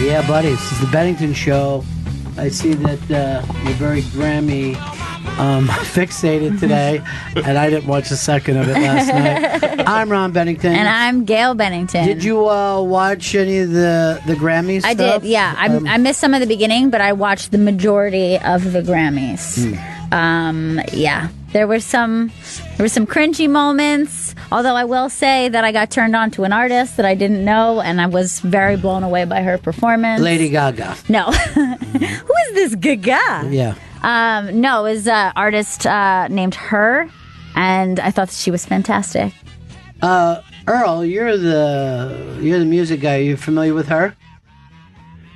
Yeah, buddy, this is the Bennington Show. I see that you're very Grammy fixated today, and I didn't watch a second of it last night. I'm Ron Bennington. And I'm Gail Bennington. Did you watch any of the Grammys? I did, yeah. I missed some of the beginning, but I watched the majority of the Grammys. Yeah. There were some cringy moments, although I will say that I got turned on to an artist that I didn't know, and I was very blown away by her performance. Lady Gaga. No. Who is this Gaga? Yeah. No, it was an artist named Her, and I thought she was fantastic. Earl, you're the music guy. Are you familiar with her?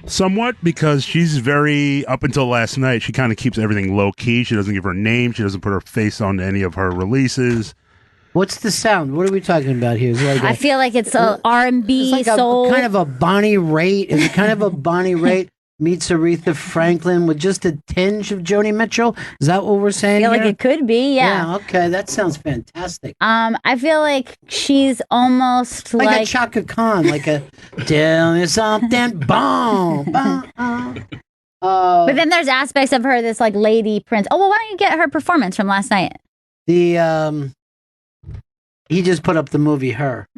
Somewhat, because she's very, up until last night, she kind of keeps everything low-key. She doesn't give her name. She doesn't put her face on any of her releases. What's the sound? What are we talking about here? Is it like I feel like it's a R&B, it's like soul. kind of a Bonnie Raitt. Is it kind of a Bonnie Raitt meets Aretha Franklin with just a tinge of Joni Mitchell? Is that what we're saying I feel here? like it could be, yeah. Yeah, okay. That sounds fantastic. I feel like she's almost like a Chaka Khan, like a tell me something, boom, boom. But then there's aspects of her that's like Lady Prince. Oh, well, why don't you get her performance from last night? He just put up the movie Her.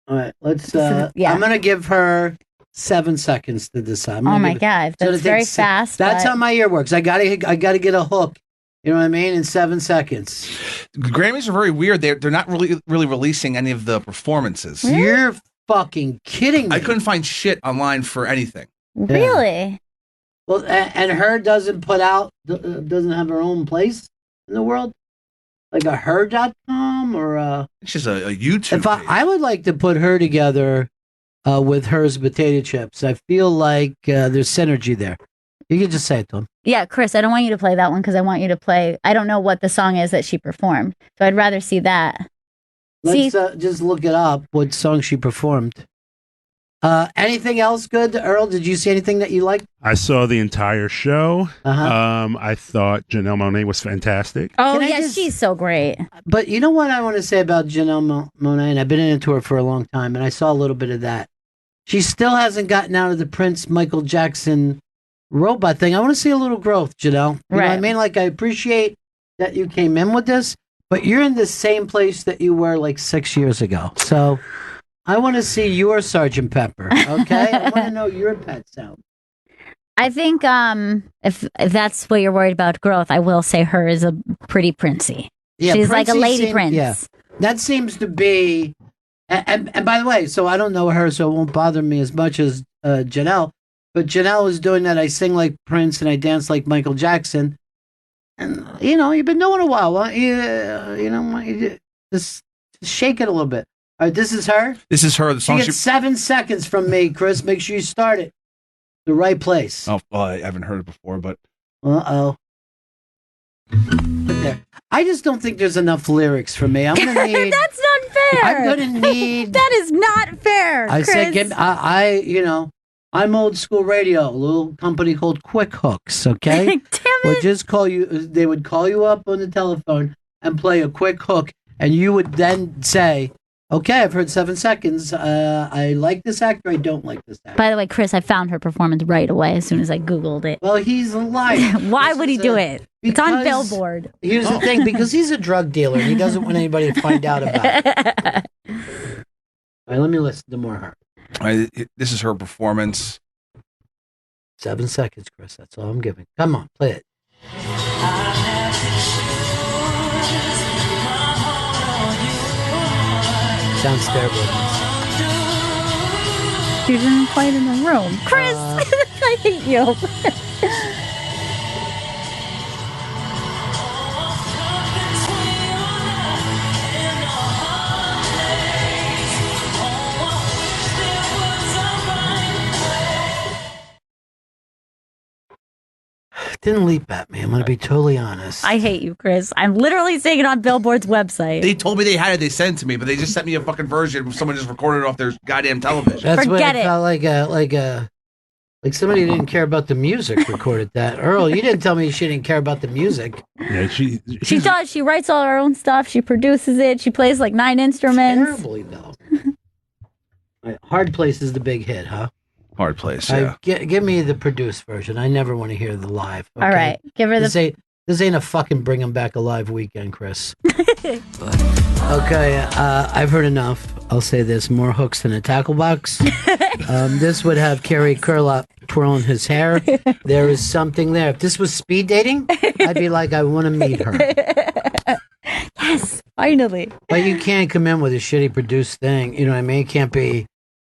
All right, let's. Yeah. I'm gonna give her 7 seconds to decide. Oh my God, that's very fast. That's how my ear works. I gotta get a hook. You know what I mean? In 7 seconds. The Grammys are very weird. They're not really releasing any of the performances. Really? You're fucking kidding me. I couldn't find shit online for anything. Really? Well, and Her doesn't doesn't have her own place in the world, like a her.com or it's just a YouTube. If I would like to put Her together with Her's potato chips. I feel like there's synergy there. You can just say it to him. Yeah, Chris, I don't want you to play that one because I want you to play. I don't know what the song is that she performed, so I'd rather see that. Let's just look it up. What song she performed? Anything else good, Earl? Did you see anything that you liked? I saw the entire show. Uh-huh. I thought Janelle Monáe was fantastic. Oh, yeah, she's so great. But you know what I want to say about Janelle Monáe, and I've been into her for a long time, and I saw a little bit of that. She still hasn't gotten out of the Prince Michael Jackson robot thing. I want to see a little growth, Janelle. You know what I mean? Like, I appreciate that you came in with this, but you're in the same place that you were like 6 years ago. So I want to see your Sgt. Pepper, okay? I want to know your pet sound. I think if that's what you're worried about growth, I will say Her is a pretty princey. Yeah, she's like a lady prince. Yeah, that seems to be. And by the way, so I don't know her, so it won't bother me as much as Janelle. But Janelle is doing that. I sing like Prince and I dance like Michael Jackson. And you know, you've been doing it a while. Why don't you just shake it a little bit. All right, this is Her. This is Her. The song she gets 7 seconds from me, Chris. Make sure you start it the right place. Oh, well, I haven't heard it before, but there. I just don't think there's enough lyrics for me. I'm gonna need. That's not fair. I'm gonna need. That is not fair. I Chris. said, I'm old school radio. A little company called Quick Hooks. Okay, Damn would it. just call you. They would call you up on the telephone and play a quick hook, and you would then say, "Okay, I've heard 7 seconds. I like this actor. I don't like this actor." By the way, Chris, I found her performance right away as soon as I Googled it. Well, he's a liar. Why would he do it? It's on Billboard. Here's the thing, because he's a drug dealer. He doesn't want anybody to find out about it. All right, let me listen to more Her. This is her performance. 7 seconds, Chris. That's all I'm giving. Come on, play it. Sounds terrible. You didn't play it in the room. Chris, I hate you. Didn't leap at me. I'm going to be totally honest. I hate you, Chris. I'm literally saying it on Billboard's website. They told me they had it. They sent it to me, but they just sent me a fucking version. Someone just recorded it off their goddamn television. That's what it felt like somebody didn't care about the music recorded that. Earl, you didn't tell me she didn't care about the music. Yeah, she does. She writes all her own stuff. She produces it. She plays like 9 instruments. Terribly, though. Hard Place is the big hit, huh? Hard Place, yeah. Give me the produced version. I never want to hear the live. Okay? All right, give her This ain't a fucking bring 'em back alive weekend, Chris. Okay, I've heard enough. I'll say this: more hooks than a tackle box. This would have Kerry Kurlop twirling his hair. There is something there. If this was speed dating, I'd be like, I want to meet her. Yes, finally. But you can't come in with a shitty produced thing. You know what I mean? It can't be.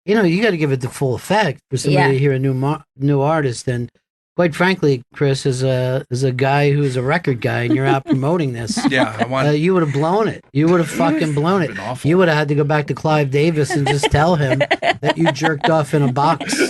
You got to give it the full effect for somebody to hear a new artist. And quite frankly, Chris, as a guy who's a record guy, and you're out promoting this, you would have blown it. You would have fucking blown it. You would have had to go back to Clive Davis and just tell him that you jerked off in a box. You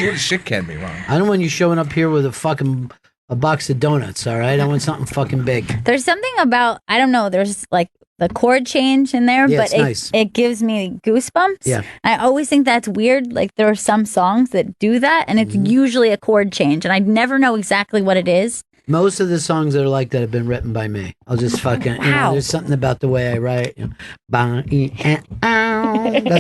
would have shit canned me, Ron. I don't want you showing up here with a box of donuts. All right, I want something fucking big. There's something about, I don't know. There's like the chord change in there, but it gives me goosebumps. Yeah. I always think that's weird. Like there are some songs that do that, and it's usually a chord change, and I never know exactly what it is. Most of the songs that are like that have been written by me. I'll just fucking, there's something about the way I write. That's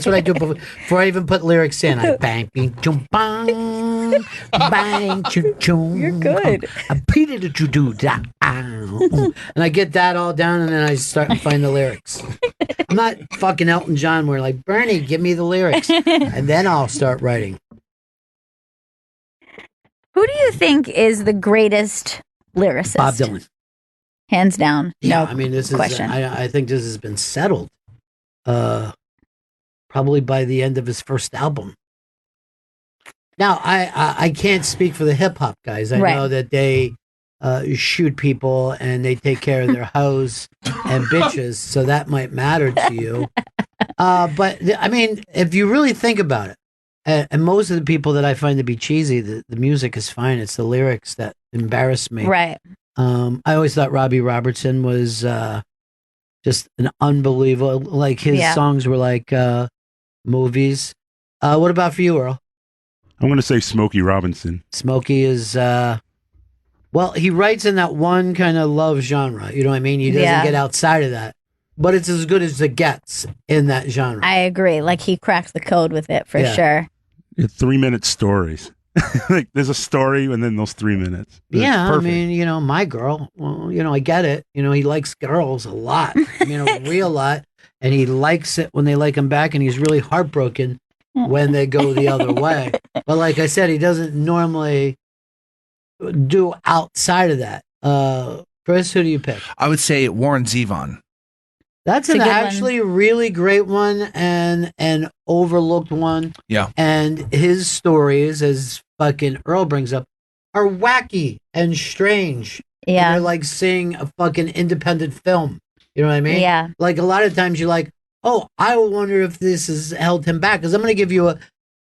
what I do before I even put lyrics in. I bang, bing, chum, bang, bang, chum, chum. You're good. I repeated it to do that. And I get that all down, and then I start to find the lyrics. I'm not fucking Elton John where like, Bernie, give me the lyrics. And then I'll start writing. Who do you think is the greatest lyricist? Bob Dylan. Hands down. Yeah, no I mean, this question. is, I think this has been settled. Probably by the end of his first album. Now, I can't speak for the hip hop guys. I know that they shoot people and they take care of their hoes and bitches, so that might matter to you. But I mean, if you really think about it, and most of the people that I find to be cheesy, the music is fine. It's the lyrics that embarrass me. Right. I always thought Robbie Robertson was just an unbelievable. Like his songs were like movies. What about for you, Earl? I'm going to say Smokey Robinson. Smokey is, well, he writes in that one kind of love genre. You know what I mean? He doesn't get outside of that. But it's as good as it gets in that genre. I agree. Like he cracked the code with it for sure. 3-minute stories. Like there's a story and then those 3 minutes. I mean, my girl, well, I get it. He likes girls a lot. A real lot. And he likes it when they like him back, and he's really heartbroken when they go the other way. But like I said, he doesn't normally do outside of that. Chris, who do you pick? I would say Warren Zevon. That's an actually really great one and an overlooked one. Yeah. And his stories, as fucking Earl brings up, are wacky and strange. Yeah. And they're like seeing a fucking independent film. You know what I mean? Yeah. Like a lot of times you're like, oh, I wonder if this has held him back. Because I'm going to give you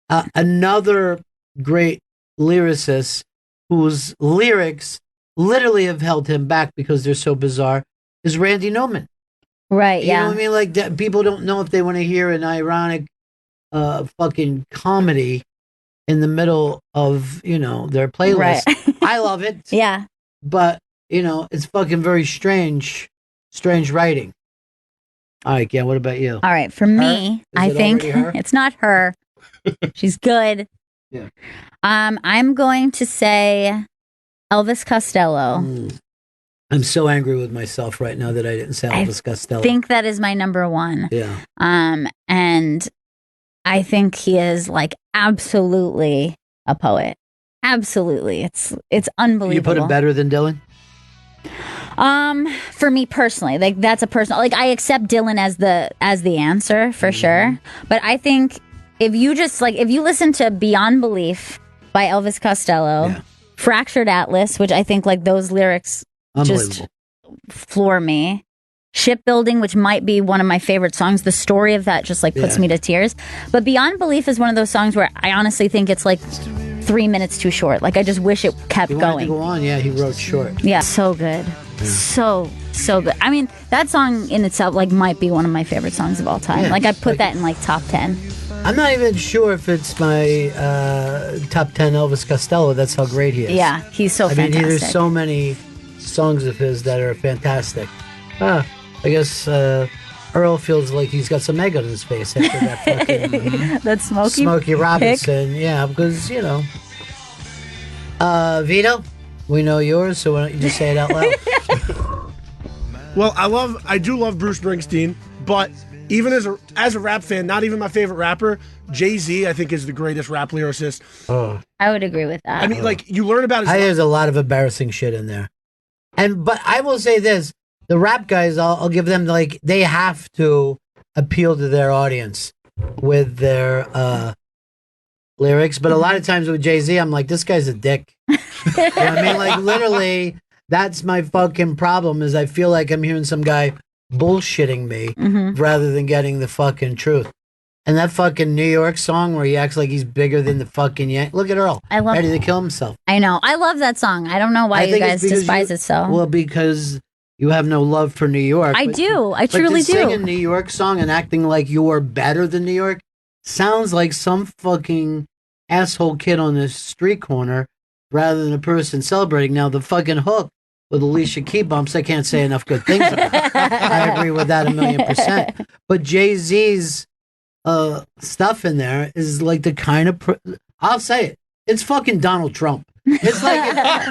another great lyricist whose lyrics literally have held him back because they're so bizarre, is Randy Newman. Right, You know what I mean? Like, people don't know if they want to hear an ironic fucking comedy in the middle of, their playlist. Right. I love it. Yeah. But, it's fucking very strange writing. All right, Gail, what about you? All right, for me, I think it's not her. She's good. Yeah. I'm going to say Elvis Costello. I'm so angry with myself right now that I didn't say Elvis Costello. I think that is my number one. Yeah. And I think he is like absolutely a poet. Absolutely. It's unbelievable. You put him better than Dylan? For me personally, like that's a personal, like I accept Dylan as the answer for sure. But I think if you listen to Beyond Belief by Elvis Costello, Fractured Atlas, which I think like those lyrics just floor me. Shipbuilding, which might be one of my favorite songs. The story of that just like puts me to tears. But Beyond Belief is one of those songs where I honestly think it's like 3 minutes too short. Like I just wish it kept going. To go on, he wrote short. Yeah, so good. Yeah. So good. I mean, that song in itself like might be one of my favorite songs of all time. Like I put that in like top 10. I'm not even sure if it's my top 10 Elvis Costello. That's how great he is. Yeah, he's so fantastic. There's so many songs of his that are fantastic. I guess Earl feels like he's got some egg on his face after that fucking That Smokey Robinson. Yeah, because, Vito, we know yours, so why don't you just say it out loud? Well, I do love Bruce Springsteen, but even as a rap fan, not even my favorite rapper, Jay-Z, I think, is the greatest rap lyricist. I would agree with that. I mean, you learn about his There's a lot of embarrassing shit in there. But I will say this, the rap guys, I'll give them, they have to appeal to their audience with their lyrics. But a lot of times with Jay-Z, I'm like, this guy's a dick. You know what I mean? Literally, that's my fucking problem, is I feel like I'm hearing some guy bullshitting me rather than getting the fucking truth. And that fucking New York song where he acts like he's bigger than the fucking Yank. Look at Earl. Ready to kill himself. I know. I love that song. I don't know why you guys despise it so. Well, because you have no love for New York. I do. I truly do. Sing a New York song and acting like you're better than New York sounds like some fucking asshole kid on the street corner rather than a person celebrating. Now, the fucking hook with Alicia Key bumps, I can't say enough good things about. I agree with that 1,000,000%. But Jay-Z's stuff in there is like the kind of I'll say it. It's fucking Donald Trump. It's like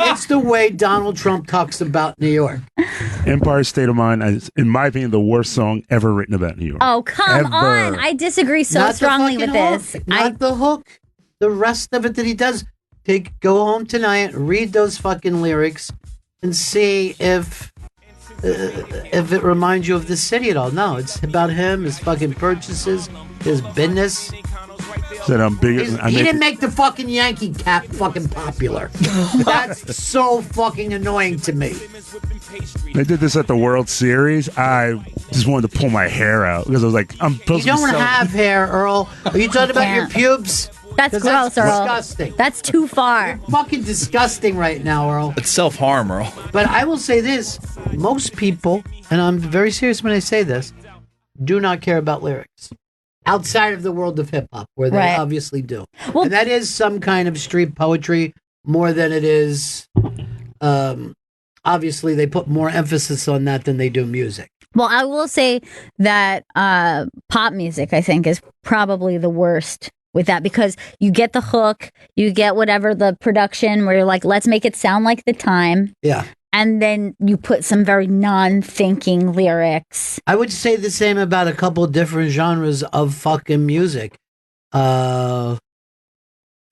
it's the way Donald Trump talks about New York. Empire State of Mind is, in my opinion, the worst song ever written about New York. Oh, come on. I disagree so strongly with this. Not the hook. The rest of it that he does. Go home tonight, read those fucking lyrics, and see if it reminds you of the city at all. No, it's about him, his fucking purchases, his business. Said I'm bigger. He didn't make the fucking Yankee cap fucking popular. That's so fucking annoying to me. They did this at the World Series. I just wanted to pull my hair out because I was like, I'm supposed You to be don't have hair, Earl. Are you talking about your pubes? That's gross, Earl. Disgusting. That's too far. You're fucking disgusting right now, Earl. It's self-harm, Earl. But I will say this. Most people, and I'm very serious when I say this, do not care about lyrics. Outside of the world of hip-hop, where they obviously do. Well, and that is some kind of street poetry more than it is... obviously, they put more emphasis on that than they do music. Well, I will say that pop music, I think, is probably the worst with that, because you get the hook, you get whatever the production where you're like, let's make it sound like the time. Yeah. And then you put some very non-thinking lyrics. I would say the same about a couple different genres of fucking music. Metal,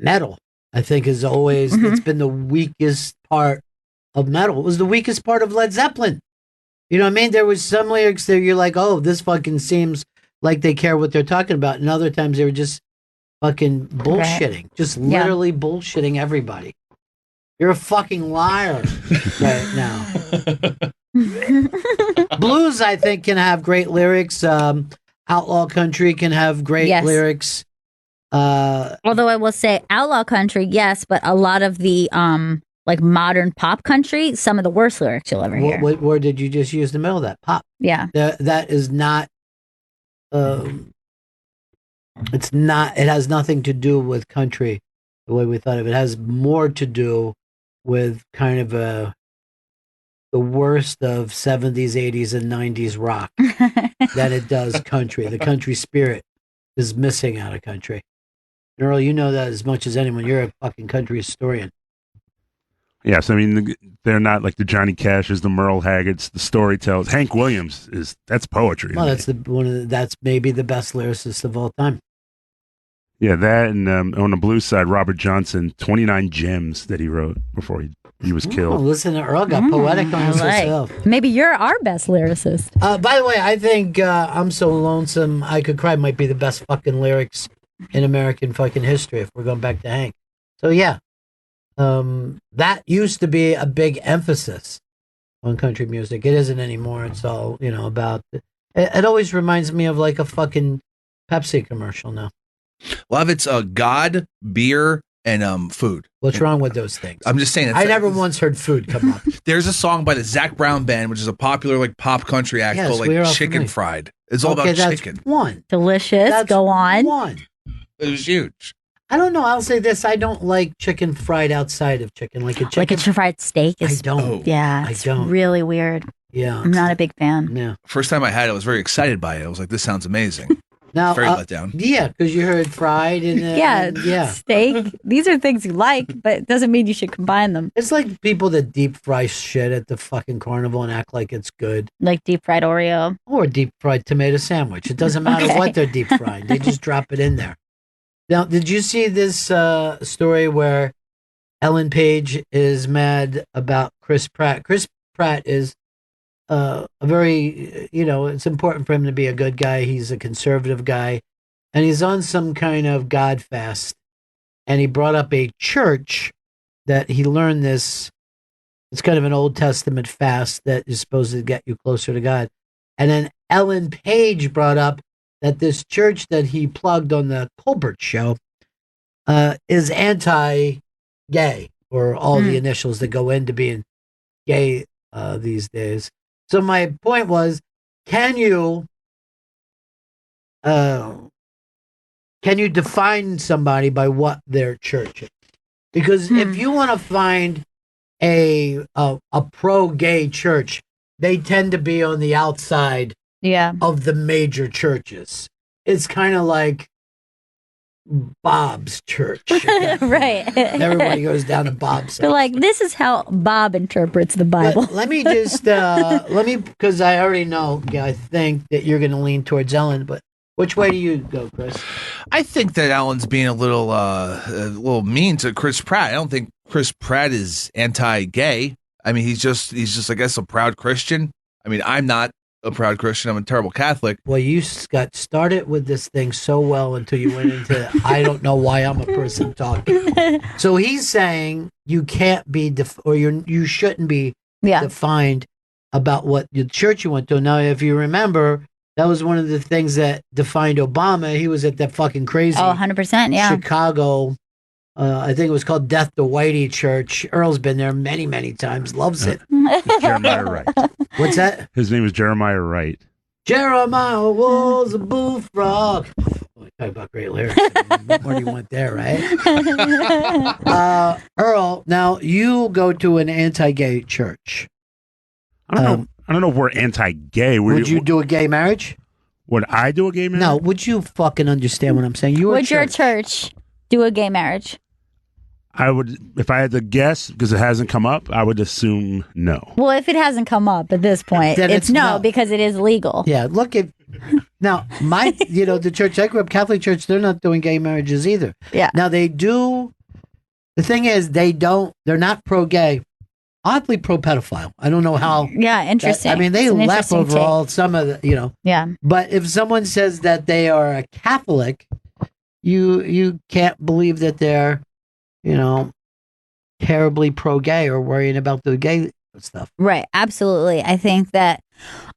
I think, is always, it's been the weakest part of metal. It was the weakest part of Led Zeppelin. You know what I mean? There was some lyrics that you're like, oh, this fucking seems like they care what they're talking about. And other times they were just fucking bullshitting. Just literally bullshitting everybody. You're a fucking liar right now. Blues, I think, can have great lyrics. Outlaw country can have great lyrics. Although I will say outlaw country, yes, but a lot of the modern pop country, some of the worst lyrics you'll ever hear. What word did you just use in the middle of that? Pop. Yeah. That is not... it's not... It has nothing to do with country the way we thought of it. It has more to do with kind of the worst of 70s, 80s, and 90s rock than it does country. The country spirit is missing out of country. And Earl, you know that as much as anyone. You're a fucking country historian. Yes, I mean, they're not like the Johnny Cashes, the Merle Haggards, the storytellers. Hank Williams that's poetry. Well, that's maybe the best lyricist of all time. Yeah, that, and on the blues side, Robert Johnson, 29 gems that he wrote before he was killed. Listen, Earl got poetic on himself. Maybe you're our best lyricist. By the way, I think I'm So Lonesome, I Could Cry might be the best fucking lyrics in American fucking history if we're going back to Hank. So yeah, that used to be a big emphasis on country music. It isn't anymore. It's all, about... It always reminds me of like a fucking Pepsi commercial now. A lot of it's God, beer, and food. What's wrong with those things? I'm just saying. I never once heard food come up. There's a song by the Zac Brown Band, which is a popular pop country act called Chicken Fried. It's all about chicken. One. Delicious. That's Go on. One. It was huge. I don't know. I'll say this. I don't like chicken fried outside of chicken. Like a chicken fried steak is... I don't. Yeah, it's really weird. Yeah. I'm not a big fan. Yeah. First time I had it, I was very excited by it. I was like, this sounds amazing. Now, very let down. Yeah, because you heard fried and steak. These are things you like, but it doesn't mean you should combine them. It's like people that deep fry shit at the fucking carnival and act like it's good. Like deep fried Oreo. Or deep fried tomato sandwich. It doesn't matter what they're deep frying. They just drop it in there. Now, did you see this story where Ellen Page is mad about Chris Pratt? Chris Pratt is a very, it's important for him to be a good guy. He's a conservative guy. And he's on some kind of God fast. And he brought up a church that he learned this. It's kind of an Old Testament fast that is supposed to get you closer to God. And then Ellen Page brought up that this church that he plugged on the Colbert Show is anti-gay, or all the initials that go into being gay these days. So my point was, can you define somebody by what their church is? Because if you want to find a pro-gay church, they tend to be on the outside of the major churches. It's kind of like Bob's church. Right. Everybody goes down to Bob's. They're like, this is how Bob interprets the Bible. Let me just, because I already know, I think that you're going to lean towards Ellen, but which way do you go, Chris? I think that Ellen's being a little mean to Chris Pratt. I don't think Chris Pratt is anti-gay. I mean, he's just, I guess, a proud Christian. I mean, I'm not a proud Christian. I'm a terrible Catholic. Well, you got started with this thing so well until you went into, I don't know why I'm a person talking. So he's saying you can't be, you shouldn't be defined about what the church you went to. Now, if you remember, that was one of the things that defined Obama. He was at that fucking crazy 100%, yeah. Chicago, I think it was called Death to Whitey Church. Earl's been there many, many times. Loves it. Jeremiah Wright. What's that? His name is Jeremiah Wright. Jeremiah was a bullfrog. Oh, talk about great lyrics. What more do you want there, right? Earl, now you go to an anti-gay church. I don't know if we're anti-gay. Would you do a gay marriage? Would I do a gay marriage? No. Would you fucking understand what I'm saying? Would your church do a gay marriage? I would, if I had to guess, because it hasn't come up, I would assume no. Well, if it hasn't come up at this point, then it's no, because it is legal. Yeah, look at now the church I grew up, Catholic church, they're not doing gay marriages either. Yeah. Now they do. The thing is, they're not pro-gay, oddly pro-pedophile. I don't know how. Yeah, interesting. They laugh over all some of the, Yeah. But if someone says that they are a Catholic, you can't believe that they're, terribly pro-gay or worrying about the gay stuff. Right. Absolutely. I think that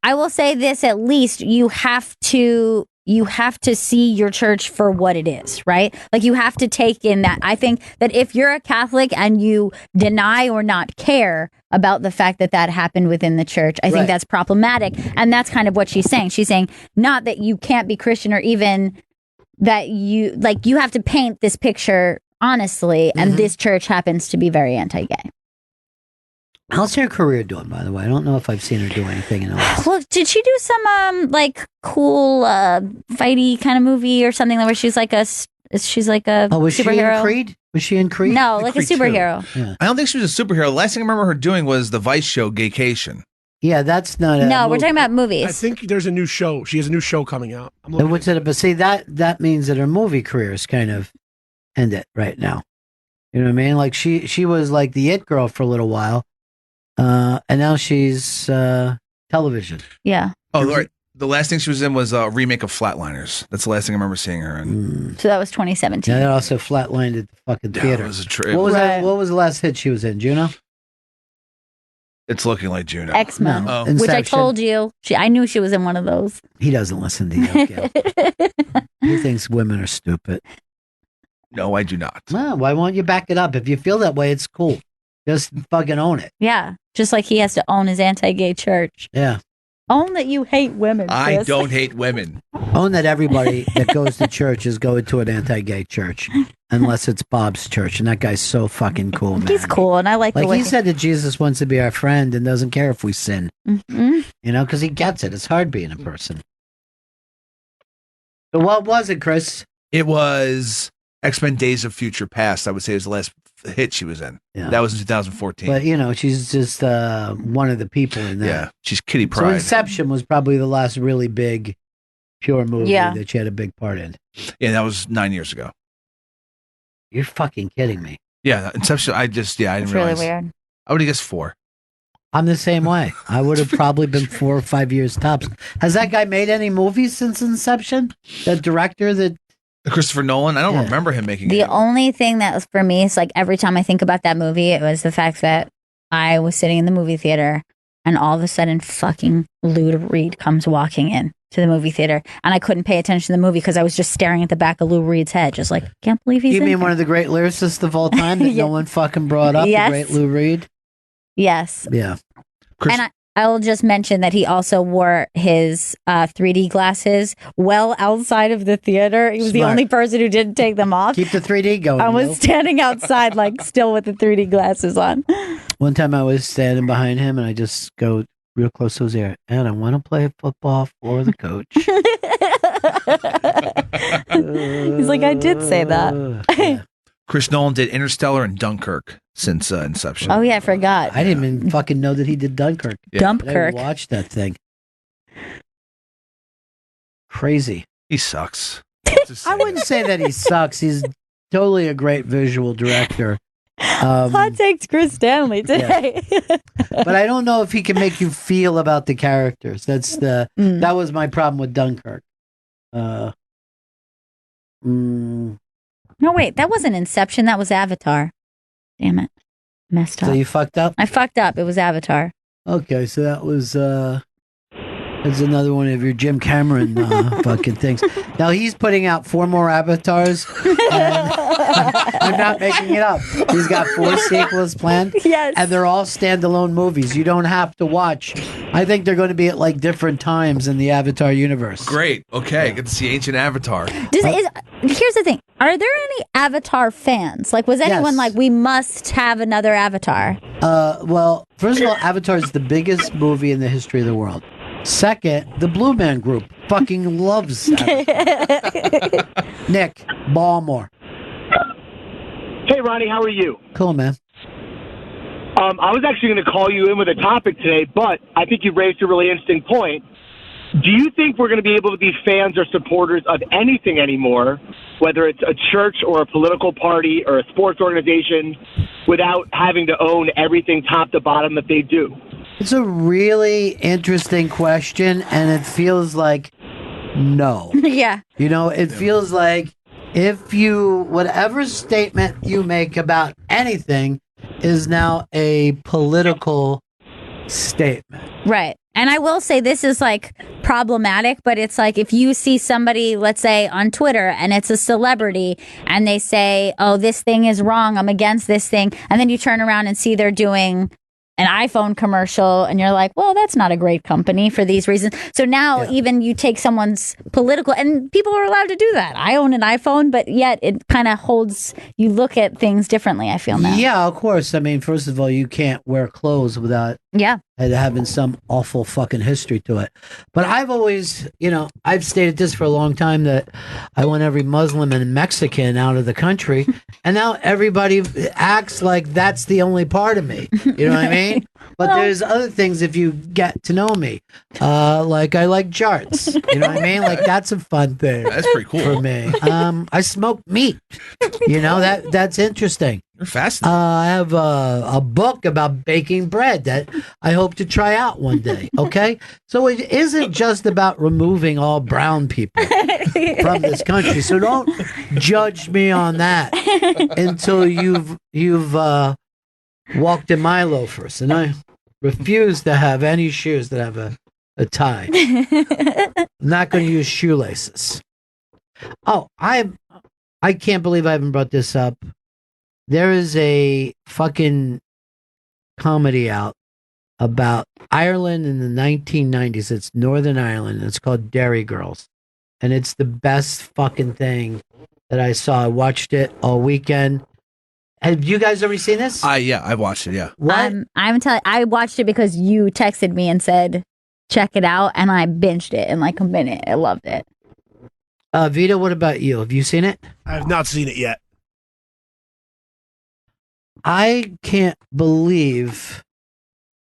I will say this, at least you have to see your church for what it is, right? Like you have to take in that. I think that if you're a Catholic and you deny or not care about the fact that happened within the church, I think that's problematic. And that's kind of what she's saying. She's saying not that you can't be Christian or even that you have to paint this picture honestly, and this church happens to be very anti-gay. How's her career doing, by the way? I don't know if I've seen her do anything in else. Well, did she do some cool fighty kind of movie or something where she's like a was superhero? She in Creed? Was she in Creed? No, like Creed a superhero. Yeah. I don't think she was a superhero. The last thing I remember her doing was the Vice show Gaycation. Yeah, that's not a No, movie. we're talking about movies. I think there's a new show. She has a new show coming out. And what's it? But see, that means that her movie career is kind of ended right now. You know what I mean? Like she was like the it girl for a little while, and now she's television. Yeah. Oh, right. The last thing she was in was a remake of Flatliners. That's the last thing I remember seeing her in. So that was 2017. Yeah, that also flatlined at the fucking theater. That was a trip. What was that? What was the last hit she was in? Juno? It's looking like Juno. X-Men, No. which I told you. I knew she was in one of those. He doesn't listen to you, Gail. He thinks women are stupid. No, I do not. Well, why won't you back it up? If you feel that way, it's cool. Just fucking own it. Yeah. Just like he has to own his anti-gay church. Yeah. Own that you hate women, I Chris. don't hate women. Own that everybody that goes to church is going to an anti-gay church, unless it's Bob's church, and that guy's so fucking cool, man. He's cool, and I like the way he said that Jesus wants to be our friend and doesn't care if we sin. Mhm. You know, because he gets it. It's hard being a person. So what was it, Chris? It was X-Men Days of Future Past. I would say it was the last hit she was in. Yeah. That was in 2014. But you know, she's just one of the people in that. Yeah, she's Kitty So Pryde. Inception was probably the last really big, pure movie Yeah. that she had a big part in. Yeah, that was 9 years ago. You're fucking kidding me. Yeah, Inception. I didn't It's really realize. weird. I would have guessed 4. I'm the same way. I would have probably been 4 or 5 years tops. Has that guy made any movies since Inception? The director that Christopher Nolan. I don't Yeah. remember him making The it. only thing that was for me is like every time I think about that movie, it was the fact that I was sitting in the movie theater and all of a sudden fucking Lou Reed comes walking in to the movie theater and I couldn't pay attention to the movie because I was just staring at the back of Lou Reed's head, just like, can't believe he's you in mean here. one of the great lyricists of all time that Yeah. no one fucking brought up? Yes. The great Lou Reed. Yes. Yeah. Chris- And I will just mention that he also wore his 3D glasses well outside of the theater. He was the Smart. only person who didn't take them off. Keep the 3D going. I was Lou. standing outside, like still with the 3D glasses on. One time I was standing behind him and I just go real close to his ear, and I want to play football for the coach. He's like, I did say that. Yeah. Chris Nolan did Interstellar and Dunkirk since Inception. Oh yeah, I forgot. I didn't even fucking know that he did Dunkirk. Yeah. I never Dumpkirk. watched that thing. Crazy. He sucks. I wouldn't say that he sucks. He's totally a great visual director. Hot takes Chris Stanley today. But I don't know if he can make you feel about the characters. That was my problem with Dunkirk. No, wait, that wasn't Inception. That was Avatar. Damn it. Messed So up. you fucked up? I fucked up. It was Avatar. Okay, so that's another one of your Jim Cameron fucking things. Now he's putting out 4 more avatars. And I'm not making it up. He's got 4 sequels planned. Yes. And they're all standalone movies. You don't have to watch. I think they're going to be at like different times in the Avatar universe. Great. Okay, get to see ancient Avatar. Here's the thing. Are there any Avatar fans? Like, was anyone Yes. like, we must have another Avatar? Well, first of all, Avatar is the biggest movie in the history of the world. Second, the Blue Man Group fucking loves Avatar. Nick Ballmore. Hey, Ronnie, how are you? Cool, man. I was actually going to call you in with a topic today, but I think you raised a really interesting point. Do you think we're going to be able to be fans or supporters of anything anymore, whether it's a church or a political party or a sports organization, without having to own everything top to bottom that they do? It's a really interesting question, and it feels like no. Yeah. You know, it feels like whatever statement you make about anything is now a political statement. Right. And I will say this is like problematic, but it's like if you see somebody, let's say on Twitter, and it's a celebrity and they say, oh, this thing is wrong, I'm against this thing. And then you turn around and see they're doing an iPhone commercial and you're like, well, that's not a great company for these reasons. So now even you take someone's political, and people are allowed to do that. I own an iPhone, but yet it kind of holds, you look at things differently, I feel now. Yeah, of course. I mean, first of all, you can't wear clothes without Yeah. having some awful fucking history to it. But I've always, I've stated this for a long time that I want every Muslim and Mexican out of the country. And now everybody acts like that's the only part of me. You know what I mean? But there's other things if you get to know me. Like I like jarts. You know what I mean? Like that's a fun thing. That's pretty cool. For me. I smoke meat. That's interesting. You're fast. I have a book about baking bread that I hope to try out one day. Okay, so it isn't just about removing all brown people from this country. So don't judge me on that until you've walked in my loafers, and I refuse to have any shoes that have a tie. I'm not going to use shoelaces. Oh, I can't believe I haven't brought this up. There is a fucking comedy out about Ireland in the 1990s. It's Northern Ireland. And it's called Derry Girls. And it's the best fucking thing that I saw. I watched it all weekend. Have you guys ever seen this? Yeah, I've watched it. Yeah. What? I'm telling. I watched it because you texted me and said, "Check it out," and I binged it in like a minute. I loved it. Vito, what about you? Have you seen it? I have not seen it yet. I can't believe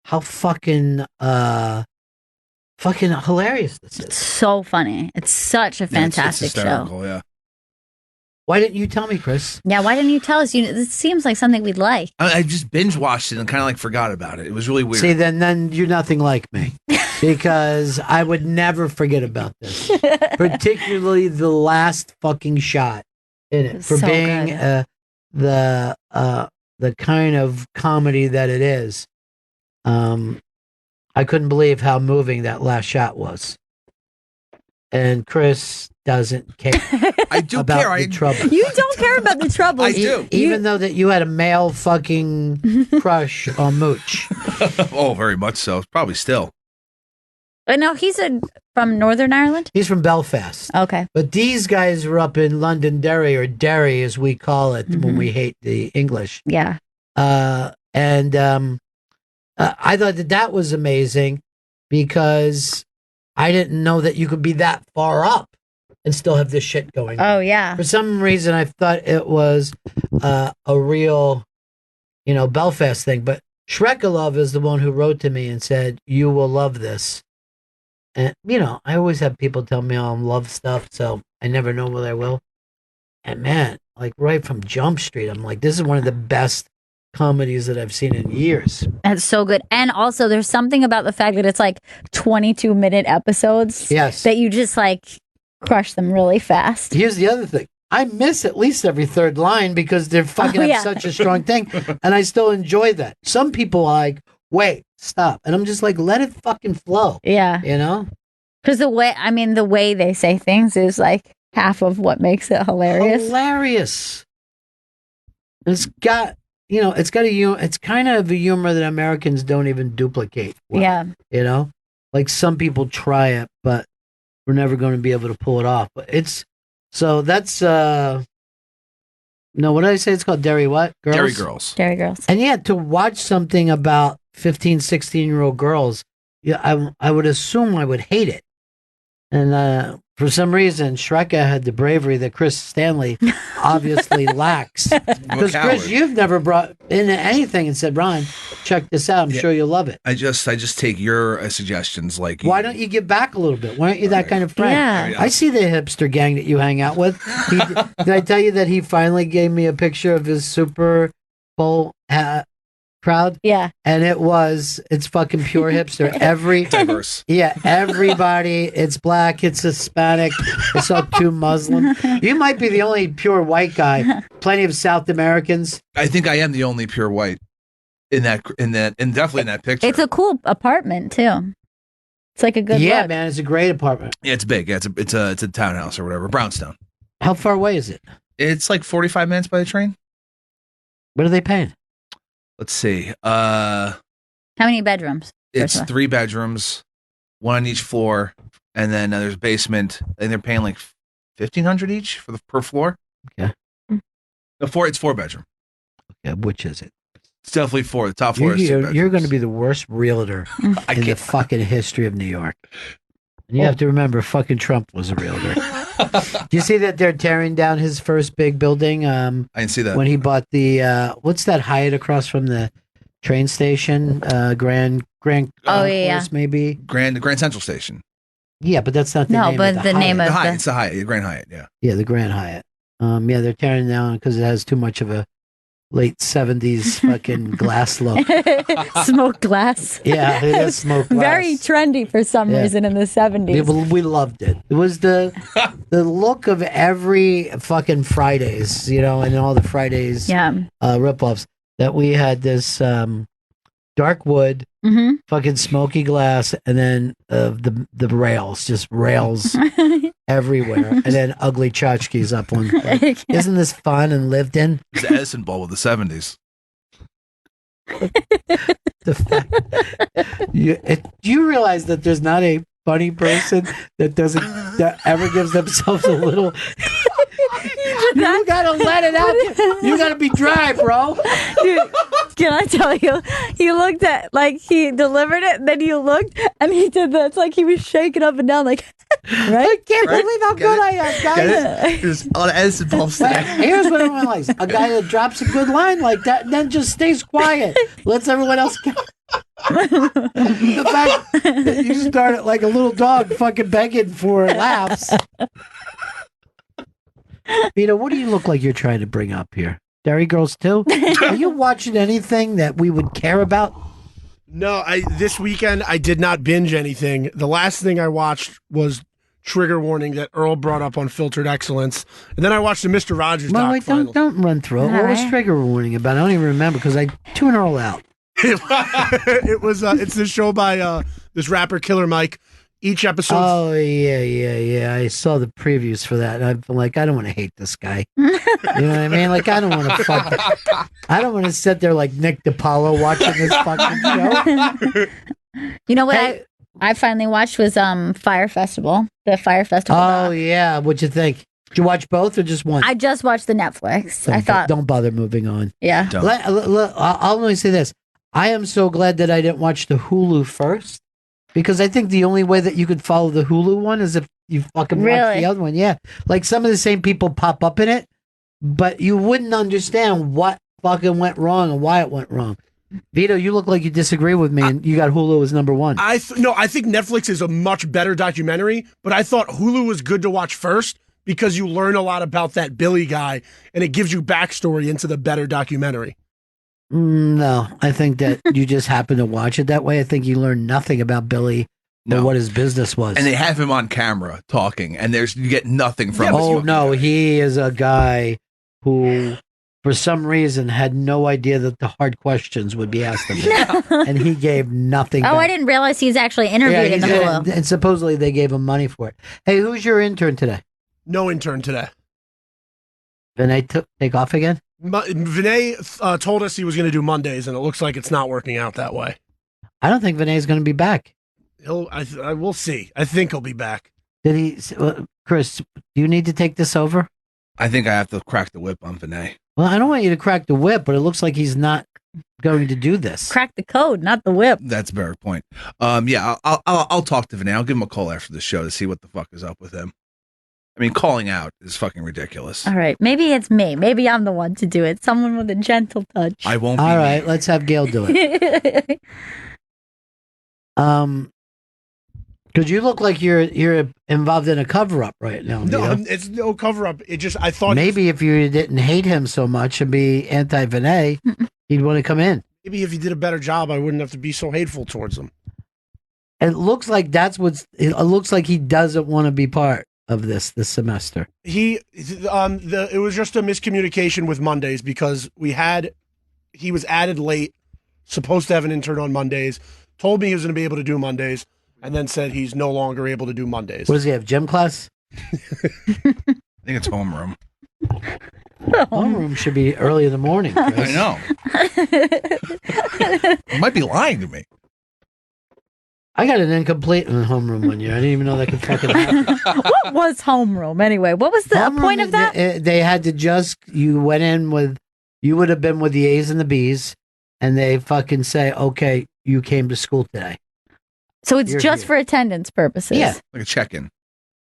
how fucking hilarious this It's is. so funny. It's such a fantastic it's show. hysterical, yeah. Why didn't you tell me, Chris? Yeah, why didn't you tell us? This seems like something we'd like. I just binge watched it and kind of like forgot about it. It was really weird. See, then you're nothing like me, because I would never forget about this, particularly the last fucking shot in it for So being good. the kind of comedy that it is. I couldn't believe how moving that last shot was, and Chris doesn't care I do about care. the trouble. You don't care about the trouble. I do. Even though that you had a male fucking crush on Mooch. Oh, very much so. Probably still. But no, he's from Northern Ireland. He's from Belfast. Okay. But these guys were up in Londonderry, or Derry as we call it when we hate the English. Yeah. I thought that was amazing because I didn't know that you could be that far up and still have this shit going on. Oh yeah. For some reason, I thought it was a real, Belfast thing. But Shrekalov is the one who wrote to me and said, "You will love this." And, I always have people tell me I love stuff, so I never know whether I will. And man, like right from Jump Street, I'm like, this is one of the best comedies that I've seen in years. That's so good. And also, there's something about the fact that it's like 22-minute episodes. Yes. That you just like crush them really fast. Here's the other thing. I miss at least every third line because they're fucking yeah. up such a strong thing. And I still enjoy that. Some people are like, wait, stop. And I'm just like, let it fucking flow. Yeah. Because the way they say things is like half of what makes it hilarious. Hilarious. It's got, it's kind of a humor that Americans don't even duplicate. Well, Yeah. Like some people try it, but we're never going to be able to pull it off. But so that's, no, what did I say? It's called Derry what? Girls? Derry Girls. Derry Girls. And yeah, to watch something about 15, 16-year-old girls, I would assume I would hate it. And for some reason, Shreka had the bravery that Chris Stanley obviously lacks. Because Chris, you've never brought in anything and said, "Ron, check this out. I'm sure you'll love it." I just take your suggestions. Like, why don't you give back a little bit? Why aren't you that kind of friend? Yeah. I see the hipster gang that you hang out with. Did I tell you that he finally gave me a picture of his Super Bowl crowd? Yeah. And it's fucking pure hipster. diverse. Yeah, everybody. It's black, it's Hispanic, it's up to Muslim. You might be the only pure white guy. Plenty of South Americans. I think I am the only pure white and definitely in that picture. It's a cool apartment too. It's like a good look. Man, it's a great apartment. Yeah, it's big. Yeah, it's a townhouse or whatever. Brownstone. How far away is it? It's like 45 minutes by the train. What are they paying? Let's see. How many bedrooms? It's 3 bedrooms, 1 on each floor, and then there's basement. And they're paying like $1,500 each for per floor. Okay. It's 4 bedroom. Okay, which is it? It's definitely 4. The top floor is 2 bedrooms. You're going to be the worst realtor in the fucking history of New York. And you have to remember, fucking Trump was a realtor. Do you see that they're tearing down his first big building? I didn't see that. When he bought the what's that Hyatt across from the train station? Grand Concourse, maybe Grand Central Station. Yeah, but that's not the name. But of the name of the Hyatt. It's the Hyatt, the Grand Hyatt. Yeah. Yeah, the Grand Hyatt. Yeah, they're tearing it down because it has too much of a late 70s fucking glass look. Smoked glass. Yeah, it is smoked glass. Very trendy for some reason in the 70s. Yeah, we loved it. It was the look of every fucking Fridays, and all the Fridays ripoffs, that we had this dark wood, fucking smoky glass, and then the rails, just rails everywhere, and then ugly tchotchkes up on. Isn't this fun and lived in? It's the Edison Bowl of the 70s. The fact, do you realize that there's not a funny person that ever gives themselves a little? You gotta let it out. You gotta be dry, bro. Dude, can I tell you? He looked at, like, he delivered it, then he looked, and he did that. It's like he was shaking up and down, like, right? I can't believe how good I am, guys. There's all the edits and bumps today. Here's what everyone likes: a guy that drops a good line like that, and then just stays quiet, lets everyone else go. The fact that you started like a little dog, fucking begging for laughs. Vito, what do you look like you're trying to bring up here? Dairy Girls too? Are you watching anything that we would care about? No, this weekend I did not binge anything. The last thing I watched was Trigger Warning that Earl brought up on Filtered Excellence, and then I watched the Mr. Rogers doc. Wait, finally. don't run through it. What was Trigger Warning about? I don't even remember because I tuned Earl out. It was it's this show by this rapper Killer Mike. Each episode. Oh yeah. I saw the previews for that. I'm like, I don't want to hate this guy. You know what I mean? Like, I don't want to fuck. I don't want to sit there like Nick DiPaolo watching this fucking show. You know what I finally watched was Fire Festival. The Fire Festival. Oh yeah, what'd you think? Did you watch both or just one? I just watched the Netflix. I thought, don't bother moving on. yeah. I'll only say this: I am so glad that I didn't watch the Hulu first. Because I think the only way that you could follow the Hulu one is if you fucking watch the other one. Yeah. Like some of the same people pop up in it, but you wouldn't understand what fucking went wrong and why it went wrong. Vito, you look like you disagree with me and you got Hulu as number one. I think Netflix is a much better documentary, but I thought Hulu was good to watch first because you learn a lot about that Billy guy and it gives you backstory into the better documentary. No, I think that you just happen to watch it that way. I think you learn nothing about Billy or what his business was. And they have him on camera talking, and you get nothing from him. Oh, no, he is a guy who, for some reason, had no idea that the hard questions would be asked of him. And he gave nothing back. I didn't realize he's actually interviewed in the Hulu. And supposedly they gave him money for it. Hey, who's your intern today? No intern today. Vinay take off again? Vinay told us he was going to do Mondays, and it looks like it's not working out that way. I don't think Vinay's going to be back. We'll see. I think he'll be back. Did he, Chris? Do you need to take this over? I think I have to crack the whip on Vinay. Well, I don't want you to crack the whip, but it looks like he's not going to do this. Crack the code, not the whip. That's a very point. Yeah, I'll talk to Vinay. I'll give him a call after the show to see what the fuck is up with him. I mean, calling out is fucking ridiculous. All right, maybe it's me. Maybe I'm the one to do it. Someone with a gentle touch. I won't be. All right, let's have Gail do it. Because you look like you're involved in a cover up right now. No, it's no cover up. It just I thought maybe if you didn't hate him so much and be anti Vinay, he'd want to come in. Maybe if he did a better job, I wouldn't have to be so hateful towards him. It looks like it looks like he doesn't want to be part of this semester. It was just a miscommunication with Mondays because he was added late, supposed to have an intern on Mondays, told me he was going to be able to do Mondays, and then said he's no longer able to do Mondays. What does he have, gym class? I think it's homeroom. Homeroom should be early in the morning, Chris. I know. You might be lying to me. I got an incomplete in homeroom one year. I didn't even know that could fucking happen. What was homeroom anyway? What was the point of that? They had to you went in with, you would have been with the A's and the B's, and they fucking say, okay, you came to school today. So it's just for attendance purposes? Yeah. Like a check-in.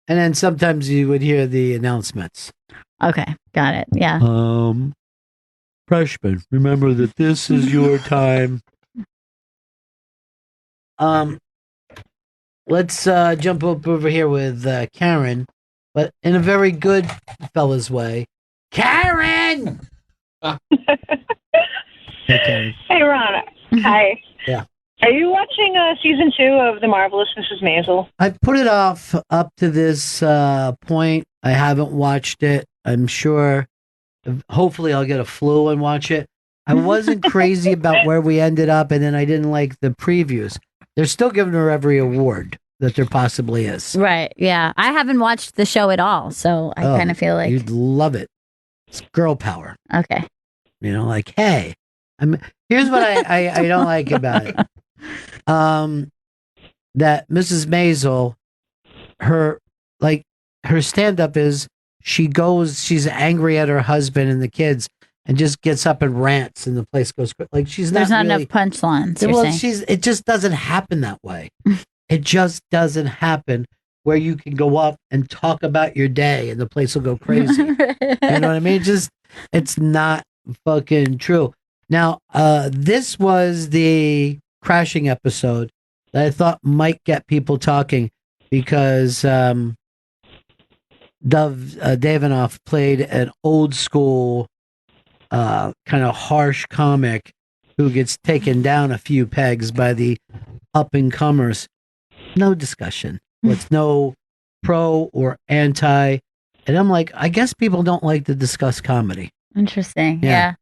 And then sometimes you would hear the announcements. Okay, got it. Yeah. Freshmen, remember that this is your time. Let's jump up over here with Karen, but in a very good fella's way. Karen! Hey, Karen. Hey, Ron. Hi. Yeah. Are you watching season 2 of The Marvelous Mrs. Maisel? I put it off up to this point. I haven't watched it. I'm sure, hopefully I'll get a flu and watch it. I wasn't crazy about where we ended up, and then I didn't like the previews. They're still giving her every award that there possibly is. Right, yeah. I haven't watched the show at all, so I kind of feel like... You'd love it. It's girl power. Okay. You know, like, hey, Here's what I don't like about it. That Mrs. Maisel, her stand-up is she's angry at her husband and the kids and just gets up and rants and the place goes like she's not. There's not really, enough punchlines. You're well, saying. it just doesn't happen that way. It just doesn't happen where you can go up and talk about your day and the place will go crazy. You know what I mean? It's not fucking true. Now, this was the crashing episode that I thought might get people talking because Dov Davinoff played an old school, kind of harsh comic who gets taken down a few pegs by the up and comers. No discussion. It's no pro or anti. And I'm like, I guess people don't like to discuss comedy. Interesting. Yeah.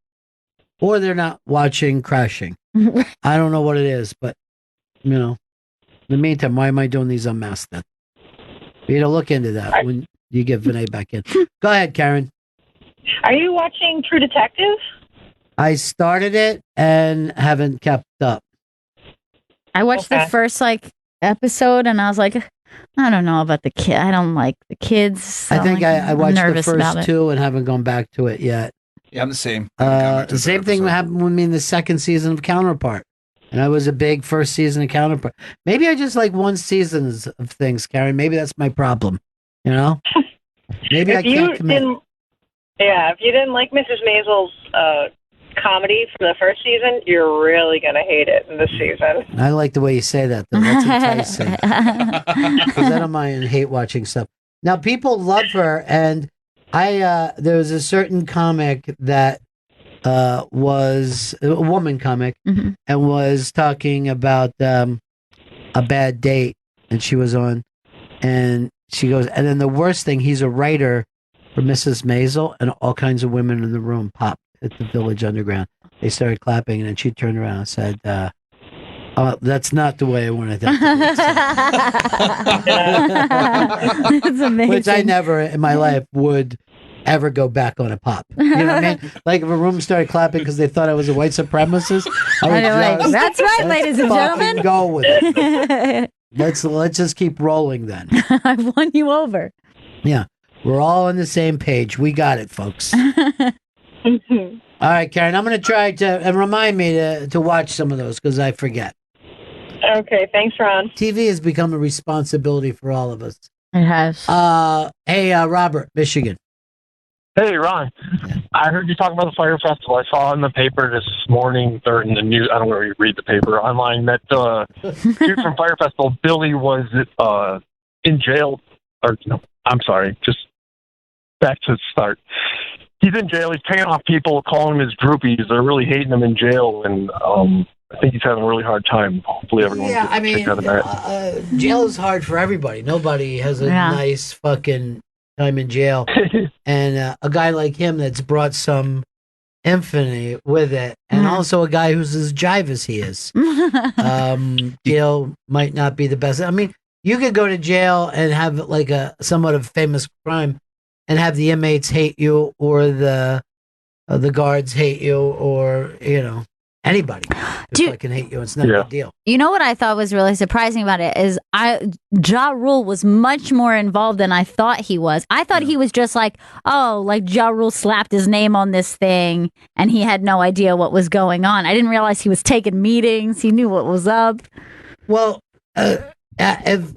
Or they're not watching Crashing. I don't know what it is, but, in the meantime, why am I doing these unmasked then? You to look into that when you get Vinay back in. Go ahead, Karen. Are you watching True Detective? I started it and haven't kept up. I watched the first episode and I was like, I don't know about the kid. I don't like the kids. I think I watched the first two and haven't gone back to it yet. Yeah, I'm the same. The same thing happened with me in the second season of Counterpart. And I was a big first season of Counterpart. Maybe I just like one season of things, Karen. Maybe that's my problem. Maybe I can't commit. If you didn't like Mrs. Maisel's comedy from the first season, you're really going to hate it in this season. I like the way you say that, though. That's enticing. Because I don't mind hate watching stuff. Now, people love her, and there was a certain comic that was a woman comic and was talking about a bad date, and she was on, and she goes, and then the worst thing, he's a writer for Mrs. Maisel, and all kinds of women in the room popped at the Village Underground. They started clapping, and then she turned around and said, that's not the way I wanted that to be. It's amazing. Which I never in my life would ever go back on a pop. You know what I mean? Like if a room started clapping because they thought I was a white supremacist, I would just, that's right, ladies and gentlemen. Go with it. Let's just keep rolling then. I've won you over. Yeah. We're all on the same page. We got it, folks. All right, Karen, I'm going to try and remind me to watch some of those because I forget. Okay, thanks, Ron. TV has become a responsibility for all of us. It has. Hey, Robert, Michigan. Hey, Ron. I heard you talking about the Fire Festival. I saw in the paper this morning, or in the news, I don't know where you read the paper online, that dude from Fire Festival, Billy, was in jail. Or, no, I'm sorry, just back to the start. He's in jail. He's paying off people, calling him his groupies. They're really hating him in jail, and I think he's having a really hard time. Hopefully everyone gets kicked out of that. Jail is hard for everybody. Nobody has a nice fucking time in jail. And a guy like him that's brought some infinity with it, and also a guy who's as jive as he is. Jail might not be the best. I mean, you could go to jail and have like a somewhat of famous crime and have the inmates hate you, or the guards hate you, or anybody can hate you. It's not a big deal. You know what I thought was really surprising about it is Ja Rule was much more involved than I thought he was. I thought he was just like Ja Rule slapped his name on this thing and he had no idea what was going on. I didn't realize he was taking meetings. He knew what was up. Well,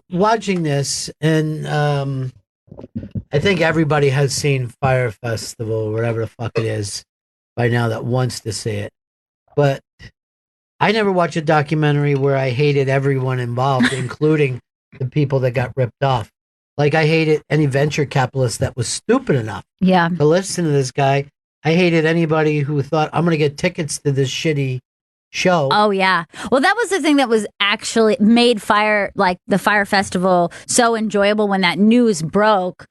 watching this, and I think everybody has seen Fire Festival, whatever the fuck it is, by now that wants to see it. But I never watched a documentary where I hated everyone involved, including the people that got ripped off. Like I hated any venture capitalist that was stupid enough to listen to this guy. I hated anybody who thought, I'm going to get tickets to this shitty show. Oh, yeah. Well, that was the thing that was actually made the Fire Festival so enjoyable when that news broke.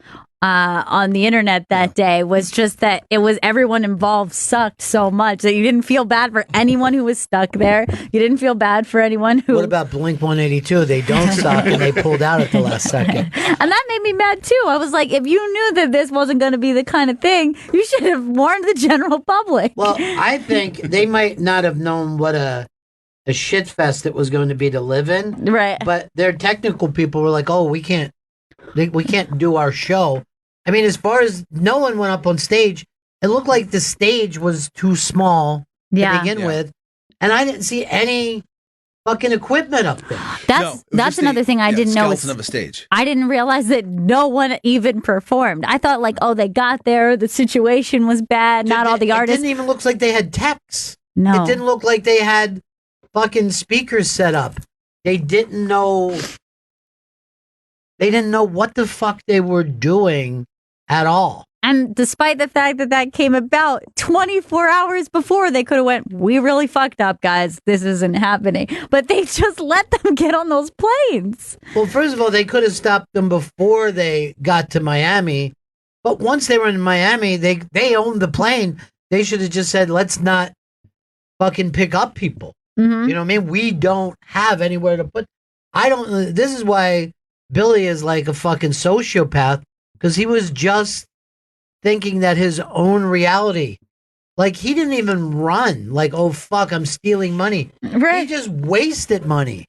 on the internet that day was just that it was everyone involved sucked so much that you didn't feel bad for anyone who was stuck there. You didn't feel bad for anyone who. What about Blink 182? They don't suck and they pulled out at the last second. And that made me mad too. I was like, if you knew that this wasn't going to be the kind of thing, you should have warned the general public. Well, I think they might not have known what a shit fest it was going to be to live in. Right. But their technical people were like, "Oh, we can't do our show." I mean, as far as no one went up on stage, it looked like the stage was too small to begin with, and I didn't see any fucking equipment up there. That's another thing I didn't know. Skeleton of a stage. I didn't realize that no one even performed. I thought like, oh, they got there, the situation was bad, not all the artists. It didn't even look like they had techs. No, it didn't look like they had fucking speakers set up. They didn't know. They didn't know what the fuck they were doing at all. And despite the fact that that came about 24 hours before, they could have went, we really fucked up, guys. This isn't happening. But they just let them get on those planes. Well, first of all, they could have stopped them before they got to Miami. But once they were in Miami, they owned the plane. They should have just said, let's not fucking pick up people. Mm-hmm. You know what I mean? We don't have anywhere to put. This is why Billy is like a fucking sociopath, because he was just thinking that his own reality, like he didn't even run like, oh fuck, I'm stealing money. Right. He just wasted money.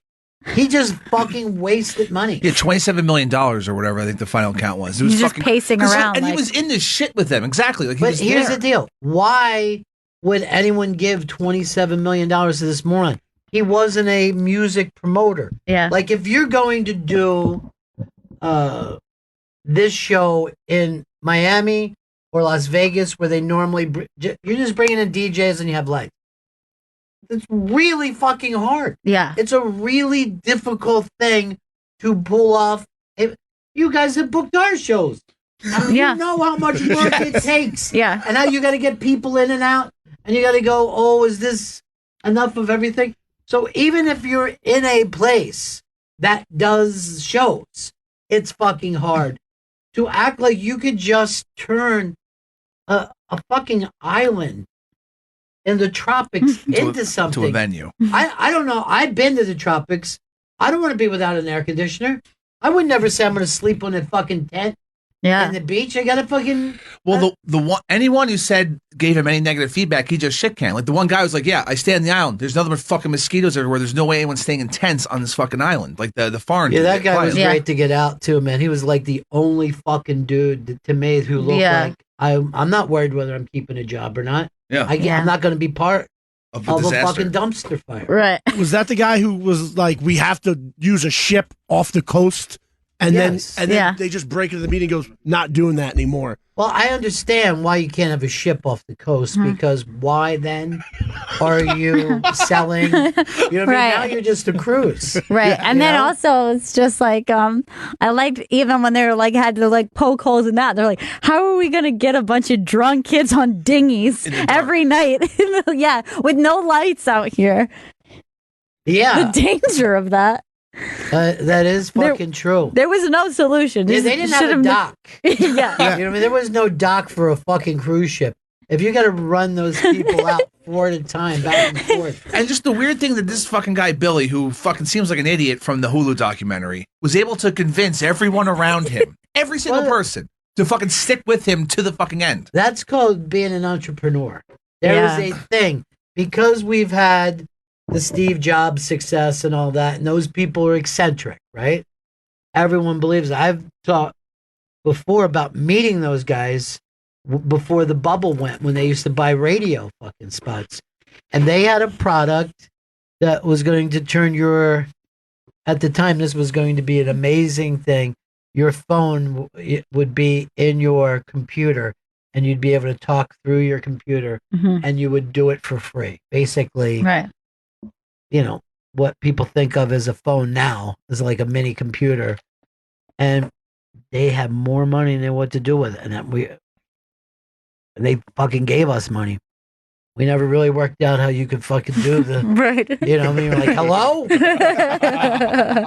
He just fucking wasted money. Yeah, $27 million or whatever I think the final count was. It was He's just fucking pacing around. And like, he was in this shit with them. Exactly. Like, But here's the deal. Why would anyone give $27 million to this moron? He wasn't a music promoter. Yeah. Like if you're going to do this show in Miami or Las Vegas, where they normally you're just bringing in DJs and you have lights. It's really fucking hard. Yeah. It's a really difficult thing to pull off. You guys have booked our shows. You know how much work it takes. Yeah. And how you got to get people in and out. And you got to go, oh, is this enough of everything? So even if you're in a place that does shows, it's fucking hard to act like you could just turn a fucking island in the tropics into something. To a venue. I don't know. I've been to the tropics. I don't want to be without an air conditioner. I would never say I'm going to sleep on a fucking tent in the beach. I got to fucking... Well, the one, anyone who gave him any negative feedback, he just shit can. Like the one guy was like, yeah, I stay on the island. There's nothing but fucking mosquitoes everywhere. There's no way anyone's staying in tents on this fucking island. Like the foreign Yeah, dude that guy quiet. was great to get out too, man. He was like the only fucking dude to me who looked like I'm not worried whether I'm keeping a job or not. Yeah. I'm not going to be part of a disaster. fucking dumpster fire. Right. Was that the guy who was like, we have to use a ship off the coast? And then they just break into the meeting and goes, not doing that anymore. Well, I understand why you can't have a ship off the coast, because why then are you selling? You know what I mean? Now you're just a cruise. Right. And then also it's just like, I liked even when they were like, had to like poke holes in that. They're like, how are we going to get a bunch of drunk kids on dinghies every night? With no lights out here. Yeah. The danger of that. That is fucking true. There was no solution. Yeah, they didn't have a dock. Yeah. You know what I mean? There was no dock for a fucking cruise ship. If you got to run those people out four at a time, back and forth. And just the weird thing that this fucking guy, Billy, who fucking seems like an idiot from the Hulu documentary, was able to convince everyone around him, every single person, to fucking stick with him to the fucking end. That's called being an entrepreneur. There is a thing. Because we've had the Steve Jobs success and all that, and those people are eccentric, right? Everyone believes it. I've talked before about meeting those guys before the bubble went, when they used to buy radio fucking spots. And they had a product that was going to turn at the time, this was going to be an amazing thing. Your phone would be in your computer, and you'd be able to talk through your computer, and you would do it for free. Basically, you know, what people think of as a phone now is like a mini computer, and they have more money than what to do with it. And they fucking gave us money. we never really worked out how you could fucking do the, Right. you know what I mean? We're like, hello?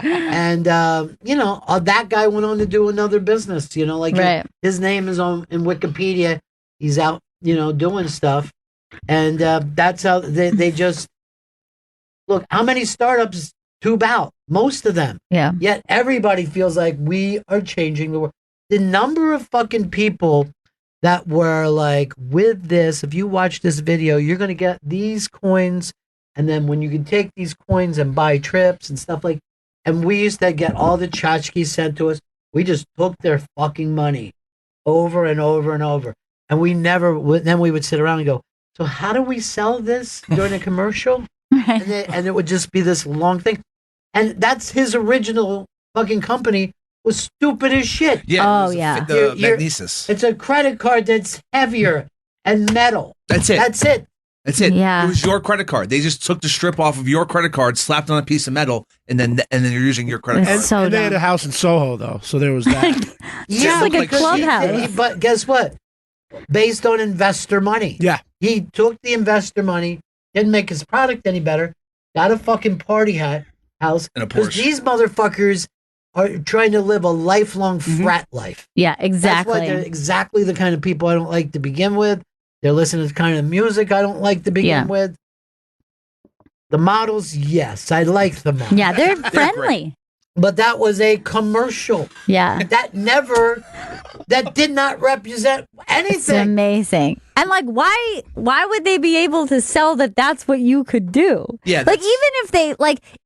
And, that guy went on to do another business, like Right. his name is in Wikipedia. He's out, doing stuff. And that's how they just, look, how many startups tube out? Most of them. Yeah. Yet everybody feels like we are changing the world. The number of fucking people that were like, with this, if you watch this video, you're going to get these coins. And then when you can take these coins and buy trips and stuff like, and we used to get all the tchotchkes sent to us. We just took their fucking money over and over and over. And we never, then we would sit around and go, so how do we sell this during a commercial? Right. And it would just be this long thing. And that's his original fucking company was stupid as shit. Yeah. Oh, yeah. The magnesis. It's a credit card that's heavier and metal. That's it. That's it. That's it. Yeah. It was your credit card. They just took the strip off of your credit card, slapped on a piece of metal, and then you're using your credit It's card. so And they had dumb. a house in Soho, though, so there was that. Yeah, like a because clubhouse. but guess what? Based on investor money. Yeah. He took the investor money, didn't make his product any better, got a fucking party house. And a Because Porsche. these motherfuckers are trying to live a lifelong frat life. Yeah, That's why exactly. they're exactly the kind of people I don't like to begin with. They're listening to the kind of music I don't like to begin Yeah. with. The models, yes, I like the models. Yeah, they're friendly. But that was a commercial. Yeah. That did not represent It's anything. amazing. And like, why would they be able to sell that that's what you could do? Yeah, Like, that's-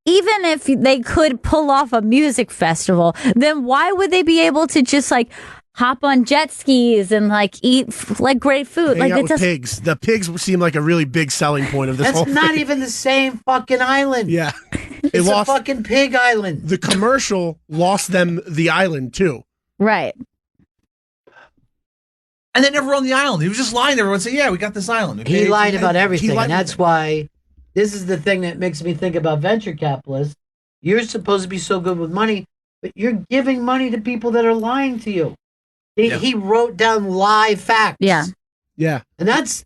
even if they could pull off a music festival, then why would they be able to just like hop on jet skis and like eat like great food? Hang Like, out it with does. pigs. The pigs seem like a really big selling point of this That's whole not thing. even the same fucking island. Yeah. It It's lost a fucking pig island. the commercial lost them the island too. Right. And they never owned the island. He was just lying to everyone, saying, "Yeah, we got this island." Okay? He lied about everything, lied- and that's why this is the thing that makes me think about venture capitalists. You're supposed to be so good with money, but you're giving money to people that are lying to you. He wrote down lie facts. Yeah. Yeah. And that's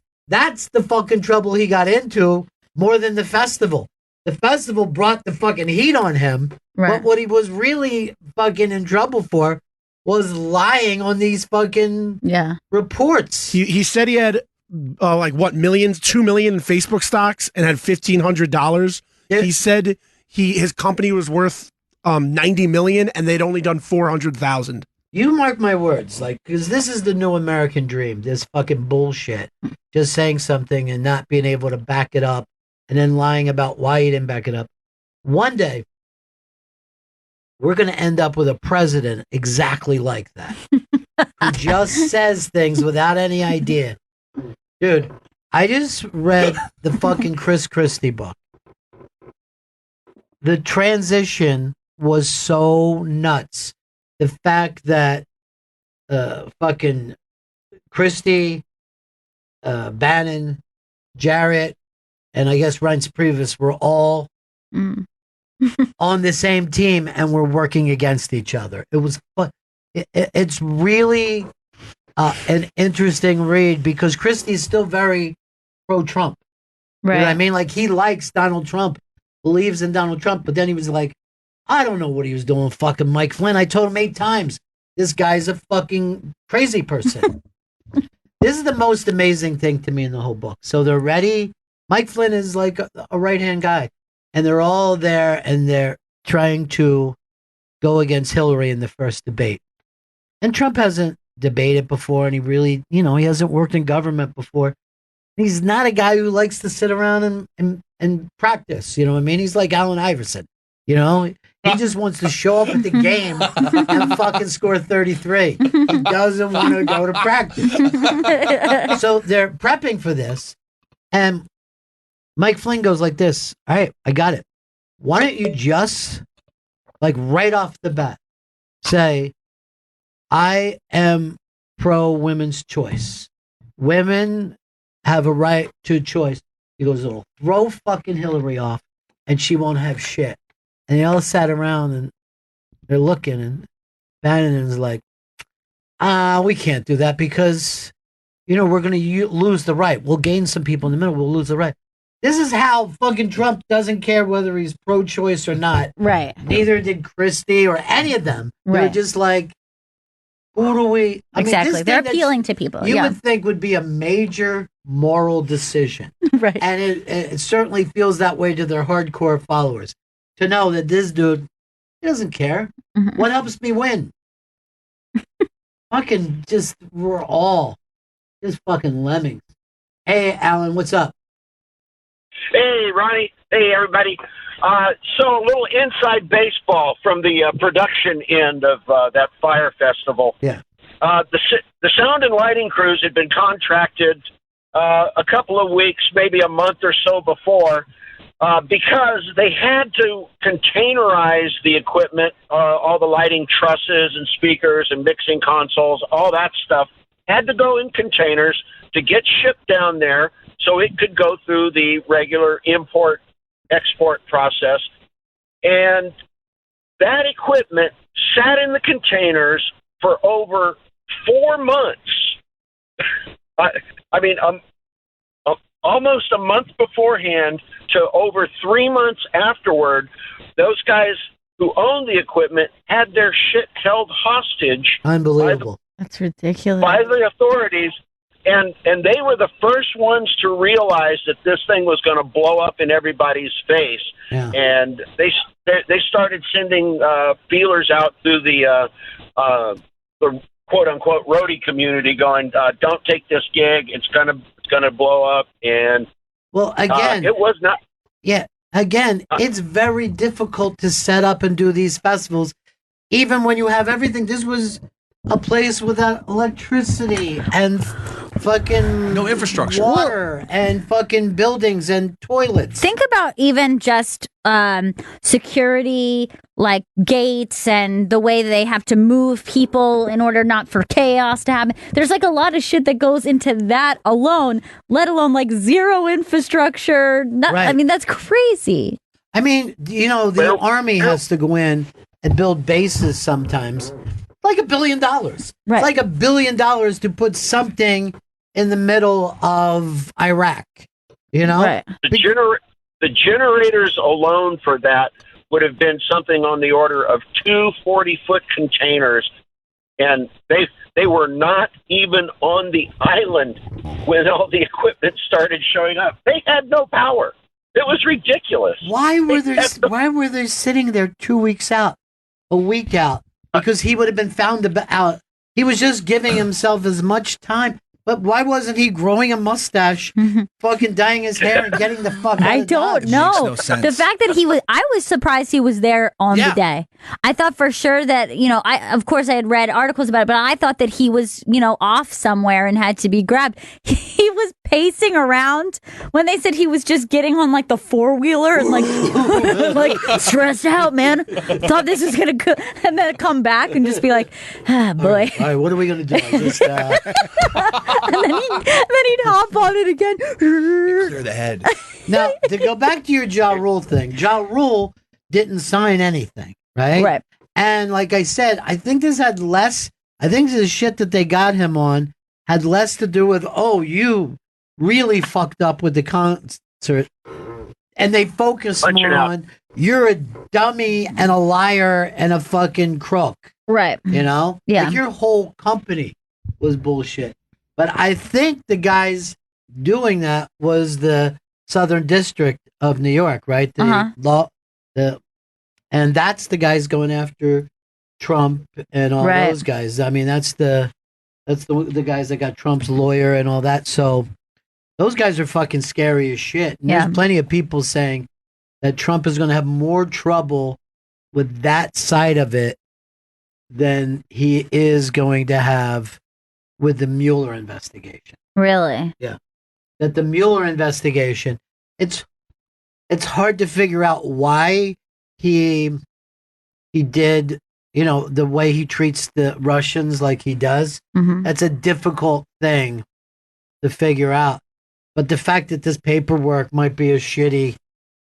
the fucking trouble he got into more than the festival. The festival brought the fucking heat on him. Right. But what he was really fucking in trouble for was lying on these fucking Yeah. reports. He said he had millions, 2 million in Facebook stocks and had $1,500. Yeah. He said his company was worth 90 million and they'd only done 400,000. You mark my words, because this is the new American dream, this fucking bullshit. Just saying something and not being able to back it up and then lying about why you didn't back it up. One day, we're going to end up with a president exactly like that. Who just says things without any idea. Dude, I just read the fucking Chris Christie book. The transition was so nuts. The fact that fucking Christie, Bannon, Jarrett, and I guess Reince Priebus were all on the same team and were working against each other. It was fun. It's really an interesting read because Christie is still very pro-Trump. Right. You know what I mean? Like, he likes Donald Trump, believes in Donald Trump, but then he was like, I don't know what he was doing fucking Mike Flynn. I told him 8 times, this guy's a fucking crazy person. This is the most amazing thing to me in the whole book. So they're ready. Mike Flynn is like a right-hand guy. And they're all there and they're trying to go against Hillary in the first debate. And Trump hasn't debated before, and he really, he hasn't worked in government before. He's not a guy who likes to sit around and practice. You know what I mean? He's like Allen Iverson. He just wants to show up at the game and fucking score 33. He doesn't want to go to practice. So they're prepping for this. And Mike Flynn goes like this. All right, I got it. Why don't you just, right off the bat, say, I am pro women's choice. Women have a right to choice. He goes, it'll throw fucking Hillary off and she won't have shit. And they all sat around and they're looking, and Bannon's like, we can't do that because, we're going to lose the right. We'll gain some people in the middle. We'll lose the right. This is how fucking Trump doesn't care whether he's pro-choice or not. Right. Neither did Christie or any of them. They're Right. just like, who do we... Exactly. They're appealing to people. You Yeah. would think would be a major moral decision. Right. And it certainly feels that way to their hardcore followers. To know that this dude, he doesn't care. Mhm. What helps me win? Fucking just, we're all just fucking lemmings. Hey, Alan, what's up? Hey, Ronnie. Hey, everybody. So a little inside baseball from the production end of that fire festival. Yeah. The sound and lighting crews had been contracted a couple of weeks, maybe a month or so before, because they had to containerize the equipment, all the lighting trusses and speakers and mixing consoles, all that stuff had to go in containers to get shipped down there so it could go through the regular import-export process. And that equipment sat in the containers for over 4 months. I mean, almost a month beforehand to over 3 months afterward, those guys who owned the equipment had their shit held hostage. Unbelievable. That's ridiculous. By the authorities, and they were the first ones to realize that this thing was going to blow up in everybody's face. Yeah. And they started sending feelers out through the quote unquote roadie community, going, "Don't take this gig. It's gonna blow up." And Well, again, it was not. Yeah, again, it's very difficult to set up and do these festivals, even when you have everything. This was a place without electricity and fucking No infrastructure. water and fucking buildings and toilets. Think about even just security, like gates and the way they have to move people in order not for chaos to happen. There's like a lot of shit that goes into that alone, let alone like zero infrastructure. Right. I mean, that's crazy. I mean, the army has to go in and build bases sometimes. Like $1 billion. Right. It's like $1 billion to put something in the middle of Iraq. Right. The generators alone for that would have been something on the order of 2 40-foot containers, and they were not even on the island when all the equipment started showing up. They had no power. It was ridiculous. Why were they sitting there 2 weeks out, a week out? Because he would have been found out. He was just giving himself as much time. But why wasn't he growing a mustache, fucking dyeing his hair, and getting the fuck out I of don't Dodge? know. no sense. The fact that I was surprised he was there on Yeah. the day. I thought for sure that, of course I had read articles about it, but I thought that he was, off somewhere and had to be grabbed. He was pacing around when they said he was just getting on like the 4-wheeler and like stressed out, man. Thought this was going to go, and then come back and just be like, boy. All right, what are we going to do? I just, And then he'd hop on it again. Clear the head. now, to go back to your Ja Rule thing, Ja Rule didn't sign anything, right? Right. And like I said, I think this shit that they got him on had less to do with, you really fucked up with the concert. And they focused Punch it more out. on, you're a dummy and a liar and a fucking crook, Right. Yeah. Like your whole company was bullshit. But I think the guys doing that was the Southern District of New York, right? And that's the guys going after Trump and all Right. those guys. I mean, that's the guys that got Trump's lawyer and all that. So those guys are fucking scary as shit. And Yeah. there's plenty of people saying that Trump is going to have more trouble with that side of it than he is going to have with the Mueller investigation. Really? That the Mueller investigation, it's hard to figure out why he did, the way he treats the Russians like he does. Mm-hmm. That's a difficult thing to figure out. But the fact that this paperwork might be as shitty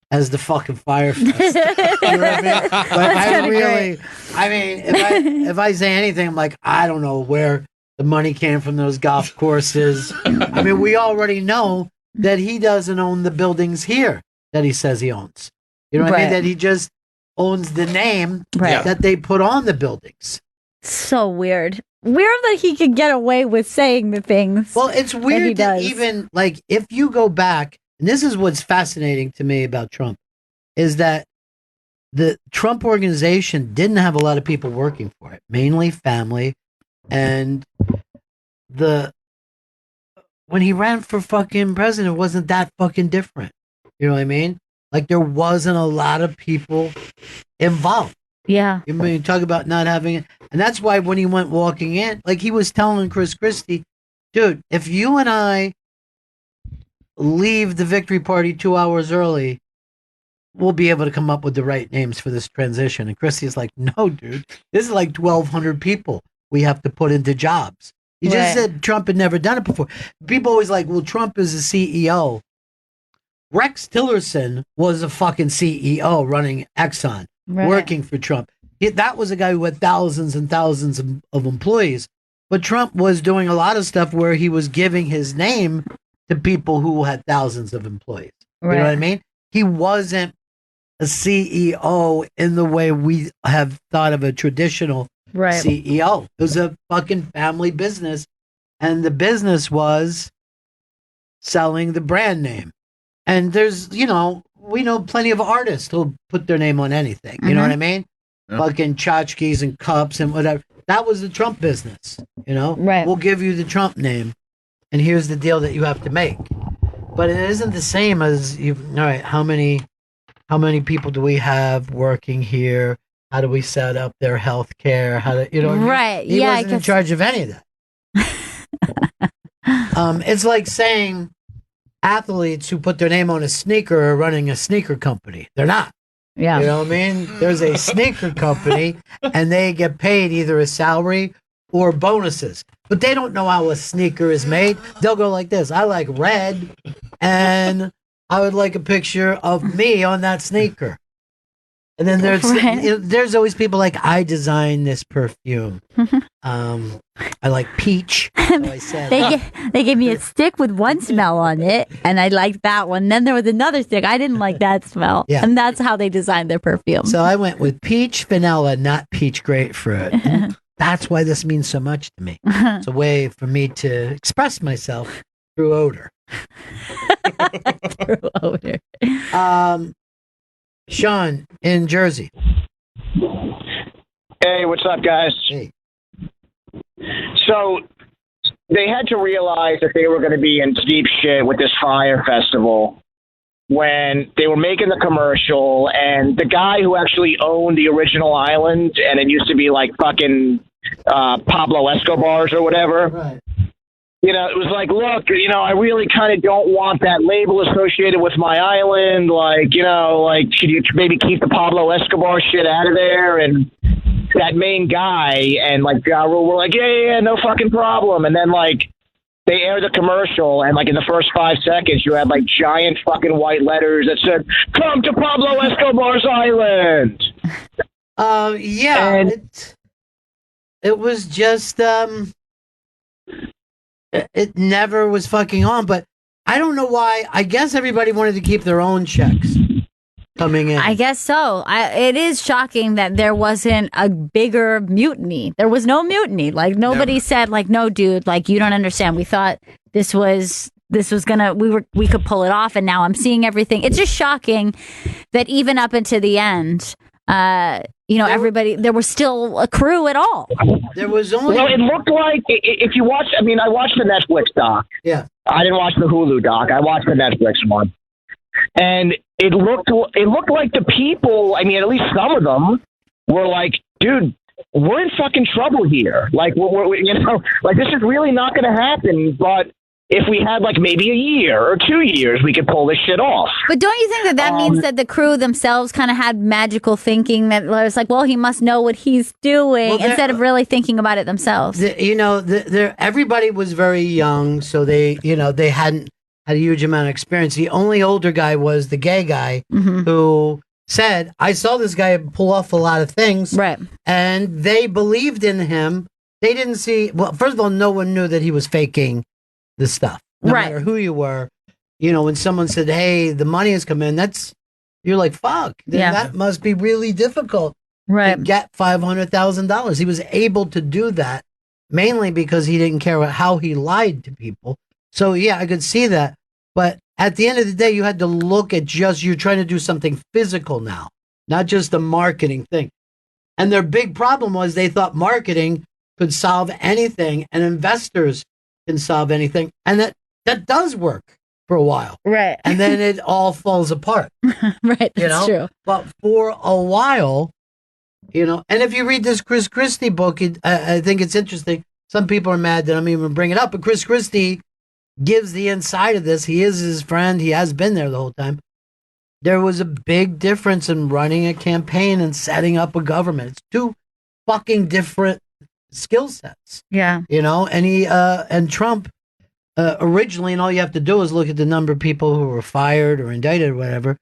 as the fucking Fire Fest. You know what I mean? Like, That's kinda great. if I say anything, I'm like, I don't know where the money came from those golf courses. I mean, we already know that he doesn't own the buildings here that he says he owns. You know what I mean? That he just owns the name that they put on the buildings. So weird. Weird that he could get away with saying the things. Well, it's weird that even, like, if you go back, and this is what's fascinating to me about Trump, is that the Trump organization didn't have a lot of people working for it, mainly family. And when he ran for fucking president, it wasn't that fucking different. You know what I mean? Like, there wasn't a lot of people involved. Yeah. You talk about not having it. And that's why when he went walking in, like he was telling Chris Christie, dude, if you and I leave the victory party 2 hours early, we'll be able to come up with the right names for this transition. And Christie's like, no, dude, this is like 1,200 people we have to put into jobs. He just said Trump had never done it before. People always like, well, Trump is a CEO. Rex Tillerson was a fucking CEO running Exxon, working for Trump. That was a guy who had thousands and thousands of employees. But Trump was doing a lot of stuff where he was giving his name to people who had thousands of employees. You know what I mean? He wasn't a CEO in the way we have thought of a traditional CEO. It was a fucking family business. And the business was selling the brand name. And there's, we know plenty of artists who'll put their name on anything. You know what I mean? Yeah. Fucking tchotchkes and cups and whatever. That was the Trump business, Right. We'll give you the Trump name, and here's the deal that you have to make. But it isn't the same as all right, how many people do we have working here? How do we set up their health care? How do right? He wasn't in charge of any of that. It's like saying athletes who put their name on a sneaker are running a sneaker company. They're not. Yeah. You know what I mean? There's a sneaker company and they get paid either a salary or bonuses. But they don't know how a sneaker is made. They'll go like this. I like red and I would like a picture of me on that sneaker. And then there's always people like, I designed this perfume. I like peach. So I said, they gave me a stick with one smell on it, and I liked that one. Then there was another stick. I didn't like that smell. Yeah. And that's how they designed their perfume. So I went with peach vanilla, not peach grapefruit. And that's why this means so much to me. It's a way for me to express myself through odor. Through odor. Sean in Jersey. Hey, what's up, guys? Hey. So they had to realize that they were going to be in deep shit with this Fire Festival when they were making the commercial, and the guy who actually owned the original island, and it used to be like fucking Pablo Escobar's or whatever. Right. It was like, look, I really kind of don't want that label associated with my island. Like, should you maybe keep the Pablo Escobar shit out of there? And that main guy and like Ja Rule were like, yeah, no fucking problem. And then like they aired the commercial, and like in the first 5 seconds, you had like giant fucking white letters that said, "Come to Pablo Escobar's island." Yeah, and it was just it never was fucking on, but I don't know why. I guess everybody wanted to keep their own checks coming in. I guess so. It is shocking that there wasn't a bigger mutiny. There was no mutiny. Like nobody said, like, no, dude, like you don't understand. We thought this was gonna we could pull it off, and now I'm seeing everything. It's just shocking that even up into the end, everybody, there was still a crew at all. There was only. Well, it looked like if you watch. I mean, I watched the Netflix doc. Yeah. I didn't watch the Hulu doc. I watched the Netflix one, and it looked like the people. I mean, at least some of them were like, "Dude, we're in fucking trouble here. Like, we're like this is really not going to happen." But if we had like maybe a year or 2 years, we could pull this shit off. But don't you think that means that the crew themselves kind of had magical thinking that was like, well, he must know what he's doing, instead of really thinking about it themselves? Everybody was very young, so they hadn't had a huge amount of experience. The only older guy was the gay guy who said, I saw this guy pull off a lot of things. Right. And they believed in him they didn't see. Well, first of all, no one knew that he was faking the stuff. No Right. matter who you were, when someone said, "Hey, the money has come in," you're like, "Fuck." Then Yeah. that must be really difficult Right. to get $500,000. He was able to do that mainly because he didn't care how he lied to people. So yeah, I could see that. But at the end of the day, you had to look at you're trying to do something physical now, not just a marketing thing. And their big problem was they thought marketing could solve anything and investors can solve anything. And that does work for a while. Right. And then it all falls apart. Right. That's true. But for a while, and if you read this Chris Christie book, I think it's interesting. Some people are mad that I'm even bringing it up, but Chris Christie gives the inside of this. He is his friend. He has been there the whole time. There was a big difference in running a campaign and setting up a government. It's two fucking different skill sets. Yeah. And Trump originally, and all you have to do is look at the number of people who were fired or indicted or whatever.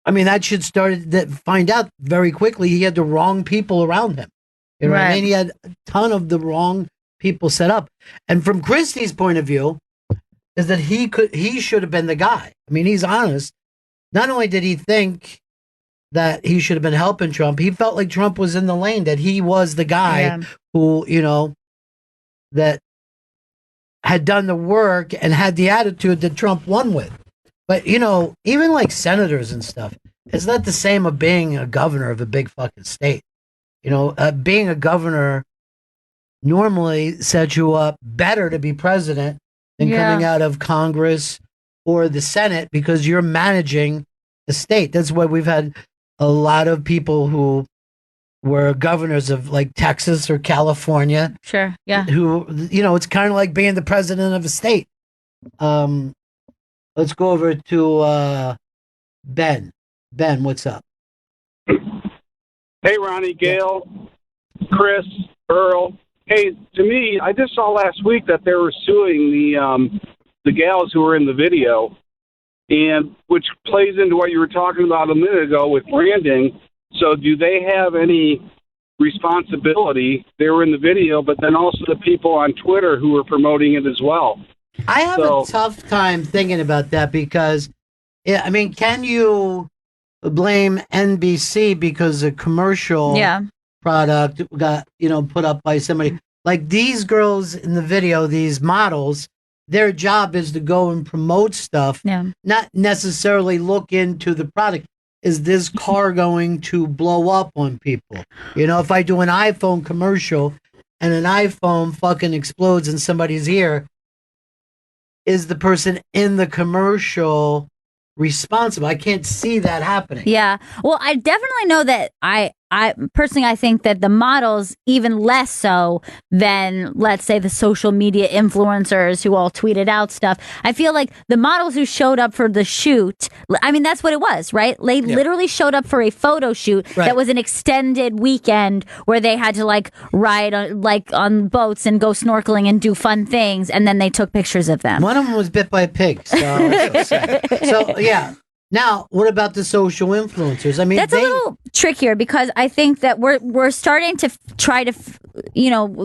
I mean, that should find out very quickly he had the wrong people around him. You know what I mean? He had a ton of the wrong people set up. And from Christie's point of view, is that he should have been the guy. I mean, he's honest. Not only did he think that he should have been helping Trump, he felt like Trump was in the lane, that he was the guy who, that had done the work and had the attitude that Trump won with. But, even like senators and stuff, it's not the same of being a governor of a big fucking state. Being a governor normally sets you up better to be president than coming out of Congress or the Senate because you're managing the state. That's why we've had a lot of people who were governors of like Texas or California. Sure. Yeah. Who, it's kind of like being the president of a state. Let's go over to Ben. Ben, what's up? Hey, Ronnie, Gail, Chris, Earl. Hey, to me, I just saw last week that they were suing the gals who were in the video, and which plays into what you were talking about a minute ago with branding. So do they have any responsibility? They were in the video, but then also the people on Twitter who were promoting it as well. I have a tough time thinking about that because, can you blame NBC because a commercial product got, put up by somebody? Like these girls in the video, these models, their job is to go and promote stuff, not necessarily look into the product. Is this car going to blow up on people? If I do an iPhone commercial and an iPhone fucking explodes in somebody's ear, is the person in the commercial responsible? I can't see that happening. Yeah. Well, I definitely know that I personally, I think that the models even less so than, let's say, the social media influencers who all tweeted out stuff. I feel like the models who showed up for the shoot, I mean, that's what it was, right? They literally showed up for a photo shoot that was an extended weekend where they had to ride on boats and go snorkeling and do fun things. And then they took pictures of them. One of them was bit by a pig. So yeah. Now, what about the social influencers? I mean, that's a little trickier because I think that we're starting to try to,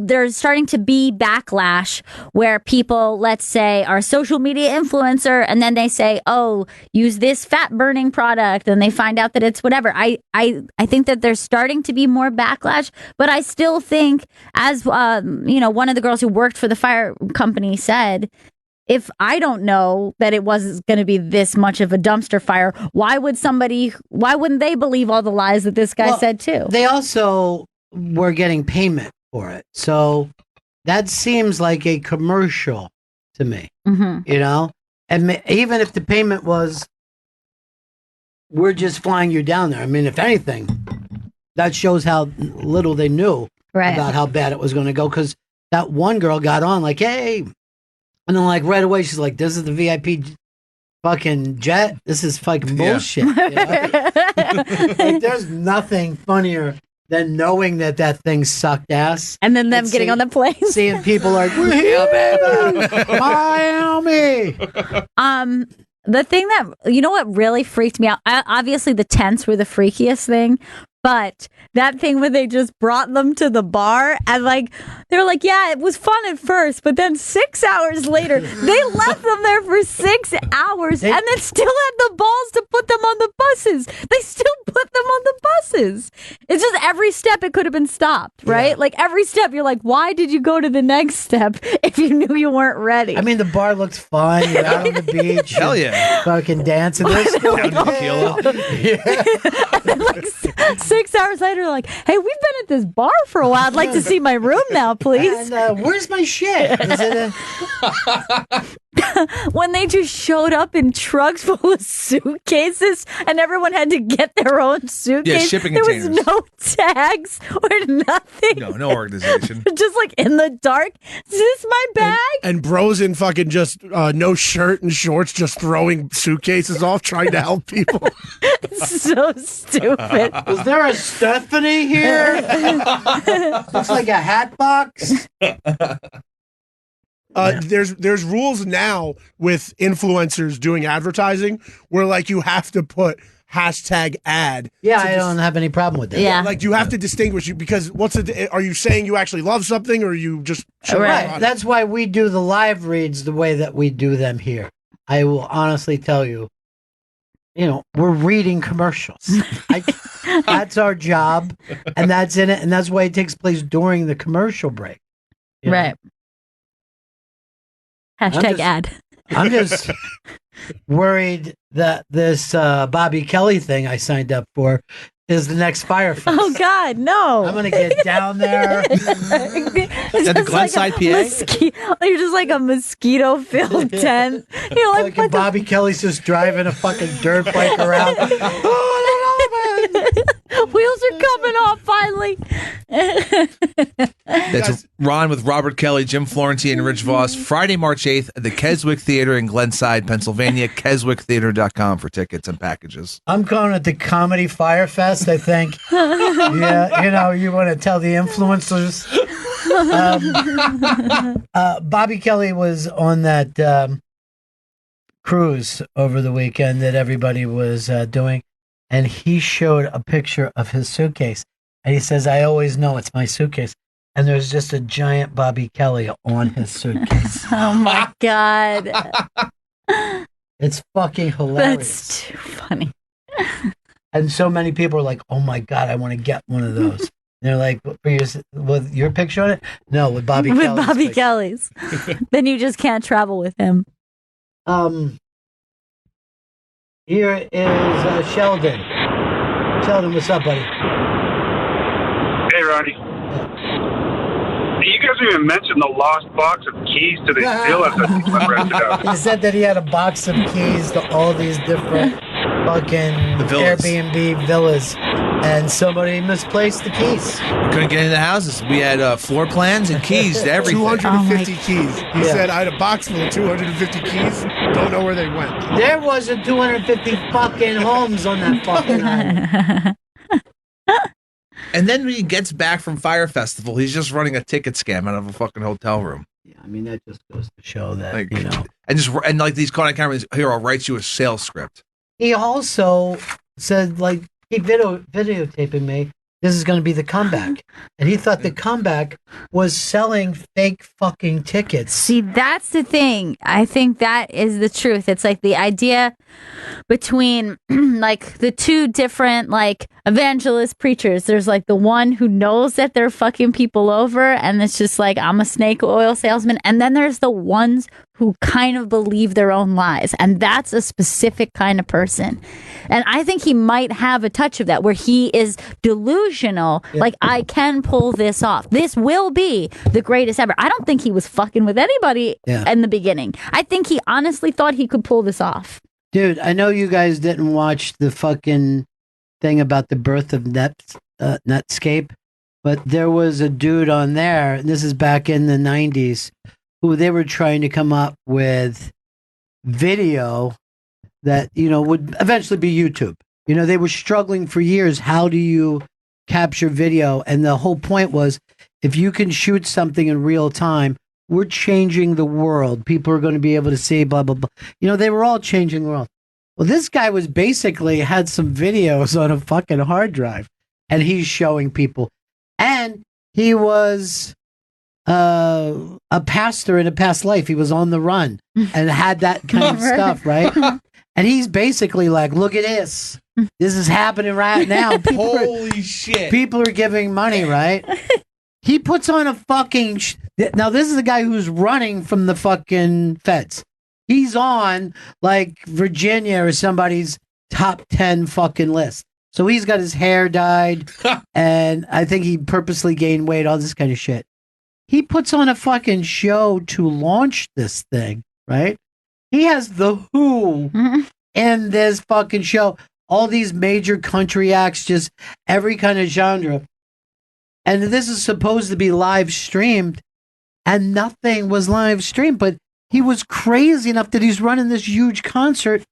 there's starting to be backlash where people, let's say, are a social media influencer, and then they say, "Oh, use this fat burning product," and they find out that it's whatever. I think that there's starting to be more backlash, but I still think, as one of the girls who worked for the fire company said, if I don't know that it was going to be this much of a dumpster fire, why wouldn't they believe all the lies that this guy said too? They also were getting payment for it. So that seems like a commercial to me, and even if the payment was, we're just flying you down there. I mean, if anything, that shows how little they knew about how bad it was going to go. Cause that one girl got on like, "Hey," and then right away, she's like, "This is the VIP fucking jet. This is fucking bullshit." There's nothing funnier than knowing that thing sucked ass. And then them getting on the plane. Seeing people "We're here, baby! Miami!" The thing that, what really freaked me out, obviously the tents were the freakiest thing, But that thing where they just brought them to the bar and like they were like, yeah, it was fun at first, but then 6 hours later, they left them there for 6 hours and then still had the balls to put them on the buses. They still put them on the buses. It's just every step it could have been stopped, right? Yeah. Like every step, you're like, why did you go to the next step if you knew you weren't ready? I mean, the bar looks fine. You're out on the beach. Hell yeah. Fucking dancing. Down tequila. Yeah. And then, like 6 hours later, like, hey, we've been at this bar for a while. I'd like to see my room now, please. And, where's my shit? Is it When they just showed up in trucks full of suitcases and everyone had to get their own suitcase. Yeah, shipping there containers. was no tags or nothing. No organization. Just like in the dark. Is this my bag? And bros in fucking just no shirt and shorts, just throwing suitcases off, trying to help people. So stupid. Is there a Stephanie here? Looks like a hat box. There's rules now with influencers doing advertising where like you have to put #ad. Yeah, I don't have any problem with that. Yeah. Like you have to distinguish you because are you saying you actually love something or you just show Right. That's why we do the live reads the way that we do them here. I will honestly tell you, we're reading commercials. That's our job, and that's in it, and that's why it takes place during the commercial break. you know? Right. #ad. I'm just worried that this Bobby Kelly thing I signed up for is the next Fire Fest. Oh God, no! I'm gonna get down there. At the Glenside, PA? You're just like a mosquito-filled tent. You're like, Fucking Bobby Kelly's just driving a fucking dirt bike around. Wheels are coming off finally. That's Ron with Robert Kelly, Jim Florentine, and Rich Voss. Friday, March 8th at the Keswick Theater in Glenside, Pennsylvania. KeswickTheater.com for tickets and packages. I'm calling it the Comedy Fire Fest, I think. Yeah, you want to tell the influencers. Bobby Kelly was on that cruise over the weekend that everybody was doing, and he showed a picture of his suitcase. And he says, I always know it's my suitcase. And there's just a giant Bobby Kelly on his suitcase. Oh my God. It's fucking hilarious. That's too funny. And so many people are like, oh my God, I want to get one of those. And they're like, with your picture on it? No, with Bobby With Kelly's Bobby picture. Kelly's. Then you just can't travel with him. Here is Sheldon. Sheldon, what's up, buddy? Hey, Ronnie. You guys didn't even mention the lost box of keys to the villas that he rented out. He said that he had a box of keys to all these different fucking Airbnb villas, and somebody misplaced the keys. Couldn't get into the houses. We had floor plans and keys to everything. 250 keys. He said, I had a box full of 250 keys. Don't know where they went. There wasn't 250 fucking homes on that fucking island. And then when he gets back from Fire Festival, he's just running a ticket scam out of a fucking hotel room. Yeah, I mean, that just goes to show that, And like these caught on camera, here, I'll write you a sales script. He also said, like, keep videotaping me. This is going to be the comeback. And he thought the comeback was selling fake fucking tickets. See, that's the thing. I think that is the truth. It's like the idea between like the two different like evangelist preachers. There's like the one who knows that they're fucking people over and it's just like, I'm a snake oil salesman. And then there's the ones who kind of believe their own lies. And that's a specific kind of person. And I think he might have a touch of that where he is delusional. Yeah. Like, I can pull this off. This will be the greatest ever. I don't think he was fucking with anybody in the beginning. I think he honestly thought he could pull this off. Dude, I know you guys didn't watch the fucking thing about the birth of Netscape, but there was a dude on there, and this is back in the 90s, who they were trying to come up with video that, would eventually be YouTube. They were struggling for years. How do you capture video? And the whole point was, if you can shoot something in real time, we're changing the world. People are going to be able to see blah, blah, blah. They were all changing the world. Well, this guy was basically had some videos on a fucking hard drive. and he's showing people. And he was a pastor in a past life. He was on the run and had that kind of stuff, right? And he's basically like, look at this. This is happening right now. Holy shit. People are giving money, right? He puts on a fucking... Now, this is the guy who's running from the fucking feds. He's on, like, Virginia or somebody's top 10 fucking list. So he's got his hair dyed, and I think he purposely gained weight, all this kind of shit. He puts on a fucking show to launch this thing, right? He has the Who in this fucking show. All these major country acts, just every kind of genre. And this is supposed to be live streamed, and nothing was live streamed. But he was crazy enough that he's running this huge concert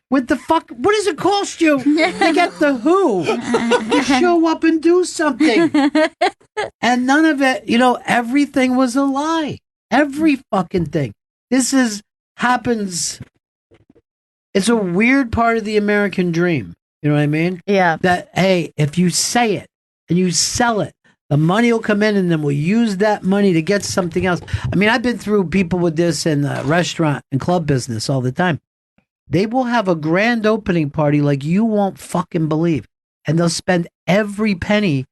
with the fuck. What does it cost you to get the Who to show up and do something? And none of it, everything was a lie. Every fucking thing. This happens. It's a weird part of the American dream. You know what I mean? Yeah. That, hey, if you say it and you sell it, the money will come in and then we'll use that money to get something else. I mean, I've been through people with this in the restaurant and club business all the time. They will have a grand opening party like you won't fucking believe. And they'll spend every penny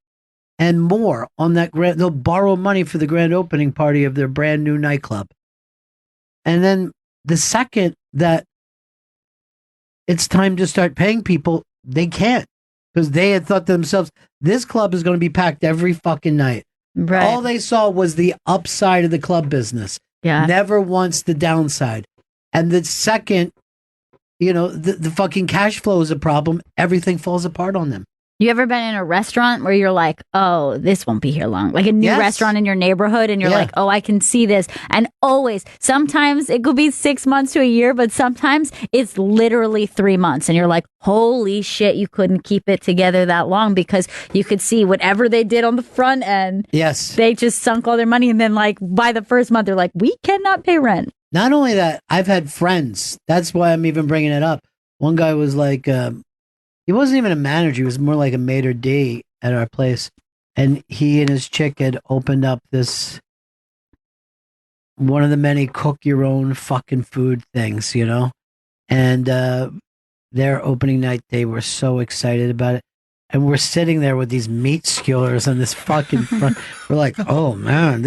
and more on that grand. They'll borrow money for the grand opening party of their brand new nightclub. And then the second that it's time to start paying people, they can't, because they had thought to themselves, this club is going to be packed every fucking night. Right. All they saw was the upside of the club business. Yeah. Never once the downside. And the second, the fucking cash flow is a problem, everything falls apart on them. You ever been in a restaurant where you're like, oh, this won't be here long? Like a new restaurant in your neighborhood, and you're like, oh, I can see this. And always, sometimes it could be 6 months to a year, but sometimes it's literally 3 months. And you're like, holy shit, you couldn't keep it together that long, because you could see whatever they did on the front end. Yes. They just sunk all their money. And then, like, by the first month, they're like, we cannot pay rent. Not only that, I've had friends. That's why I'm even bringing it up. One guy was like, he wasn't even a manager. He was more like a maitre d' at our place. And he and his chick had opened up one of the many cook your own fucking food things, And their opening night, they were so excited about it. And we're sitting there with these meat skewers on this fucking front. We're like, oh man,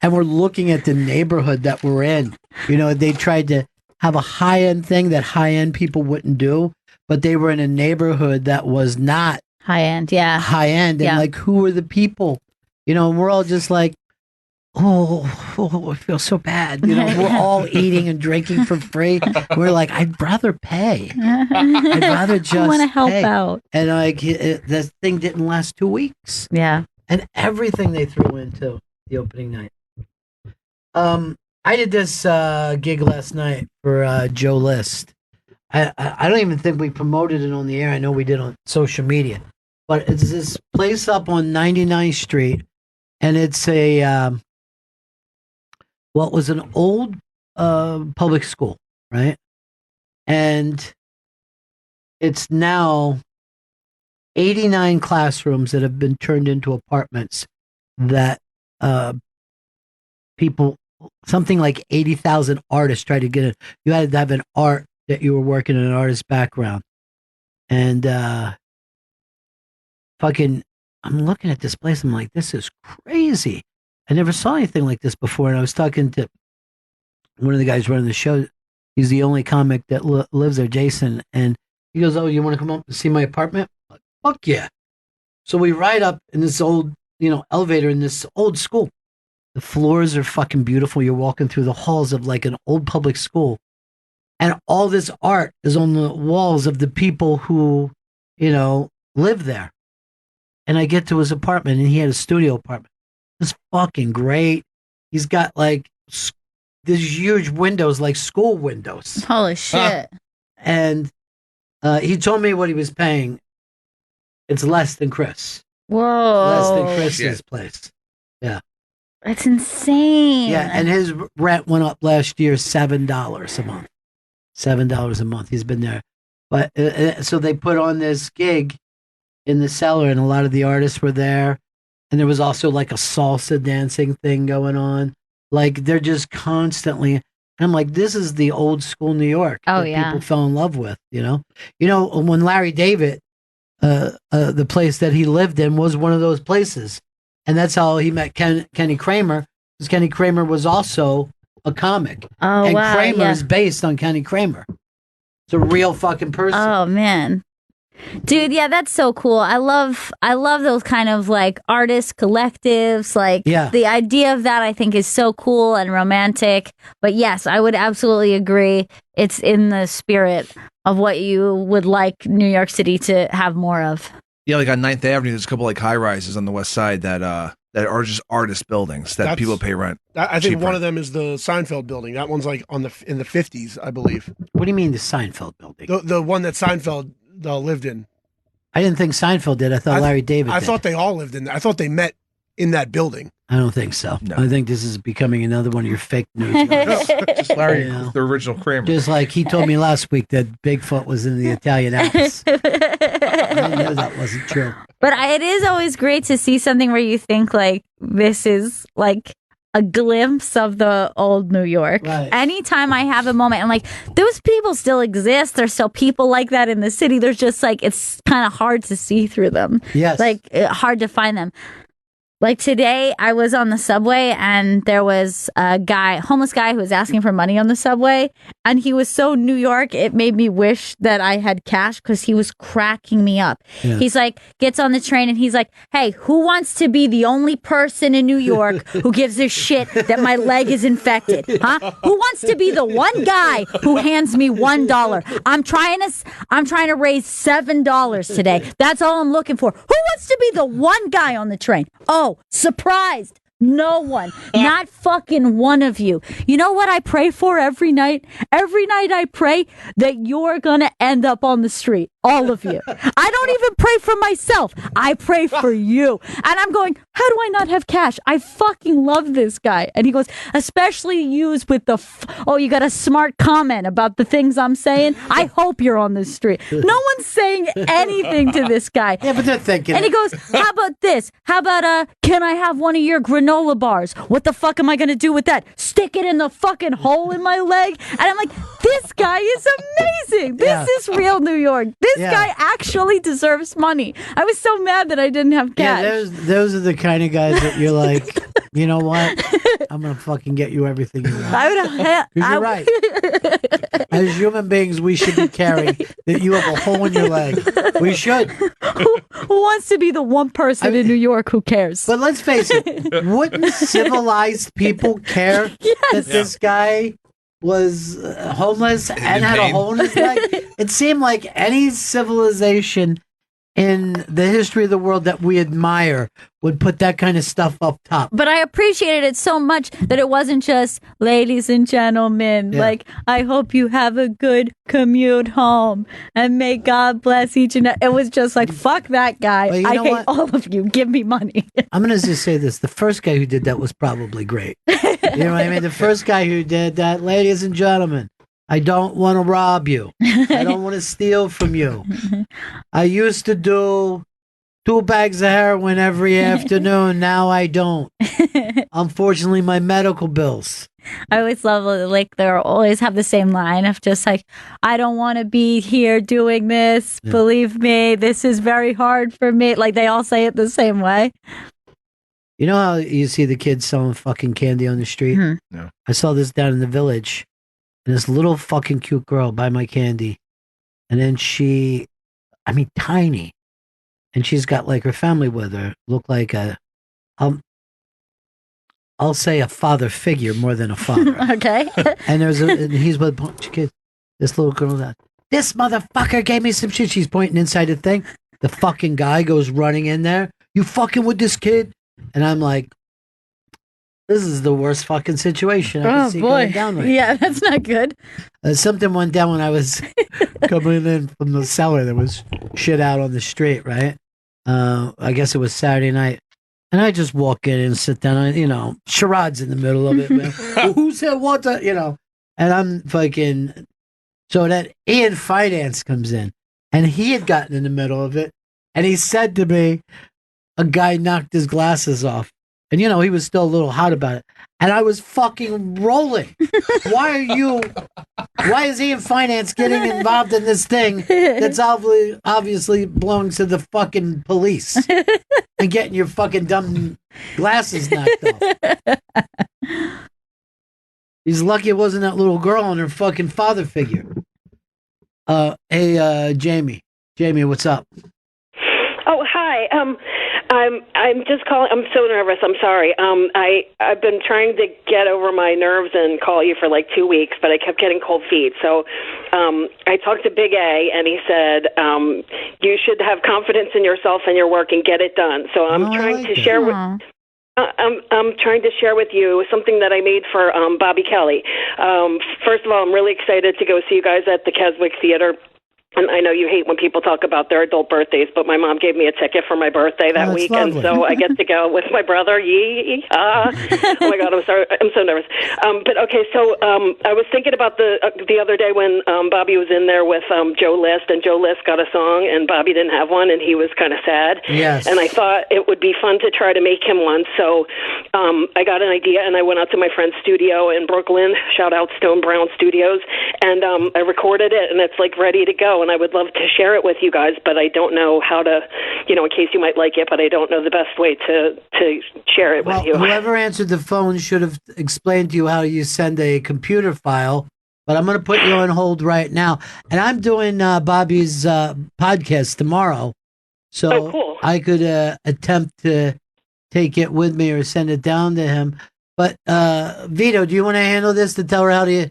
and we're looking at the neighborhood that we're in. They tried to have a high-end thing that high-end people wouldn't do, but they were in a neighborhood that was not high-end, yeah. High-end. And like, who are the people? And we're all just like, oh, I feel so bad. We're all eating and drinking for free. We're like, I'd rather pay. I'd rather just I want to help pay. out. And like, this thing didn't last 2 weeks. Yeah. And everything they threw into the opening night. I did this gig last night for Joe List. I don't even think we promoted it on the air. I know we did on social media. But it's this place up on 99th Street. And it's it was an old public school, right? And it's now 89 classrooms that have been turned into apartments that people, something like 80,000 artists tried to get it. You had to have an art that you were working in, an artist background. And I'm looking at this place. I'm like, this is crazy. I never saw anything like this before. And I was talking to one of the guys running the show. He's the only comic that lives there, Jason. And he goes, oh, you want to come up and see my apartment? I'm like, fuck yeah. So we ride up in this old, elevator in this old school. The floors are fucking beautiful. You're walking through the halls of like an old public school. And all this art is on the walls of the people who, live there. And I get to his apartment, and he had a studio apartment. It's fucking great. He's got like these huge windows, like school windows. Holy shit. And he told me what he was paying. It's less than Chris. Whoa. Less than Chris's place. Yeah. That's insane. Yeah, and his rent went up last year $7 a month. $7 a month. He's been there. But so they put on this gig, in the cellar, and a lot of the artists were there. And there was also like a salsa dancing thing going on. Like they're just constantly. I'm like, this is the old school New York Oh, that yeah. people fell in love with. When Larry David, the place that he lived in was one of those places, and that's how he met Kenny Kramer. Because Kenny Kramer was also a comic. Oh, and wow, Kramer yeah. is based on Kenny Kramer. It's a real fucking person. Oh man. Dude, yeah, that's so cool. I love those kind of like artist collectives. Like Yeah. the idea of that I think is so cool and romantic. But yes, I would absolutely agree. It's in the spirit of what you would like New York City to have more of. Yeah, like on 9th Avenue, there's a couple like high rises on the west side that are just artist buildings that That's- people pay rent. I think cheap one rent. of them is the Seinfeld building. That one's like in the 50s, I believe. What do you mean the Seinfeld building? The one that Seinfeld lived in. I didn't think Seinfeld did. I thought Larry David I did. thought they all lived in there. I thought they met in that building. I don't think so. I think this is becoming another one of your fake news. guys. Just Larry, You know? the original Kramer. Just like he told me last week that Bigfoot was in the Italian Alps. I knew that wasn't true. But it is always great to see something where you think like this is like a glimpse of the old New York. Right. Anytime I have a moment and like those people still exist, there's still people like that in the city. There's just like it's kind of hard to see through them. Yes. Like hard to find them. Like today, I was on the subway and there was a homeless guy who was asking for money on the subway. And he was so New York, it made me wish that I had cash because he was cracking me up. Yeah. He's like, gets on the train and he's like, hey, who wants to be the only person in New York who gives a shit that my leg is infected? Huh? Who wants to be the one guy who hands me $1? I'm trying to raise $7 today. That's all I'm looking for. Who wants to be the one guy on the train? Oh, surprised. No one. Not fucking one of you. You know what I pray for every night? Every night I pray that you're gonna end up on the street. All of you. I don't even pray for myself. I pray for you. And I'm going, how do I not have cash? I fucking love this guy. And he goes, especially used with the, you got a smart comment about the things I'm saying. I hope you're on the street. No one's saying anything to this guy. Yeah, but they're thinking. And he goes, how about this? How about, can I have one of your granola bars? What the fuck am I going to do with that? Stick it in the fucking hole in my leg? And I'm like, this guy is amazing. This is real New York. This guy actually deserves money. I was so mad that I didn't have cash. Yeah, those are the kind of guys that you're like, you know what? I'm going to fucking get you everything you want. You're right. As human beings, we should be caring that you have a hole in your leg. We should. Who wants to be the one person in New York who cares? But let's face it, wouldn't civilized people care that this guy was homeless and had a hole in his leg? It seemed like any civilization in the history of the world that we admire would put that kind of stuff up top. But I appreciated it so much that it wasn't just ladies and gentlemen. Yeah. Like, I hope you have a good commute home and may God bless each and it was just like, fuck that guy. Well, you I know hate what? all of you. Give me money. I'm going to just say this. The first guy who did that was probably great. You know what I mean? The first guy who did that, ladies and gentlemen, I don't want to rob you. I don't want to steal from you. I used to do 2 bags of heroin every afternoon. Now I don't. Unfortunately, my medical bills. I always love like they always have the same line of just like, I don't want to be here doing this. Yeah. Believe me, this is very hard for me. Like they all say it the same way. You know how you see the kids selling fucking candy on the street? Mm-hmm. No. I saw this down in the village. And this little fucking cute girl buy my candy. And then tiny. And she's got like her family with her. Look like I'll say a father figure more than a father. Okay. And and he's with a bunch of kids. This little girl that, this motherfucker gave me some shit. She's pointing inside the thing. The fucking guy goes running in there. You fucking with this kid? And I'm like, this is the worst fucking situation I can see going down right Yeah, that's not good. Something went down when I was coming in from the cellar. There was shit out on the street, right? I guess it was Saturday night. And I just walk in and sit down, charades in the middle of it, man. Well, who said what? And I'm fucking... So that Ian Finance comes in. And he had gotten in the middle of it. And he said to me, a guy knocked his glasses off. And, you know, he was still a little hot about it. And I was fucking rolling. Why is he in finance getting involved in this thing that's obviously belongs to the fucking police and getting your fucking dumb glasses knocked off? He's lucky it wasn't that little girl and her fucking father figure. Hey, Jamie. Jamie, what's up? Oh, hi. I'm just calling. I'm so nervous. I'm sorry. I've been trying to get over my nerves and call you for like 2 weeks, but I kept getting cold feet. So I talked to Big A, and he said you should have confidence in yourself and your work and get it done. So I'm trying to share with. I'm trying to share with you something that I made for Bobby Kelly. First of all, I'm really excited to go see you guys at the Keswick Theater. And I know you hate when people talk about their adult birthdays, but my mom gave me a ticket for my birthday that week, and so I get to go with my brother. Oh my God, I'm sorry, I'm so nervous. But okay, so I was thinking about the other day when Bobby was in there with Joe List, and Joe List got a song, and Bobby didn't have one, and he was kind of sad. Yes. And I thought it would be fun to try to make him one. So I got an idea, and I went out to my friend's studio in Brooklyn. Shout out Stone Brown Studios, and I recorded it, and it's like ready to go. And I would love to share it with you guys, but I don't know how to, in case you might like it, but I don't know the best way to share it with you. Whoever answered the phone should have explained to you how you send a computer file, but I'm going to put you on hold right now. And I'm doing Bobby's podcast tomorrow, so cool. I could attempt to take it with me or send it down to him. But Vito, do you want to handle this to tell her how to...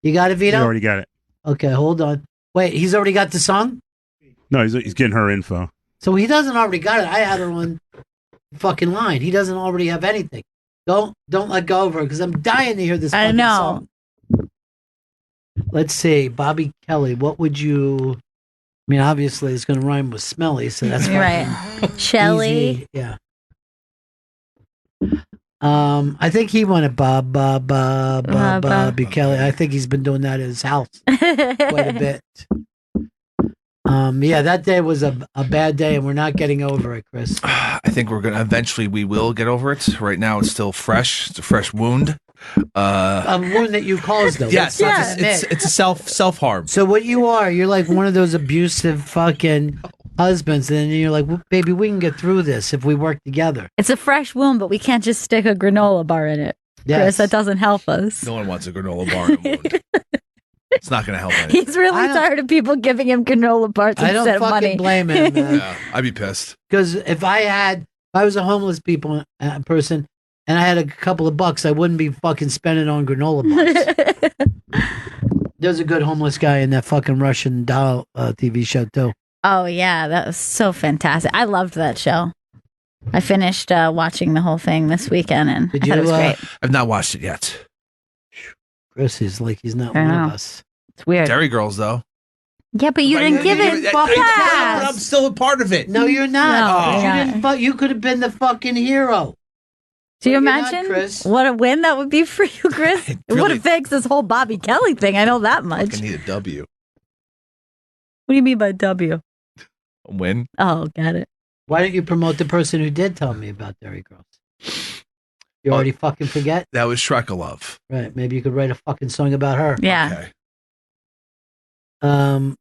You got it, Vito? He already got it. Okay, hold on. Wait, he's already got the song? No, he's getting her info. So he doesn't already got it. I had her on fucking line. He doesn't already have anything. Don't let go of her because I'm dying to hear this fucking song. Let's see. Bobby Kelly, what would you... I mean, obviously it's going to rhyme with smelly, so that's right. Shelly. Easy. Yeah. I think he wanted Bobby Kelly. I think he's been doing that at his house quite a bit. Yeah, that day was a bad day, and we're not getting over it, Chris. I think we will get over it. Right now, it's still fresh. It's a fresh wound. A wound that you caused, though. Yes, it's a self harm. So what you're like one of those abusive fucking husbands, and you're like, well, baby, we can get through this if we work together. It's a fresh wound, but we can't just stick a granola bar in it. Yes. Chris, that doesn't help us. No one wants a granola bar in a wound. It's not going to help anything. He's really tired of people giving him granola bars I instead don't of money. fucking blame him, man. Yeah, I'd be pissed. Because if I was a homeless person and I had a couple of bucks, I wouldn't be fucking spending on granola bars. There's a good homeless guy in that fucking Russian doll TV show too. Oh yeah, that was so fantastic. I loved that show. I finished watching the whole thing this weekend, and I thought it was great. I've not watched it yet. Chris is like he's not one of us. It's weird. Dairy Girls, though. Yeah, but you didn't give it. I'm still a part of it. No, you're not. No, you didn't. You could have been the fucking hero. Do you But you're imagine not, Chris. what a win that would be for you, Chris? It would have fixed this whole Bobby Kelly thing. I know that much. I need a W. What do you mean by W? A win. Oh, got it. Why don't you promote the person who did tell me about Dairy Girls? You already fucking forget? That was Shrekalov. Right. Maybe you could write a fucking song about her. Yeah. Okay.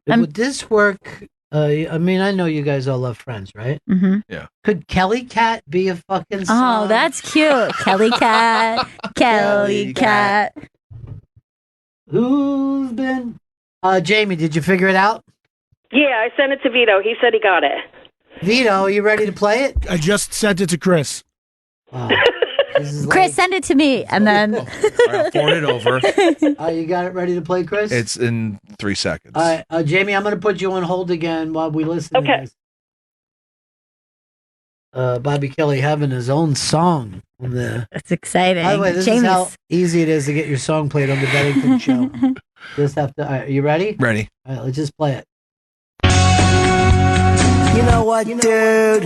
Would this work? I mean, I know you guys all love Friends, right? Mm-hmm. Yeah. Could Kelly Cat be a fucking song? Oh, that's cute. Kelly Cat. Kelly Cat. Who's been? Jamie, did you figure it out? Yeah, I sent it to Vito. He said he got it. Vito, are you ready to play it? I just sent it to Chris. Chris, send it to me, and then I'll forward it over. You got it ready to play, Chris? It's in 3 seconds. All right, Jamie, I'm going to put you on hold again while we listen to this. Bobby Kelly having his own song on the. It's exciting. By the way, this is how easy it is to get your song played on the Bennington show. Just have to. All right, are you ready? Ready. All right, let's just play it. You know what, dude?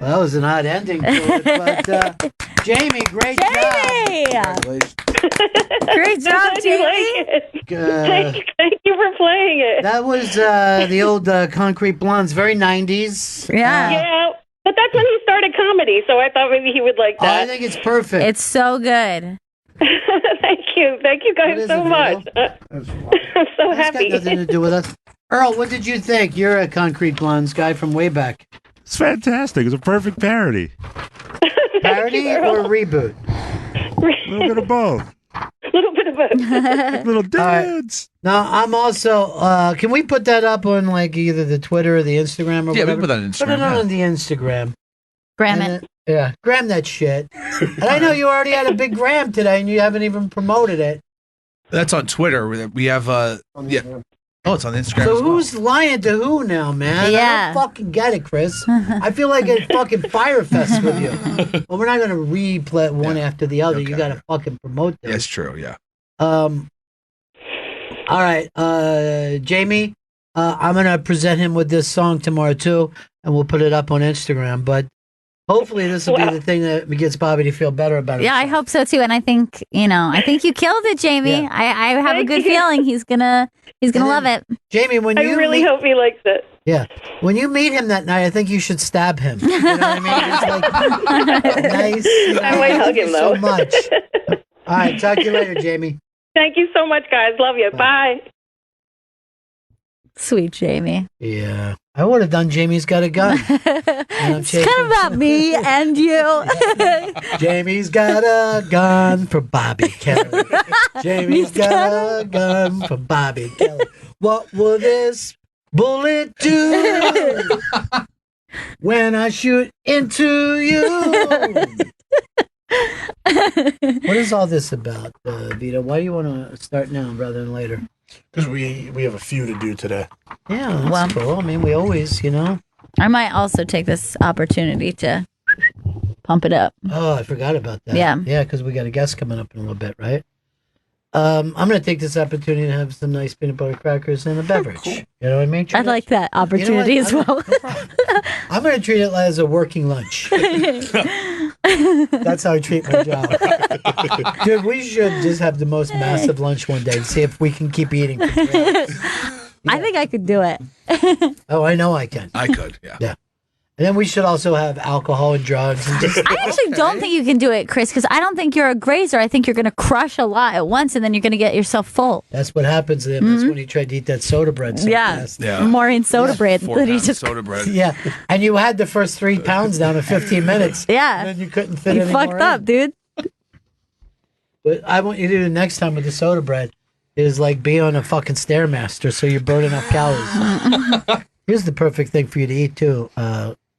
Well, that was an odd ending to it, but Jamie, great Jamie! job. Great job, Jamie. Thank you for playing it. That was the old Concrete Blondes, very 90s. Yeah, but that's when he started comedy, so I thought maybe he would like that. I think it's perfect. It's so good. Thank you guys so much. I'm so happy. Got nothing to do with us. Earl, what did you think? You're a Concrete Blondes guy from way back. It's fantastic. It's a perfect parody. Parody or reboot? A little bit of both. Little bit of both. Little dudes. Now, I'm also, can we put that up on like either the Twitter or the Instagram or whatever? Yeah, we put that on Instagram. Put it on the Instagram. Gram it. Yeah, gram that shit. And I know you already had a big gram today and you haven't even promoted it. That's on Twitter. We have yeah. Oh, it's on Instagram. So as well. who's lying to who now, man? Yeah. I don't fucking get it, Chris. I feel like a fucking Fire Fest with you. Well, we're not going to replay one after the other. You got to fucking promote them. That's true, yeah. All right, Jamie, I'm going to present him with this song tomorrow, too, and we'll put it up on Instagram. But hopefully this will be the thing that gets Bobby to feel better about it. Yeah, I hope so too. And I think, I think you killed it, Jamie. Yeah. I have a good feeling he's gonna love it. Jamie, when I you really hope he likes it. Yeah. When you meet him that night, I think you should stab him. You know what I mean? It's like nice. I might hug him, though. So much. All right. Talk to you later, Jamie. Thank you so much, guys. Love you. Bye. Sweet Jamie. Yeah. I would have done Jamie's Got a Gun. It's kind of about me and you. Jamie's got a gun for Bobby Kelly. Jamie's got a gun for Bobby Kelly. What will this bullet do when I shoot into you? What is all this about, Vito? Why do you want to start now rather than later? Because we have a few to do today. Yeah, that's cool. I mean, we always, I might also take this opportunity to pump it up. Oh, I forgot about that. Yeah. Yeah, because we got a guest coming up in a little bit, right? I'm going to take this opportunity to have some nice peanut butter crackers and a beverage. Cool. You know what I mean? I'd like that opportunity as well. I'm going to treat it as a working lunch. That's how I treat my job. Dude, we should just have the most massive lunch one day and see if we can keep eating for 3 hours. I think I could do it. Oh, I know I can. I could, yeah. Yeah. And then we should also have alcohol and drugs. And just I actually don't think you can do it, Chris, because I don't think you're a grazer. I think you're going to crush a lot at once, and then you're going to get yourself full. That's what happens to him. That's when he tried to eat that soda bread so fast. Yeah. Maureen soda bread. 4 That he pounds just soda bread. Yeah. And you had the first 3 pounds down in 15 minutes. Yeah. And then you couldn't fit You any fucked more up, in. dude. What I want you to do next time with the soda bread is like be on a fucking Stairmaster so you're burning up calories. Here's the perfect thing for you to eat too,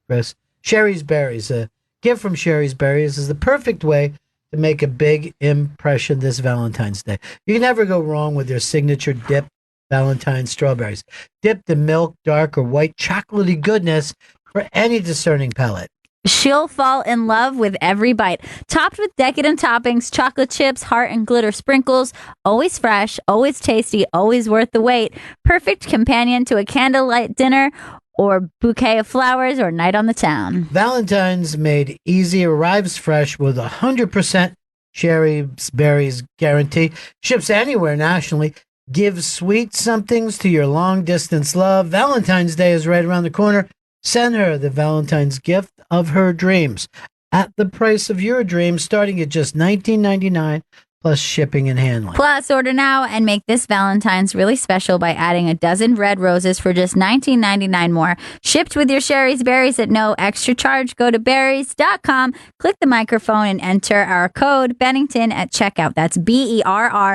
Chris. Sherry's Berries. A gift from Sherry's Berries is the perfect way to make a big impression this Valentine's Day. You can never go wrong with their signature dip Valentine's strawberries. Dipped in milk, dark or white chocolatey goodness for any discerning palate. She'll fall in love with every bite. Topped with decadent toppings, chocolate chips, heart and glitter sprinkles. Always fresh, always tasty, always worth the wait. Perfect companion to a candlelight dinner or bouquet of flowers or night on the town. Valentine's made easy, arrives fresh with 100% Sherry's Berries guarantee. Ships anywhere nationally. Give sweet somethings to your long-distance love. Valentine's Day is right around the corner. Send her the Valentine's gift of her dreams at the price of your dreams, starting at just $19.99 plus shipping and handling. Plus, order now and make this Valentine's really special by adding a dozen red roses for just $19.99 more. Shipped with your Sherry's Berries at no extra charge. Go to berries.com, click the microphone, and enter our code Bennington at checkout. That's BERRIES.com.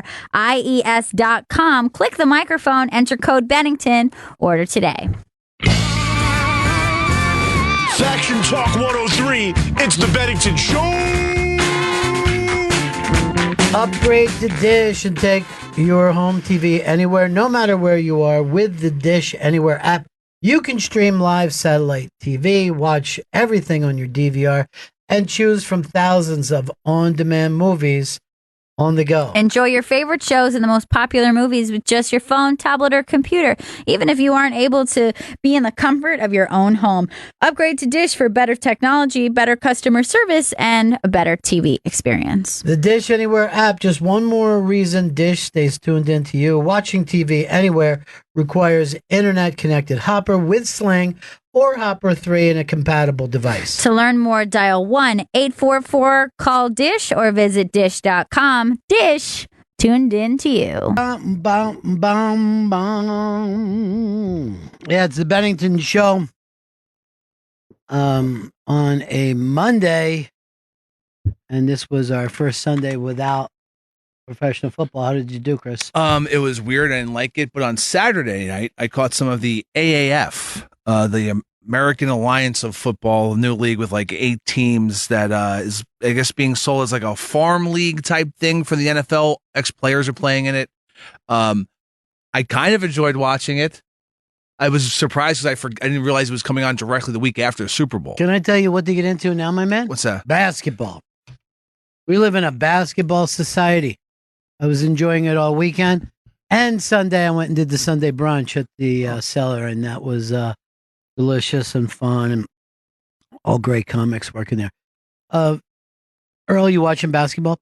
Click the microphone, enter code Bennington, order today. Faction Talk 103, it's the Bennington Show! Upgrade to Dish and take your home TV anywhere, no matter where you are, with the Dish Anywhere app. You can stream live satellite TV, watch everything on your DVR, and choose from thousands of on-demand movies On the go. Enjoy your favorite shows and the most popular movies with just your phone, tablet, or computer, even if you aren't able to be in the comfort of your own home. Upgrade to Dish for better technology, better customer service, and a better TV experience. The Dish Anywhere app, just one more reason Dish stays tuned into you. Watching TV anywhere requires internet-connected Hopper with Sling or Hopper 3 in a compatible device. To learn more, dial 1-844-CALL-DISH or visit dish.com. Dish, tuned in to you. Bum, bum, bum, bum. Yeah, it's the Bennington Show on a Monday, and this was our first Sunday without professional football. How did you do, Chris? It was weird. I didn't like it, but on Saturday night, I caught some of the AAF, the American Alliance of Football, a new league with like 8 teams that is, I guess, being sold as like a farm league type thing for the NFL. Ex-players are playing in it. I kind of enjoyed watching it. I was surprised because I didn't realize it was coming on directly the week after the Super Bowl. Can I tell you what to get into now, my man? What's that? Basketball. We live in a basketball society. I was enjoying it all weekend. And Sunday, I went and did the Sunday brunch at the Cellar, and that was delicious and fun and all great comics working there. Earl, you watching basketball?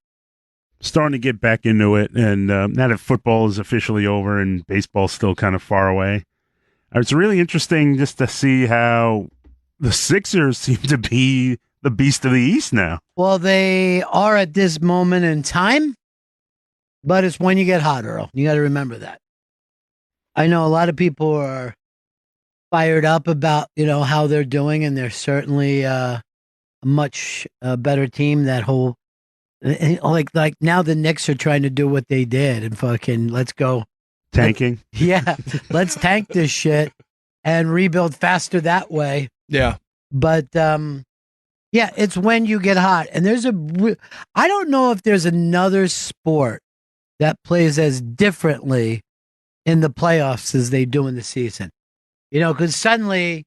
Starting to get back into it, and now that football is officially over and baseball's still kind of far away, it's really interesting just to see how the Sixers seem to be the beast of the East now. Well, they are at this moment in time, but it's when you get hot, Earl. You got to remember that. I know a lot of people are fired up about, how they're doing, and they're certainly a much better team. That whole, like now the Knicks are trying to do what they did and fucking let's go. Tanking? Yeah, let's tank this shit and rebuild faster that way. Yeah. But, yeah, it's when you get hot. And I don't know if there's another sport that plays as differently in the playoffs as they do in the season. Because suddenly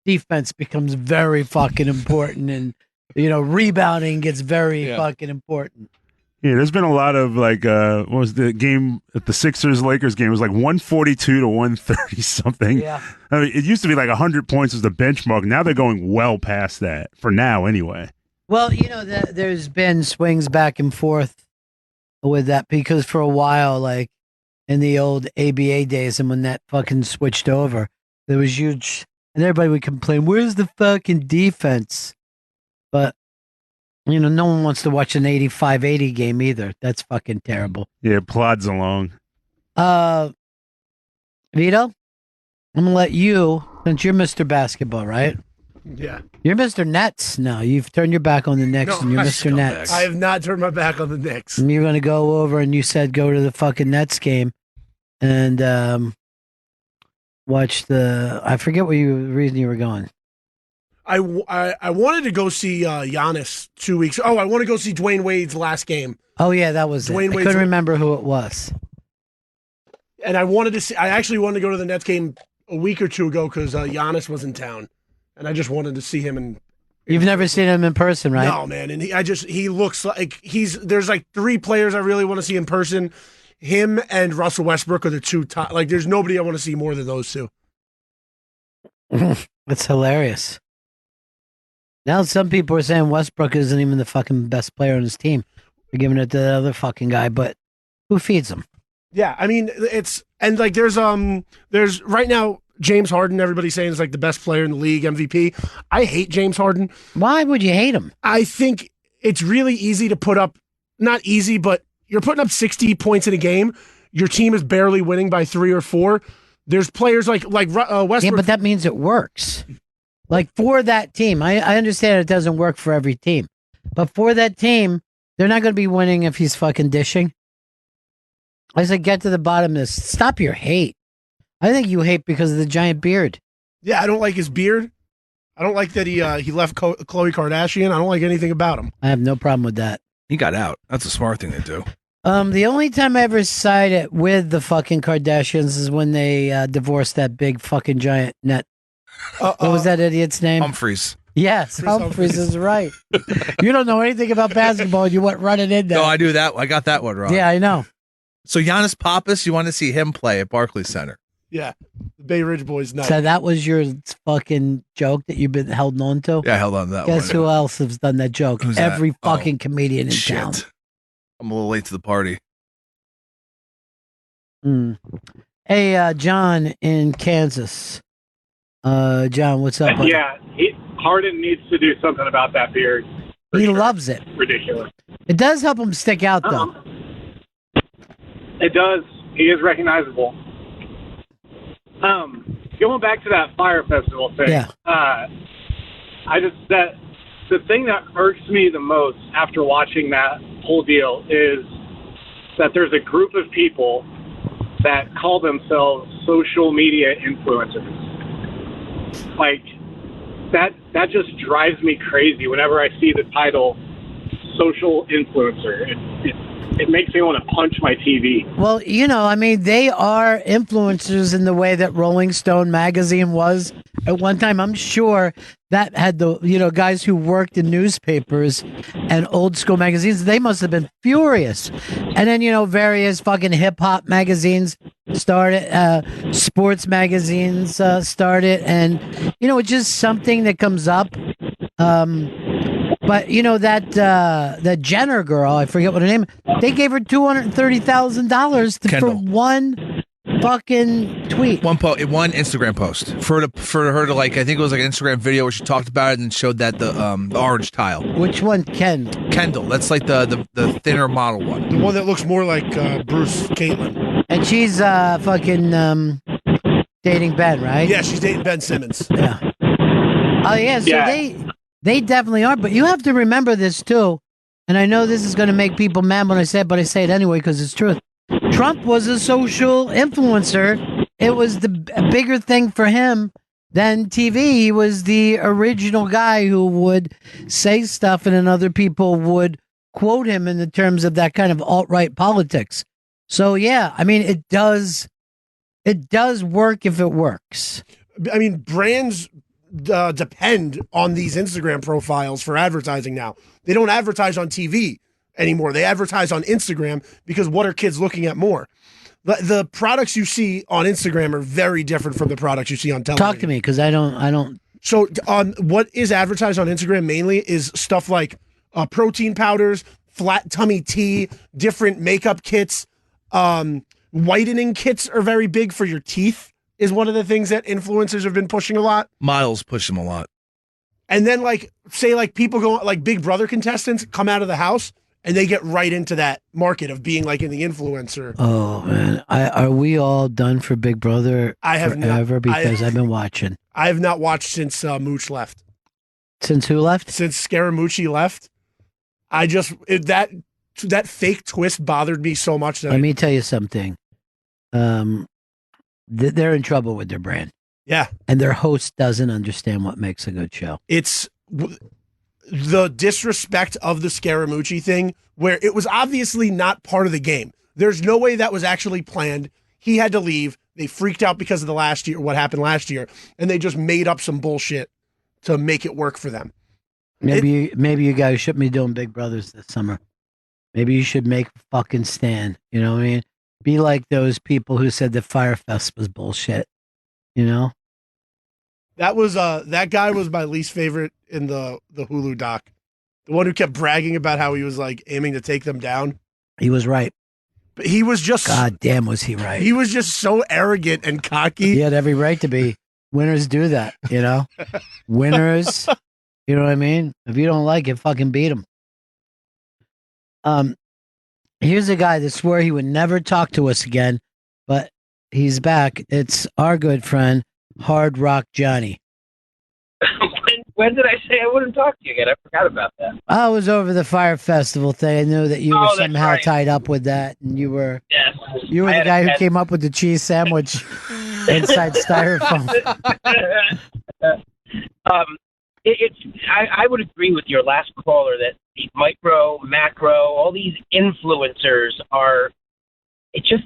defense becomes very fucking important and, rebounding gets very fucking important. Yeah, there's been a lot of what was the game at the Sixers-Lakers game? It was like 142 to 130 something. Yeah. I mean, it used to be like 100 points was the benchmark. Now they're going well past that, for now anyway. Well, there's been swings back and forth with that because for a while, like in the old ABA days and when that fucking switched over, there was huge, and everybody would complain, where's the fucking defense? But no one wants to watch an 85-80 game either. That's fucking terrible. Yeah, it plods along. Vito, I'm going to let you, since you're Mr. Basketball, right? Yeah. You're Mr. Nets now. You've turned your back on the Knicks and you're Mr. Nets. I have not turned my back on the Knicks. And you're going to go over and you said go to the fucking Nets game and watch I forget the reason you were going. I wanted to go see Giannis 2 weeks. Oh, I want to go see Dwayne Wade's last game. Oh yeah, that was Dwayne it. I Wade's couldn't remember who it was. And I actually wanted to go to the Nets game a week or two ago because Giannis was in town, and I just wanted to see him. You've never seen him in person, right? No, man. And he looks like there's like 3 players I really want to see in person. Him and Russell Westbrook are the 2 top. Like, there's nobody I want to see more than those 2. That's hilarious. Now some people are saying Westbrook isn't even the fucking best player on his team. They're giving it to the other fucking guy, but who feeds him? Yeah, I mean, there's right now James Harden, everybody's saying is like the best player in the league, MVP. I hate James Harden. Why would you hate him? I think it's really easy to put up, not easy, but you're putting up 60 points in a game. Your team is barely winning by 3 or 4. There's players like Westbrook. Yeah, but that means it works. Like for that team, I understand it doesn't work for every team, but for that team, they're not going to be winning if he's fucking dishing. I said, get to the bottom of this. Stop your hate. I think you hate because of the giant beard. Yeah, I don't like his beard. I don't like that he left Khloe Kardashian. I don't like anything about him. I have no problem with that. He got out. That's a smart thing to do. The only time I ever sided with the fucking Kardashians is when they divorced that big fucking giant net. What was that idiot's name? Humphreys. Yes, Humphries is right. You don't know anything about basketball, and you went running in there. No, I do that. I got that one wrong. Yeah, I know. So Giannis Pappas, you want to see him play at Barclays Center? Yeah, the Bay Ridge Boys night. So that was your fucking joke that you've been held on to? Yeah, I held on to that one. Guess who else has done that joke? Who's that? Every fucking comedian in Shit. town. I'm a little late to the party. Hey, John in Kansas. John, what's up? buddy? Yeah, Harden needs to do something about that beard. He loves it. Ridiculous. It does help him stick out, though. It does. He is recognizable. Going back to that Fire Festival thing. Yeah. The thing that irks me the most after watching that whole deal is that there's a group of people that call themselves social media influencers. Like, that just drives me crazy whenever I see the title social influencer. It makes me want to punch my TV. Well, I mean, they are influencers in the way that Rolling Stone magazine was at one time. I'm sure that had the, guys who worked in newspapers and old school magazines, they must have been furious. And then, various fucking hip hop magazines started, sports magazines started, and, it's just something that comes up. But that Jenner girl, I forget what her name. They gave her $230,000 for one fucking tweet, one Instagram post for her to I think it was like an Instagram video where she talked about it and showed that the orange tile. Which one, Kendall? That's like the thinner model one. The one that looks more like Bruce Caitlin. And she's fucking dating Ben, right? Yeah, she's dating Ben Simmons. Yeah. Oh yeah, so they definitely are, but you have to remember this too. And I know this is going to make people mad when I say it, but I say it anyway because it's truth. Trump was a social influencer. It was a bigger thing for him than TV. He was the original guy who would say stuff and then other people would quote him in the terms of that kind of alt-right politics. So yeah, I mean, it does work if it works. I mean, brands depend on these Instagram profiles for advertising now. They don't advertise on TV anymore. They advertise on Instagram because what are kids looking at more? The products you see on Instagram are very different from the products you see on television. Talk to me because I don't. So what is advertised on Instagram mainly is stuff like protein powders, flat tummy tea, different makeup kits, whitening kits are very big for your teeth. Is one of the things that influencers have been pushing a lot. Miles push them a lot. And then people go, like Big Brother contestants come out of the house and they get right into that market of being like in the influencer. Oh man, are we all done for Big Brother forever? Because I've been watching. I have not watched since Mooch left. Since who left? Since Scaramucci left. That fake twist bothered me so much. Let me tell you something. They're in trouble with their brand. Yeah. And their host doesn't understand what makes a good show. It's the disrespect of the Scaramucci thing, where it was obviously not part of the game. There's no way that was actually planned. He had to leave. They freaked out because of what happened last year, and they just made up some bullshit to make it work for them. Maybe you guys shouldn't be doing Big Brothers this summer. Maybe you should make a fucking stand. You know what I mean? Be like those people who said that Firefest was bullshit. That guy was my least favorite in the Hulu doc. The one who kept bragging about how he was like aiming to take them down. He was right. But he was just God damn was he right. He was just so arrogant and cocky. He had every right to be. Winners do that, Winners, you know what I mean? If you don't like it, fucking beat them. Here's a guy that swore he would never talk to us again, but he's back. It's our good friend, Hard Rock Johnny. When did I say I wouldn't talk to you again? I forgot about that. I was over the Fire Festival thing. I knew that you were somehow tied up with that, and you were the guy who came up with the cheese sandwich inside styrofoam. I would agree with your last caller that the micro, macro, all these influencers are. It's just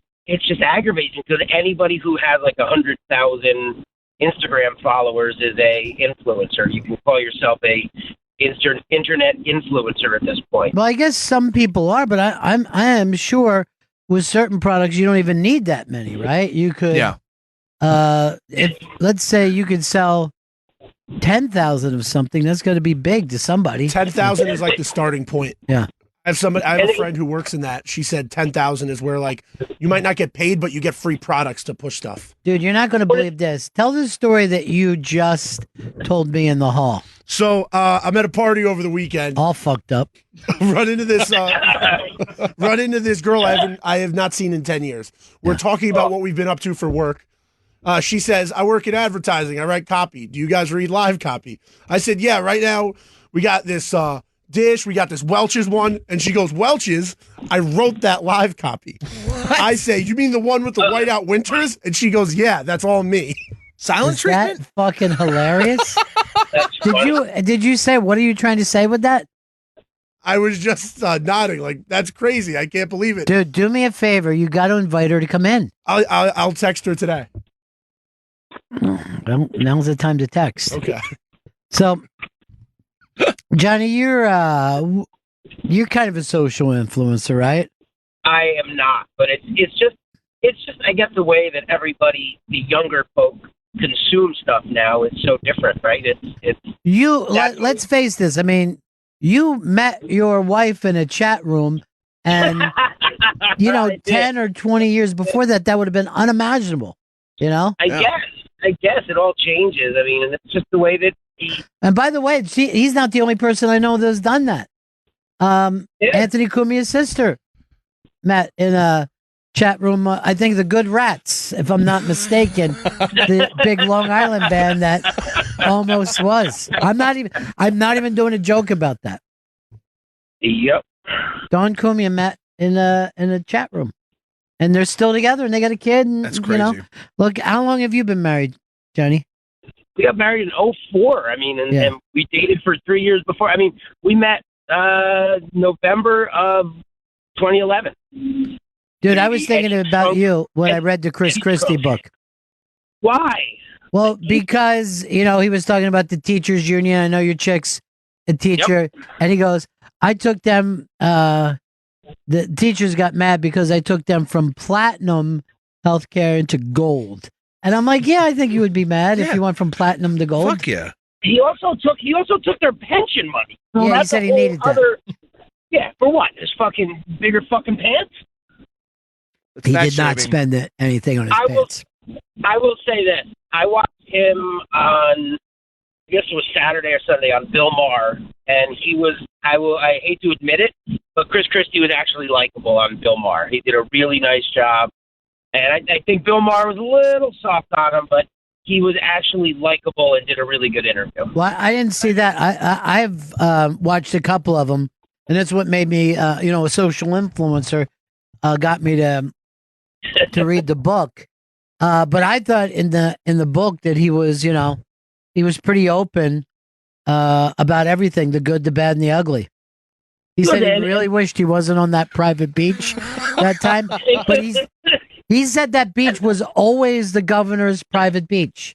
aggravating because anybody who has like 100,000 Instagram followers is a influencer. You can call yourself a internet influencer at this point. Well, I guess some people are, but I am sure with certain products you don't even need that many, right? You could, if let's say you could sell 10,000 of something, that's going to be big to somebody. 10,000 is like the starting point. Yeah. I have a friend who works in that. She said 10,000 is where like you might not get paid, but you get free products to push stuff. Dude, you're not going to believe this. Tell the story that you just told me in the hall. So I'm at a party over the weekend. All fucked up. run into this girl I have not seen in 10 years. We're talking about what we've been up to for work. She says, I work in advertising. I write copy. Do you guys read live copy? I said, yeah, right now we got this dish. We got this Welch's one. And she goes, Welch's? I wrote that live copy. What? I say, you mean the one with the whiteout winters? And she goes, yeah, that's all me. Silent treatment? That fucking hilarious. Did you say, what are you trying to say with that? I was just nodding like, that's crazy. I can't believe it. Dude, do me a favor. You got to invite her to come in. I'll text her today. Well, now's the time to text. Okay. So, Johnny, you're kind of a social influencer, right? I am not, but it's just I guess the way that everybody, the younger folk, consume stuff now is so different, right? Let's face this. I mean, you met your wife in a chat room, and 10 or 20 years before that would have been unimaginable. You know? I guess it all changes. I mean, and it's just the way that he. And by the way, he's not the only person I know that's done that. Anthony Cumia's sister met in a chat room. I think the Good Rats, if I'm not mistaken, the big Long Island band that almost was. I'm not even doing a joke about that. Yep. Don Cumia met in a chat room. And they're still together, and they got a kid. And, that's crazy. Look, how long have you been married, Johnny? We got married in 2004. I mean, and we dated for 3 years before. I mean, we met November of 2011. Dude, I was thinking about you when I read the Chris Christie book. Why? Well, because, he was talking about the teachers union. I know your chick's a teacher. Yep. And he goes, I took them... the teachers got mad because I took them from platinum healthcare into gold. And I'm like, yeah, I think you would be mad if you went from platinum to gold. Fuck yeah. He also took their pension money. Well, yeah, he said he needed that. Yeah, for what? His fucking bigger fucking pants? He did not spend anything on his pants. I will say this. I watched him on, I guess it was Saturday or Sunday, on Bill Maher, and he was, I hate to admit it, but Chris Christie was actually likable on Bill Maher. He did a really nice job, and I think Bill Maher was a little soft on him, but he was actually likable and did a really good interview. Well, I didn't see that. I've watched a couple of them, and that's what made me, a social influencer, got me to read the book. But I thought in the book that he was, he was pretty open about everything, the good, the bad, and the ugly. He said he really wished he wasn't on that private beach that time, but he said that beach was always the governor's private beach,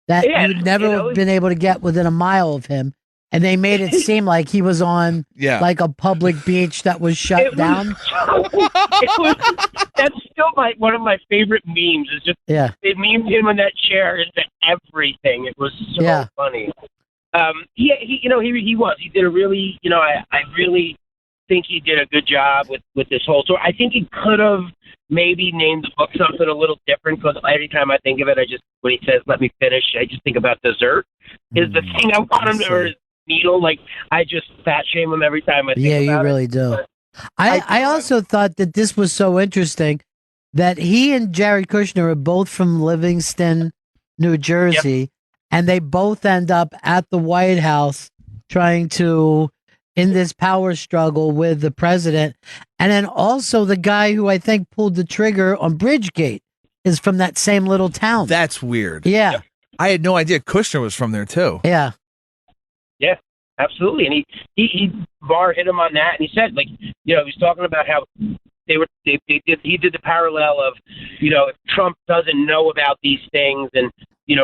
that you'd never have been able to get within a mile of him, and they made it seem like he was on like a public beach that was shut down. That's still one of my favorite memes. Is just they memed him in that chair into everything. It was so funny. He was. He did a really, I really think he did a good job with this whole tour. I think he could have maybe named the book something a little different, because every time I think of it, when he says, let me finish, I just think about dessert is the thing I want him to, or his needle. Like, I just fat shame him every time I think about it. Yeah, you really do. I also thought that this was so interesting that he and Jared Kushner are both from Livingston, New Jersey, and they both end up at the White House trying to, in this power struggle with the president. And then also the guy who I think pulled the trigger on Bridgegate is from that same little town. That's weird. Yeah. I had no idea Kushner was from there too. Yeah. Yeah, absolutely. And he Barr hit him on that, and he said, he was talking about how he did the parallel of, if Trump doesn't know about these things, and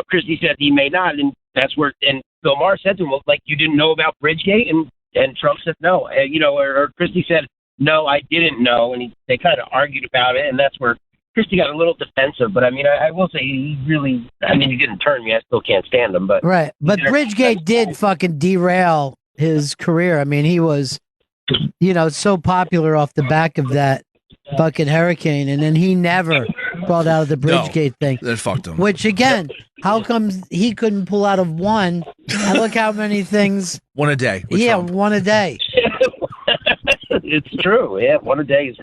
Christie said he may not, and that's where. And Bill Maher said to him, well, like, you didn't know about Bridgegate, and Trump said no, or Christie said no, I didn't know, and they kind of argued about it, and that's where Christie got a little defensive. But I mean, I will say he really, I mean, he didn't turn me. I still can't stand him, but right. But Bridgegate did fucking derail his career. I mean, he was, so popular off the back of that fucking hurricane, and then he never brought out of the Bridgegate thing. That fucked him. Which again, how comes he couldn't pull out of one? And look how many things. One a day. One a day. It's true. Yeah, one a day is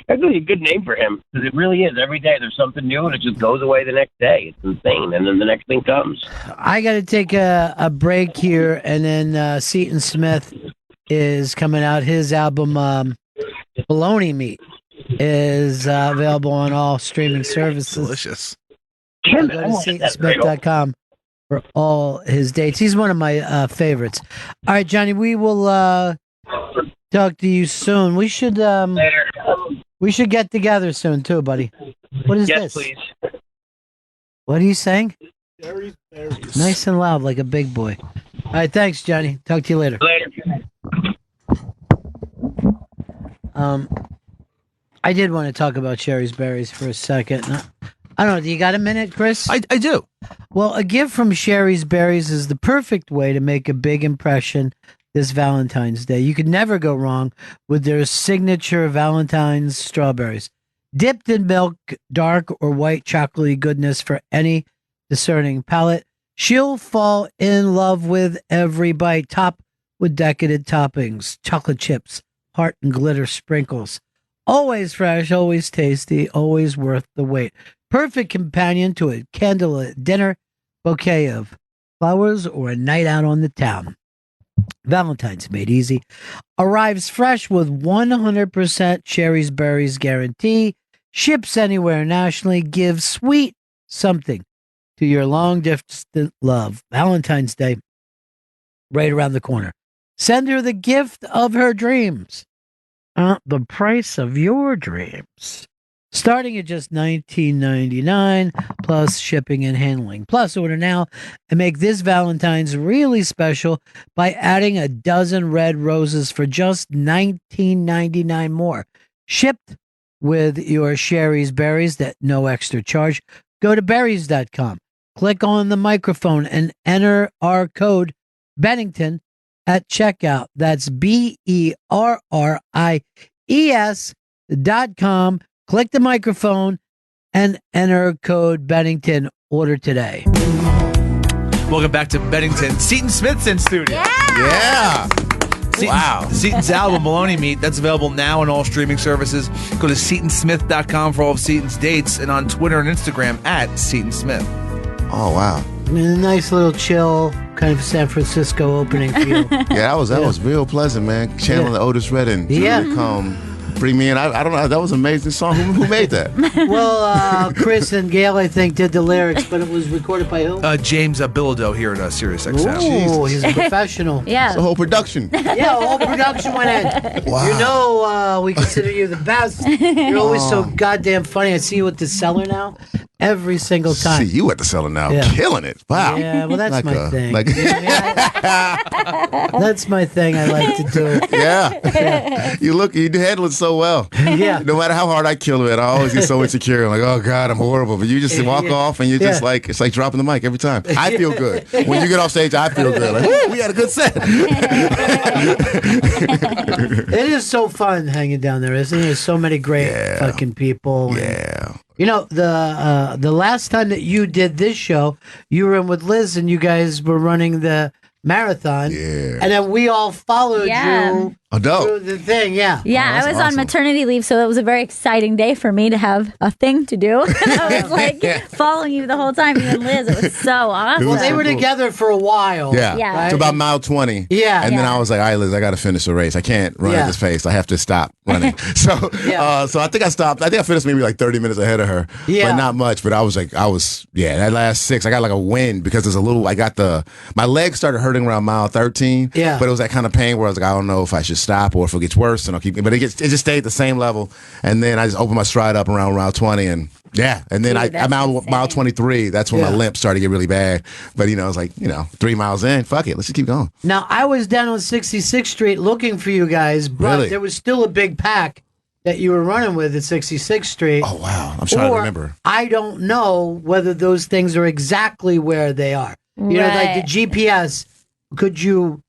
actually a good name for him, because it really is. Every day there's something new, and it just goes away the next day. It's insane, and then the next thing comes. I got to take a break here, and then Seton Smith is coming out. His album, Bologna Meat, is available on all streaming services. Delicious. Go to SetonSmith.com for all his dates. He's one of my favorites. All right, Johnny, we will talk to you soon. We should get together soon too, buddy. What is this? Please. What are you saying? Berries. Nice and loud, like a big boy. All right, thanks, Johnny. Talk to you later. I did want to talk about Sherry's Berries for a second. I don't know. Do you got a minute, Chris? I do. Well, a gift from Sherry's Berries is the perfect way to make a big impression this Valentine's Day. You could never go wrong with their signature Valentine's strawberries. Dipped in milk, dark or white chocolatey goodness for any discerning palate. She'll fall in love with every bite. Topped with decadent toppings, chocolate chips, heart and glitter sprinkles. Always fresh, always tasty, always worth the wait. Perfect companion to a candlelit dinner, bouquet of flowers, or a night out on the town. Valentine's made easy. Arrives fresh with 100% Sherry's Berries guarantee. Ships anywhere nationally. Gives sweet something to your long distant love. Valentine's Day, right around the corner. Send her the gift of her dreams. The price of your dreams. Starting at just $19.99 plus shipping and handling. Plus, order now and make this Valentine's really special by adding a dozen red roses for just $19.99 more. Shipped with your Sherry's Berries at no extra charge. Go to berries.com. Click on the microphone and enter our code Bennington at checkout. That's BERRIES.com. Click the microphone and enter code Bennington. Order today. Welcome back to Bennington. Seton Smith's in studio. Yeah. Wow. Seton's album, Bologna Meat, that's available now on all streaming services. Go to SetonSmith.com for all of Seton's dates, and on Twitter and Instagram at Seton Smith. Oh, wow. A nice little chill kind of San Francisco opening feel. Yeah, that was real pleasant, man. Channeling the Otis Redding. Come bring me in. I don't know. That was an amazing song. Who made that? Well, Chris and Gail, I think, did the lyrics, but it was recorded by who? James Bilodeau here at Sirius XM. Oh, he's a professional. Yeah. It's the whole production. Yeah, the whole production went in. Wow. You know, we consider you the best. You're always so goddamn funny. I see you at the Cellar now every single time. See you at the Cellar now, killing it. Wow. Yeah, well, that's Like my thing. like- You know what I mean? That's my thing I like to do. Yeah. You handle it so well. Yeah. No matter how hard I kill it, I always get so insecure. I'm like, oh God, I'm horrible. But you just walk off and you're just like, it's like dropping the mic every time. I feel good. When you get off stage, I feel good. Like, woo, we had a good set. It is so fun hanging down there, isn't it? There's so many great fucking people. Yeah. You know, the last time that you did this show, you were in with Liz and you guys were running the marathon. Yeah. And then we all followed you through the thing. Yeah. Yeah, I was on maternity leave, so it was a very exciting day for me to have a thing to do. I was like following you the whole time, you and Liz. It was so awesome. Well, they were together for a while. Yeah. Right? To about mile 20. Yeah. And then I was like, all right, Liz, I got to finish the race. I can't run at this pace. I have to stop running. So I think I stopped. I think I finished maybe like 30 minutes ahead of her. Yeah. But not much. But that last 6, I got like a wind because there's my legs started hurting around mile 13. Yeah. But it was that kind of pain where I was like, I don't know if I should stop or if it gets worse. And I'll keep, but it just stayed at the same level. And then I just opened my stride up around round 20 and Yeah, and then Dude, I'm out that's mile 23. That's when my Yeah. limp started to get really bad. But I was like, 3 miles in, fuck it, let's just keep going. Now, I was down on 66th Street looking for you guys, but Really? there was still a big pack that you were running with at 66th Street. Oh wow, I'm trying to remember. I don't know whether those things are exactly where they are. You know, like the GPS. Could you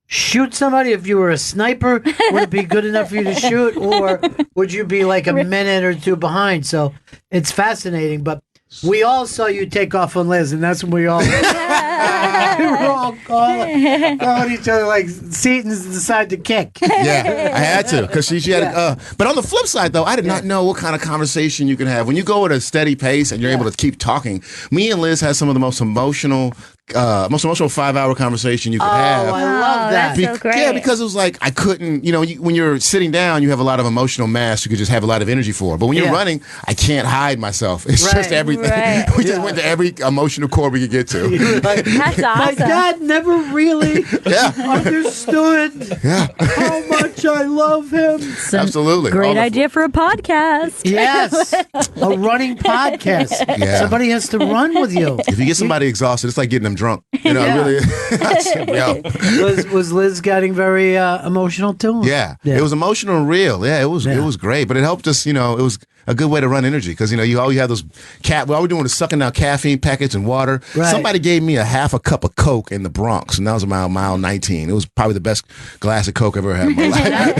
shoot somebody if you were a sniper? Would it be good enough for you to shoot, or would you be like a minute or two behind? So it's fascinating, but we all saw you take off on Liz, and that's when we all we were all calling each other like Seaton's decided to kick. Yeah, I had to because she had. But on the flip side, though, I did not know what kind of conversation you can have when you go at a steady pace and you're able to keep talking. Me and Liz had some of the most emotional 5-hour conversation you could have. Oh, I love that. That's so great. Yeah, because it was like I couldn't, when you're sitting down, you have a lot of emotional mass you could just have a lot of energy for. But when you're running, I can't hide myself. It's just everything. Right. We just went to every emotional chord we could get to. Like, That's awesome. my dad never really understood how much I love him. Absolutely. Great idea for a podcast. Yes, a running podcast. Yeah. Somebody has to run with you. If you get somebody exhausted, it's like getting them drunk. Really. Was Liz getting very emotional too? Yeah, it was emotional and real. Yeah, it was great, but it helped us. It was a good way to run energy because you always have those all we're doing is sucking out caffeine packets and water. Right. Somebody gave me a half a cup of Coke in the Bronx, and that was around mile 19. It was probably the best glass of Coke I've ever had in my life.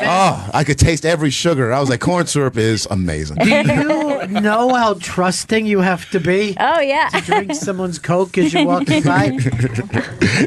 Oh, I could taste every sugar. I was like, corn syrup is amazing. Do you know how trusting you have to be? Oh, yeah. To drink someone's Coke as you're walking by?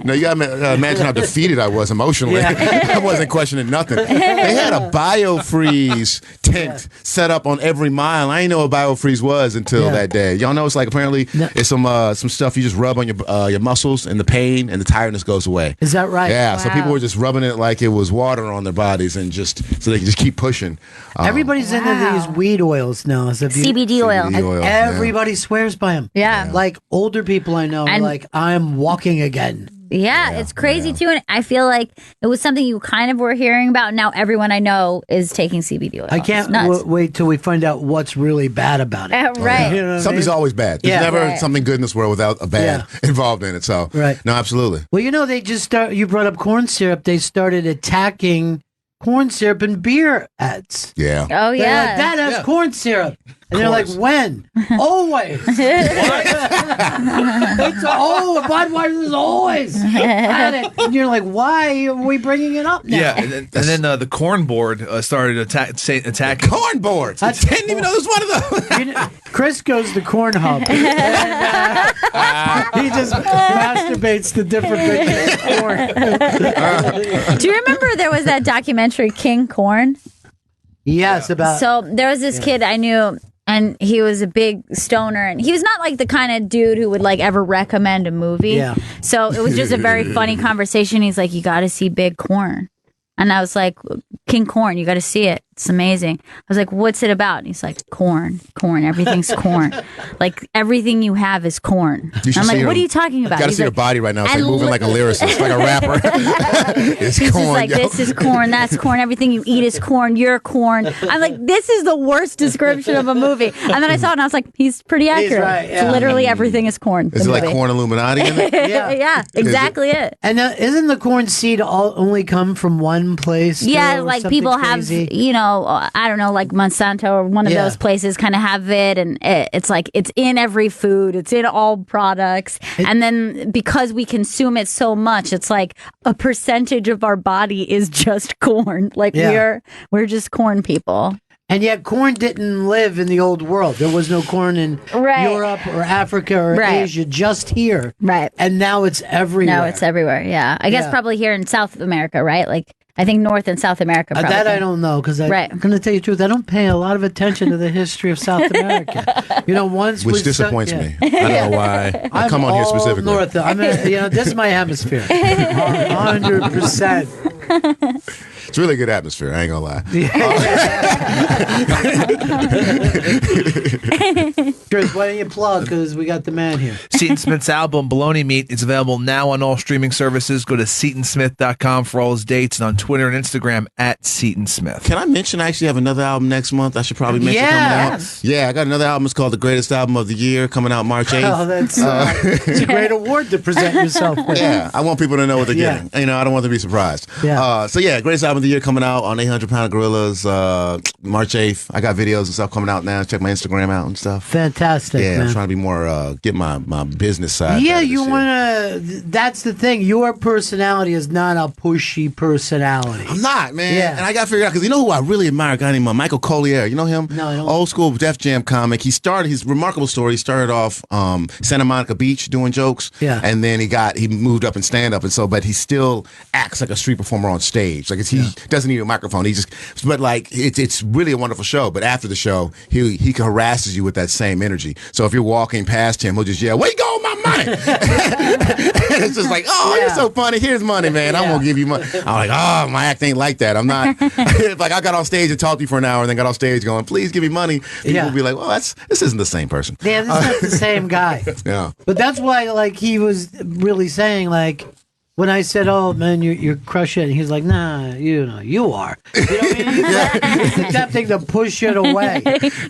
No, you gotta imagine how defeated I was emotionally. I wasn't questioning nothing. They had a biofreeze tent set up on every mile. I didn't know what biofreeze was until that day. Y'all know it's like apparently it's some stuff you just rub on your muscles and the pain and the tiredness goes away. Is that right? Yeah. Wow. So people were just rubbing it like it was water on their bodies and just so they could just keep pushing. Everybody's into these weed oils now. CBD oil. CBD oil, Everybody swears by them. Yeah. Like older people I know are like, I'm walking again. Yeah, it's crazy too, and I feel like it was something you kind of were hearing about. Now everyone I know is taking CBD oil. I can't wait till we find out what's really bad about it. Right. You know what Something's I mean? always bad. There's never something good in this world without a bad involved in it. So, no, absolutely. Well, they just you brought up corn syrup. They started attacking corn syrup and beer ads. Yeah. Oh, They're yeah. like, that has corn syrup. And they're like, when? Always. Budweiser's always at it. And you're like, why are we bringing it up now? Yeah, and then the corn board started attacking. Corn boards? I didn't even know there was one of those. Chris goes to Corn Hub. And, he just masturbates to different pictures of corn. Do you remember there was that documentary King Corn? Yes, about. So there was this kid I knew, and he was a big stoner, and he was not like the kind of dude who would like ever recommend a movie. Yeah. So it was just a very funny conversation. He's like, "You got to see Big Corn," and I was like, "King Corn, you got to see it. It's amazing." I was like, "What's it about?" And he's like, corn. Everything's corn. Like everything you have is corn." I'm like, "What are you talking about?" You gotta He's see like, her body right now. It's and like moving like a lyricist, like a rapper. It's He's corn. just like, this is corn, that's corn, everything you eat is corn, you're corn. I'm like, this is the worst description of a movie. And then I saw it and I was like, he's pretty accurate. right, yeah. It's literally everything is corn. Is it like corn Illuminati in it? Yeah, exactly it. And isn't the corn seed only come from one place? Yeah, too, or like something people crazy? have, I don't know, like Monsanto or one of those places kind of have it. And it's like, it's in every food, it's in all products. And then because we consume it so much, it's like a percentage of our body is just corn. Like we're just corn people. And yet corn didn't live in the old world. There was no corn in Europe or Africa or Asia, just here. Right. And now it's everywhere. Now it's everywhere, yeah. I guess probably here in South America, right? Like, I think North and South America. Probably. That I don't know because I'm going to tell you the truth. I don't pay a lot of attention to the history of South America. Which disappoints me. I don't know why. I come on here specifically. North. This is my hemisphere. 100%. It's a really good atmosphere. I ain't gonna lie. Chris, why don't you plug? Because we got the man here. Seton Smith's album, Bologna Meat, is available now on all streaming services. Go to SetonSmith.com for all his dates, and on Twitter and Instagram at Seton Smith. Can I mention I actually have another album next month? I should probably mention coming out. Yeah, I got another album. It's called The Greatest Album of the Year, coming out March 8th. Oh, that's it's a great award to present yourself with. Yeah, I want people to know what they're getting. You know, I don't want them to be surprised. Yeah. So yeah, Greatest Album of the Year coming out on 800 Pound Gorillas, March 8th. I got videos and stuff coming out now. Check my Instagram out and stuff. Fantastic. Yeah, man. I'm trying to be more, get my business side. Yeah, you want to. That's the thing. Your personality is not a pushy personality. I'm not, man. Yeah. And I got to figure out, because you know who I really admire? A guy named Michael Collier. You know him? No, I don't. Old school Def Jam comic. He started his remarkable story. He started off Santa Monica Beach doing jokes. Yeah. And then he moved up in stand up, and so, but he still acts like a street performer on stage. Like he doesn't need a microphone. But like it's really a wonderful show. But after the show, he harasses you with that same energy. So if you're walking past him, he'll just yell, "Where you go with my money?" And it's just like, "Oh, you're so funny. Here's money, man. I'm gonna give you money." I'm like, "Oh, my act ain't like that. I'm not." Like I got on stage and talked to you for an hour, and then got off stage going, "Please give me money." People will be like, "Well, this isn't the same person." Yeah, this is not the same guy. Yeah. But that's why, like, he was really saying, like, when I said, "Oh man, you're crushing," and he's like, "Nah, you are." You know what I mean? He's attempting to push it away.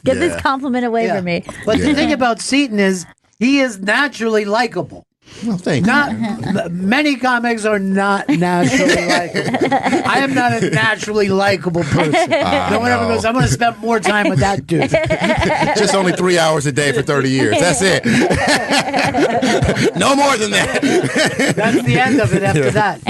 Get this compliment away from me. But the thing about Seton is he is naturally likable. Well, thank you. Many comics are not naturally likable. I am not a naturally likable person. No one ever goes, "I'm going to spend more time with that dude." Just only 3 hours a day for 30 years. That's it. No more than that. That's the end of it after that.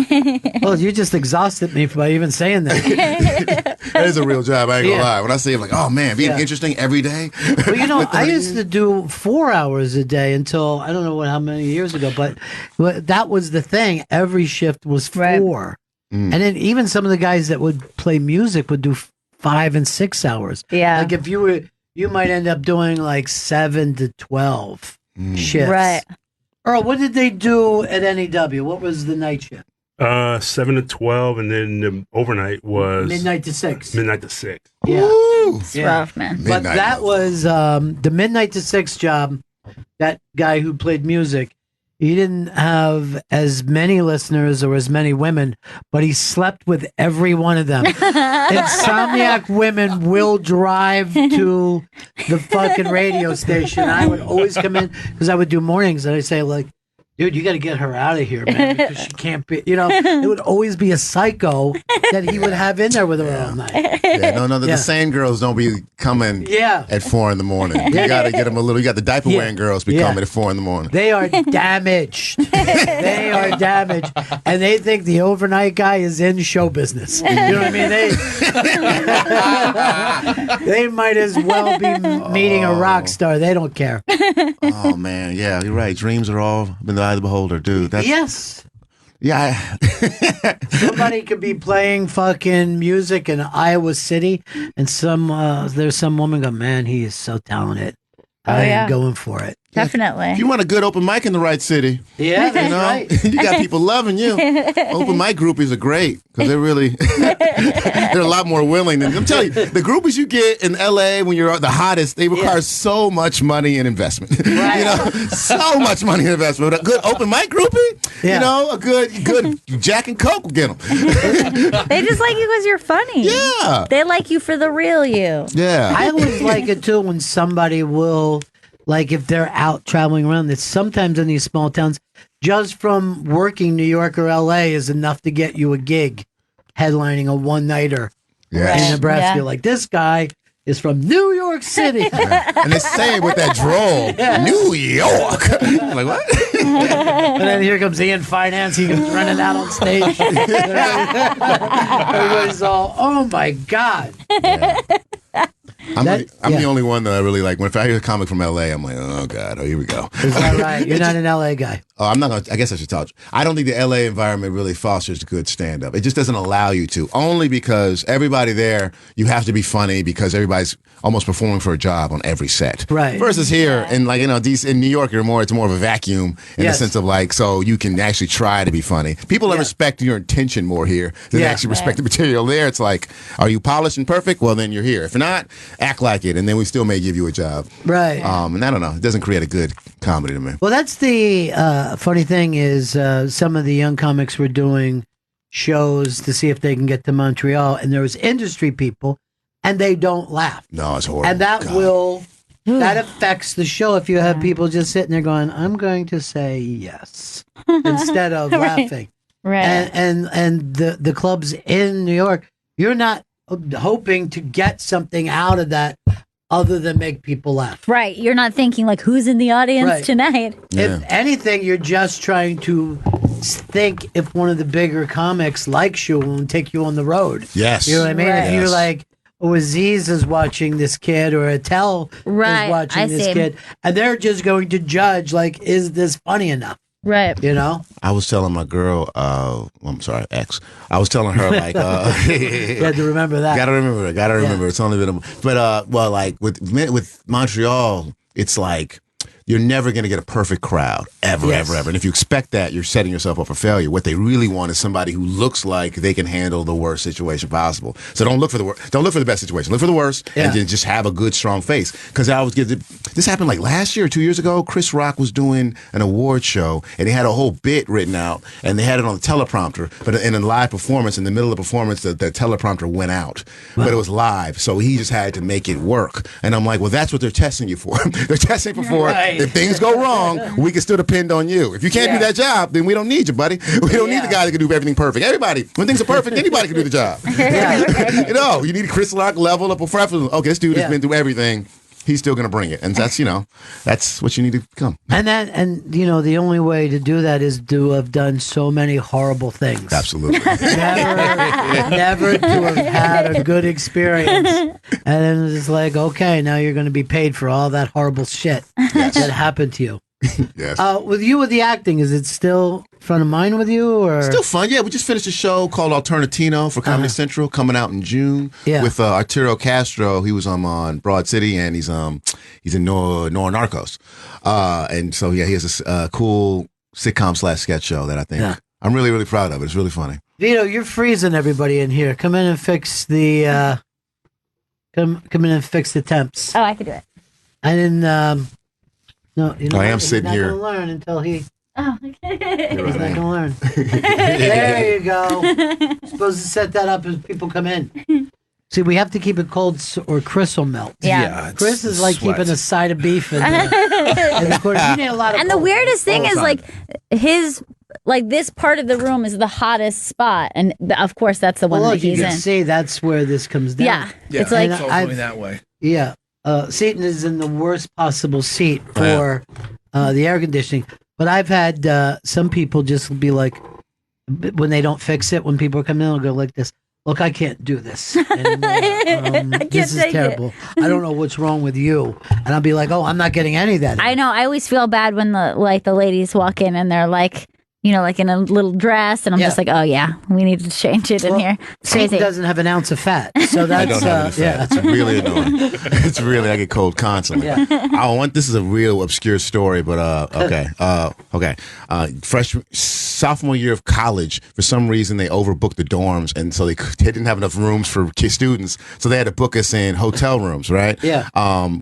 Well, you just exhausted me by even saying that. That is a real job. I ain't gonna lie. When I say it, I'm like, oh man, being interesting every day. Well, you know, I used to do 4 hours a day until I don't know how many years ago, but that was the thing. Every shift was 4. And then even some of the guys that would play music would do 5 and 6 hours. Yeah. Like if you might end up doing like 7 to 12 shifts. Right. Earl, what did they do at NEW? What was the night shift? 7 to 12, and then the overnight was midnight to 6. Midnight to 6. Yeah. It's rough, man. But that was the midnight to 6 job. That guy who played music, he didn't have as many listeners or as many women, but he slept with every one of them. Insomniac women will drive to the fucking radio station. I would always come in because I would do mornings, and I'd say, like, "Dude, you got to get her out of here, man, because she can't be," you know, it would always be a psycho that he would have in there with her all night. Yeah, the same girls don't be coming at 4 in the morning. You got to get them a little, you got the diaper wearing girls be coming at 4 in the morning. They are damaged. They are damaged. And they think the overnight guy is in show business. You know what I mean? They might as well be meeting a rock star. They don't care. Oh, man. Yeah, you're right. Dreams are all in the eye of the beholder, dude. Yes. Yeah. Somebody could be playing fucking music in Iowa City, and there's some woman go, "Man, he is so talented. I am going for it." Definitely. If you want a good open mic in the right city, yeah, that's right. You got people loving you. Open mic groupies are great because they're really they're a lot more willing than I'm telling you. The groupies you get in LA when you're the hottest, they require so much money and investment. Right. You know, so much money and investment. But a good open mic groupie, you know, a good Jack and Coke will get them. They just like you because you're funny. Yeah. They like you for the real you. Yeah. I always like it too when somebody will, like, if they're out traveling around, that sometimes in these small towns, just from working New York or LA is enough to get you a gig headlining a one-nighter in Nebraska. Yeah. Like, this guy is from New York City. And they say it with that drawl. New York. I'm like, what? And then here comes Ian Finance. He comes running out on stage. Everybody's all, "Oh my God." I'm the only one that I really like. When if I hear a comic from L.A., I'm like, oh God, here we go. Is that right? You're not an LA guy. Oh, I'm not gonna. I guess I should tell you. I don't think the LA environment really fosters good stand-up. It just doesn't allow you to. Only because everybody there, you have to be funny because everybody's almost performing for a job on every set. Right. Versus here, in like DC, in New York, it's more of a vacuum in the sense of like, so you can actually try to be funny. People respect your intention more here than actually respect the material. There, it's like, are you polished and perfect? Well, then you're here. If not, act like it, and then we still may give you a job. Right. And I don't know. It doesn't create a good comedy to me. Well, that's the funny thing is some of the young comics were doing shows to see if they can get to Montreal, and there was industry people, and they don't laugh. No, it's horrible. And that that affects the show if you have people just sitting there going, I'm going to say yes, instead of laughing. Right. And the clubs in New York, you're not hoping to get something out of that other than make people laugh. Right. You're not thinking like, who's in the audience tonight? If anything, you're just trying to think if one of the bigger comics likes you and take you on the road. Yes. You know what I mean? Right. If you're like, Aziz is watching this kid or Attell is watching this kid, and they're just going to judge, like, is this funny enough? Right. You know? I was telling my girl, I'm sorry, ex. I was telling her, like, you had to remember that. Gotta remember. It's only been well, like, with Montreal, it's like, you're never going to get a perfect crowd, ever. And if you expect that, you're setting yourself up for failure. What they really want is somebody who looks like they can handle the worst situation possible. So don't look for the worst. Don't look for the best situation. Look for the worst, and then just have a good, strong face. Because I was this happened like last year or 2 years ago. Chris Rock was doing an award show, and they had a whole bit written out, and they had it on the teleprompter. But in a live performance, in the middle of the performance, the teleprompter went out. But it was live, so he just had to make it work. And I'm like, well, that's what they're testing you for. They're testing for. If things go wrong, we can still depend on you. If you can't do that job, then we don't need you, buddy. We don't need the guy that can do everything perfect. Everybody, when things are perfect, anybody can do the job. You know, you need a Chris Rock level of professional. Okay, this dude has been through everything. He's still going to bring it, and that's that's what you need to become. And the only way to do that is to have done so many horrible things. Absolutely. Never to have had a good experience, and then it's like, okay, now you're going to be paid for all that horrible shit that happened to you. Yes. With the acting, is it still front of mind with you, or still fun? Yeah, we just finished a show called Alternatino for Comedy Central, coming out in June. Yeah. With Arturo Castro. He was on Broad City, and he's in Nor Narcos, and so he has this cool sitcom / sketch show that I think I'm really, really proud of. It's really funny. Vito, you're freezing everybody in here. Come in and fix the come in and fix the temps. Oh, I could do it. I didn't. No, I am sitting here. He's not going to learn until he. Oh, okay. He's not going to learn. There you go. You're supposed to set that up as people come in. See, we have to keep it cold or Chris will melt. Yeah. Chris is like keeping a side of beef in the corner. You need a lot of and the weirdest thing is, like, this part of the room is the hottest spot, and of course that's the one that he's in. See, that's where this comes down. Yeah, it's like it's all going that way. Yeah. Seaton is in the worst possible seat for the air conditioning. But I've had some people just be like, when they don't fix it, when people come in, they'll go like this. Look, I can't do this anymore. This is terrible. I don't know what's wrong with you. And I'll be like, oh, I'm not getting any of that. I know. I always feel bad when the ladies walk in and they're like, like in a little dress, and I'm just like, oh yeah, we need to change it in here. Seaton doesn't have an ounce of fat, so that's I don't have any fat. It's really annoying. It's really, I get cold constantly. This is a real obscure story, but okay. Sophomore year of college, for some reason they overbooked the dorms, and so they didn't have enough rooms for students, so they had to book us in hotel rooms, right? Yeah.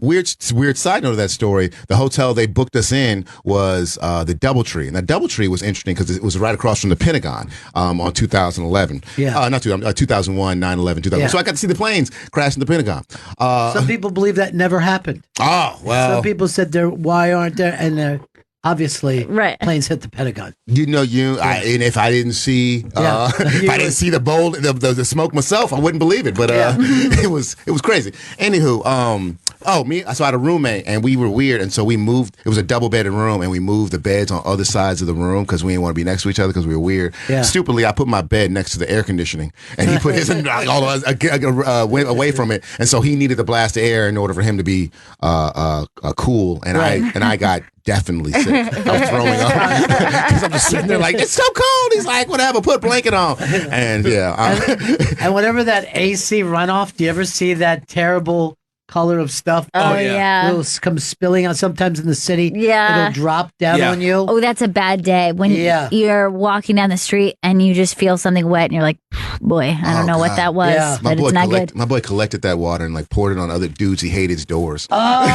Weird side note of that story. The hotel they booked us in was the DoubleTree, and that DoubleTree was interesting because it was right across from the Pentagon on 2011. Yeah. 2001, 9/11, 2000. Yeah. So I got to see the planes crash in the Pentagon. Some people believe that never happened. Oh, well. Some people said why aren't there? And obviously, planes hit the Pentagon. And if I didn't see, if I didn't see the smoke myself, I wouldn't believe it. But it was crazy. Anywho, So I had a roommate, and we were weird, and so we moved. It was a double-bedded room, and we moved the beds on other sides of the room because we didn't want to be next to each other because we were weird. Yeah. Stupidly, I put my bed next to the air conditioning, and he put his all of us went away from it, and so he needed to blast the air in order for him to be cool, and I got definitely sick. I was throwing up because I'm just sitting there like, it's so cold. He's like, whatever, put a blanket on. And and whenever that AC runoff, do you ever see that terrible color of stuff? Oh, yeah. It'll come spilling out sometimes in the city. Yeah. It'll drop down on you. Oh, that's a bad day when you're walking down the street and you just feel something wet and you're like, boy, I don't know what that was, but it's not good. My boy collected that water and like poured it on other dudes he hated his doors. Oh.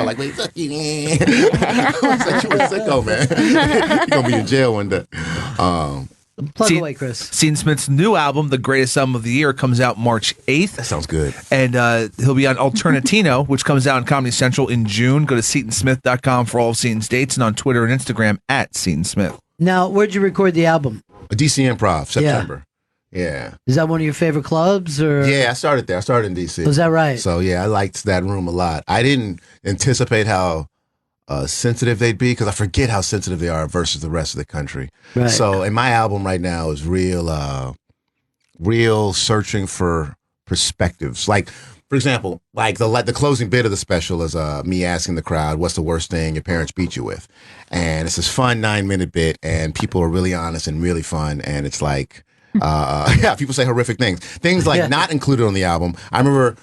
Like, wait, fuck you, man. I was like, you a sicko, man. You're going to be in jail one day. Plug away, Chris. Seton Smith's new album, The Greatest Album of the Year, comes out March 8th. That sounds good. And he'll be on Alternatino, which comes out on Comedy Central in June. Go to SetonSmith.com for all of Seton's dates and on Twitter and Instagram at Seton Smith. Now, where'd you record the album? DC Improv, September. Yeah. Is that one of your favorite clubs? Or Yeah, I started there. I started in DC. Was that right? So, yeah, I liked that room a lot. I didn't anticipate how sensitive they'd be because I forget how sensitive they are versus the rest of the country. Right. So, and my album right now is real searching for perspectives. Like, for example, like the closing bit of the special is me asking the crowd, "What's the worst thing your parents beat you with?" And it's this fun 9-minute bit, and people are really honest and really fun, and it's like. People say horrific things like not included on the album. I remember,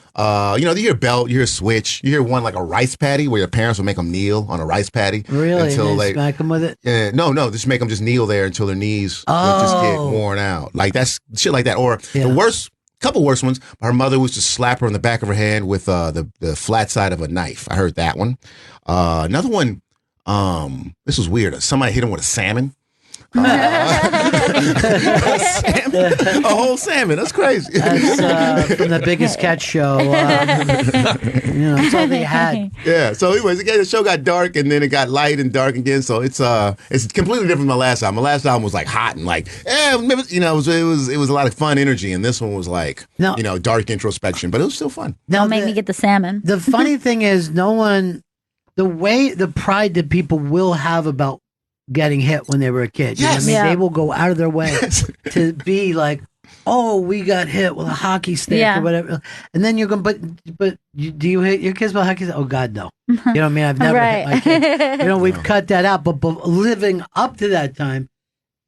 you hear belt, you hear switch, you hear one like a rice patty where your parents would make them kneel on a rice patty Really? until They smack them with it? no, just make them just kneel there until their knees would just get worn out. Like that's shit like that. Or the couple worst ones. Her mother was to slap her on the back of her hand with the flat side of a knife. I heard that one. Another one. This was weird. Somebody hit him with a salmon. A whole salmon. That's crazy. That's from the Biggest Catch show. That's all they had. Yeah. So, anyways, again, the show got dark, and then it got light and dark again. So it's completely different from my last album. My last album was like hot and like, it was a lot of fun energy, and this one was like, dark introspection, but it was still fun. Don't make me get the salmon. The funny thing is, the pride that people will have about getting hit when they were a kid. You know what I mean? They will go out of their way to be like, oh, we got hit with a hockey stick or whatever. And then you're going, but do you hit your kids with a hockey stick? Oh, God, no. You know what I mean? I've never hit my kids. We've cut that out. But living up to that time,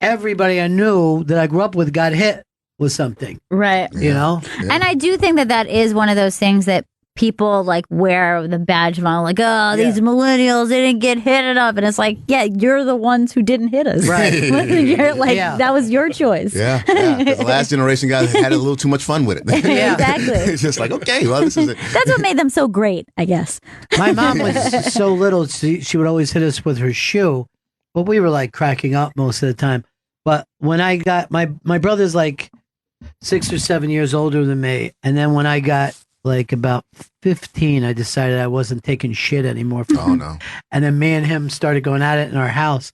everybody I knew that I grew up with got hit with something. Right. You know? Yeah. And I do think that is one of those things that people like wear the badge of honor, like, oh, these millennials, they didn't get hit enough. And it's like, yeah, you're the ones who didn't hit us. Right. You're like, that was your choice. Yeah. 'Cause the last generation guys had a little too much fun with it. Exactly. It's just like, okay, well, this is it. That's what made them so great, I guess. My mom was so little, she would always hit us with her shoe, but we were like cracking up most of the time. But when I got, my brother's like 6 or 7 years older than me. And then when I got like about 15, I decided I wasn't taking shit anymore from him. No. And then me and him started going at it in our house.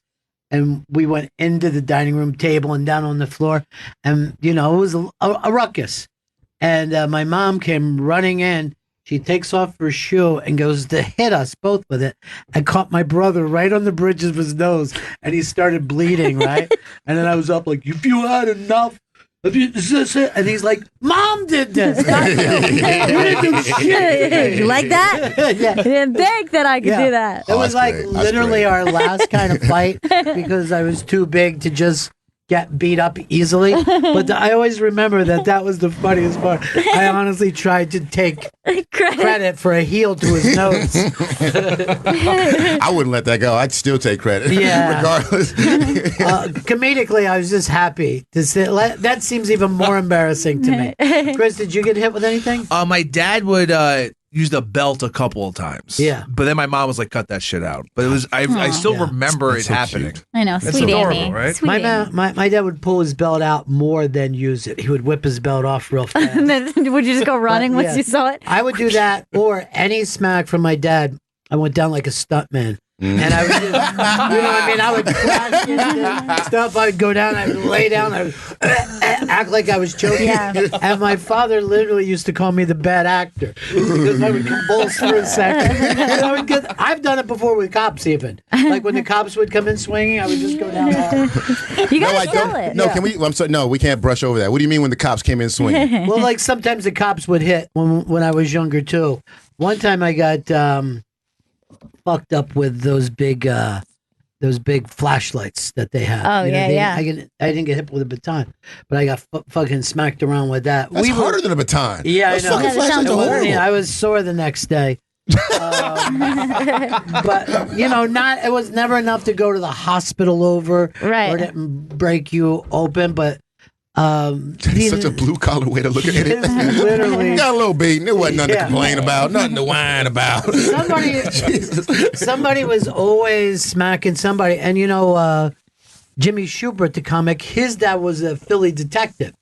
And we went into the dining room table and down on the floor. And, it was a ruckus. And my mom came running in. She takes off her shoe and goes to hit us both with it. I caught my brother right on the bridge of his nose. And he started bleeding, right? And then I was up like, if you had enough. Is this it? And he's like, Mom did this. You didn't do shit. You like that? Yeah. You didn't think that I could do that. It was like literally our last kind of fight because I was too big to just get beat up easily. But I always remember that was the funniest part. I honestly tried to take credit for a heel to his nose. I wouldn't let that go. I'd still take credit. Yeah. Regardless. Comedically, I was just happy to say that seems even more embarrassing to me. Chris, did you get hit with anything? My dad would use the belt a couple of times. Yeah. But then my mom was like, cut that shit out. But it was I still remember it happening. Cute. I know, That's sweet adorable, Amy. right? Sweet Amy. My dad would pull his belt out more than use it. He would whip his belt off real fast. Would you just go running once you saw it? I would do that, or any smack from my dad. I went down like a stuntman. And I would, you know what I mean? I would crash into stuff. I would go down, I would lay down, I would act like I was choking. Yeah. And my father literally used to call me the bad actor because I would convulse for a second. And I would I've done it before with cops even. Like when the cops would come in swinging, I would just go down. You gotta sell it. No, can we? I'm sorry. No, we can't brush over that. What do you mean when the cops came in swinging? Well, like sometimes the cops would hit when I was younger too. One time I got fucked up with those big flashlights that they have. Oh, yeah. I didn't get hit with a baton, but I got fucking smacked around with that. That's harder than a baton. Yeah, Those I know. fucking flashlights are horrible. I was sore the next day. But it was never enough to go to the hospital over, right? Or didn't break you open, but it's such a blue collar way to look at it. Literally, got a little beating. It wasn't nothing to complain about, nothing to whine about. Somebody was always smacking somebody, and Jimmy Schubert, the comic, his dad was a Philly detective,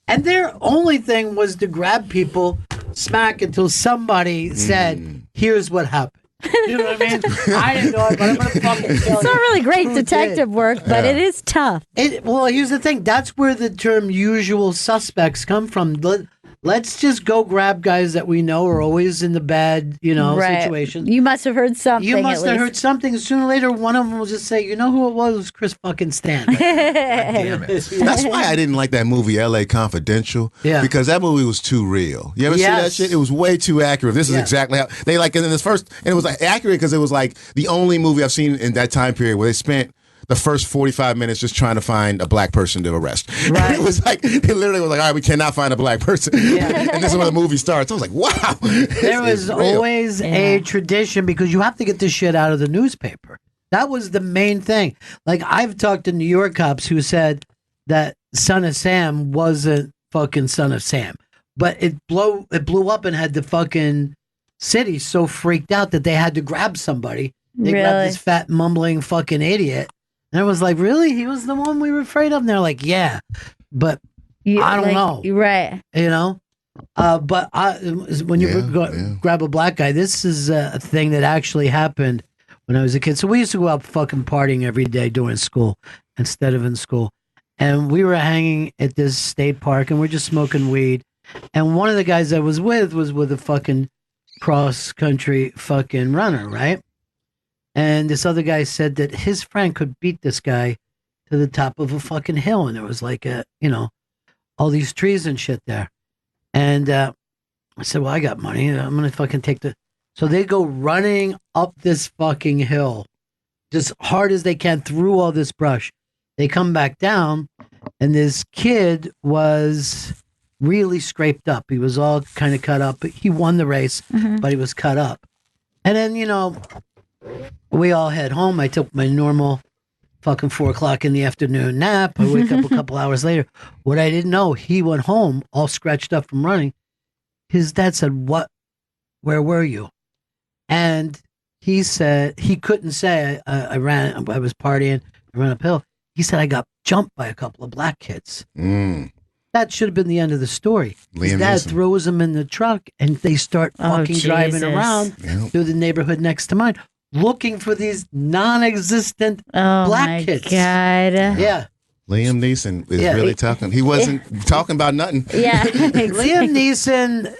and their only thing was to grab people, smack until somebody said, "Here's what happened." You know what I mean? I didn't know it, but I'm going to fucking tell you. It's not really great detective work, but it is tough. Well, here's the thing. That's where the term usual suspects come from. Let's just go grab guys that we know are always in the bad, situation. You must have heard something. You must have heard something. Sooner or later, one of them will just say, "You know who it was? It was Chris fucking Stan." Damn it. That's why I didn't like that movie, L.A. Confidential. Yeah. Because that movie was too real. You ever see that shit? It was way too accurate. This is exactly how they and in this first, and it was accurate because it was like the only movie I've seen in that time period where they spent the first 45 minutes just trying to find a black person to arrest. Right. It was like, it literally was like, all right, we cannot find a black person. Yeah. And this is when the movie starts. I was like, wow. There was always a tradition because you have to get this shit out of the newspaper. That was the main thing. Like, I've talked to New York cops who said that Son of Sam wasn't fucking Son of Sam. But it blew up and had the fucking city so freaked out that they had to grab somebody. They grabbed this fat, mumbling fucking idiot. And I was like, really? He was the one we were afraid of? And they're like, yeah. But I don't know. You're right. But when you grab a black guy, this is a thing that actually happened when I was a kid. So we used to go out fucking partying every day during school instead of in school. And we were hanging at this state park and we're just smoking weed. And one of the guys I was with a fucking cross-country fucking runner, right? And this other guy said that his friend could beat this guy to the top of a fucking hill. And there was like all these trees and shit there. And I said, well, I got money. I'm going to fucking take So they go running up this fucking hill, just hard as they can through all this brush. They come back down and this kid was really scraped up. He was all kind of cut up. He won the race, but he was cut up. And then, we all head home. I took my normal fucking 4:00 in the afternoon nap. I wake up a couple hours later. What I didn't know, he went home all scratched up from running. His dad said, where were you? And he said, he couldn't say, I was partying, I ran uphill. He said, I got jumped by a couple of black kids. That should have been the end of the story. His dad throws him in the truck and they start fucking driving around through the neighborhood next to mine, looking for these non-existent black kids. God. Yeah. Liam Neeson is really talking. He wasn't talking about nothing. Yeah. Liam Neeson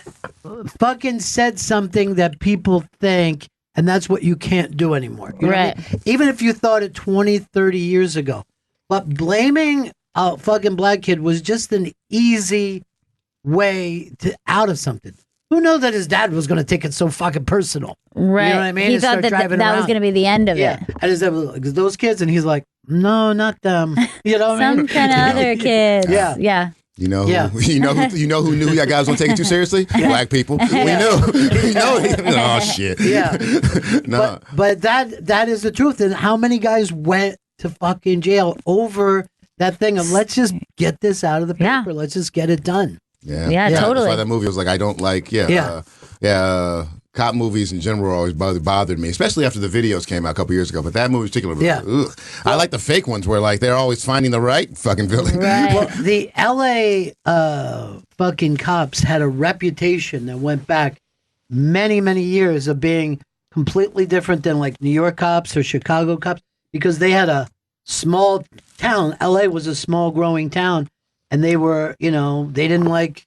fucking said something that people think, and that's what you can't do anymore. You know what I mean? Even if you thought it 20, 30 years ago. But blaming a fucking black kid was just an easy way to out of something. Who knows that his dad was going to take it so fucking personal? Right. You know what I mean? He thought that was going to be the end of it. And his dad was like, those kids, and he's like, no, not them. You know what I mean? Some kind of other kids. Yeah. Yeah. You know who knew that guy was going to take it too seriously? Black people. We knew. Oh shit. Yeah. No. But that is the truth. And how many guys went to fucking jail over that thing of let's just get this out of the paper. Let's just get it done. Yeah, totally. That's why that movie was like, I don't like, cop movies in general always bothered me, especially after the videos came out a couple years ago. But that movie in particular, was I like the fake ones where like they're always finding the right fucking villain. Right. Well, the L.A. Fucking cops had a reputation that went back many, many years of being completely different than like New York cops or Chicago cops because they had a small town. LA was a small growing town, and they were, they didn't like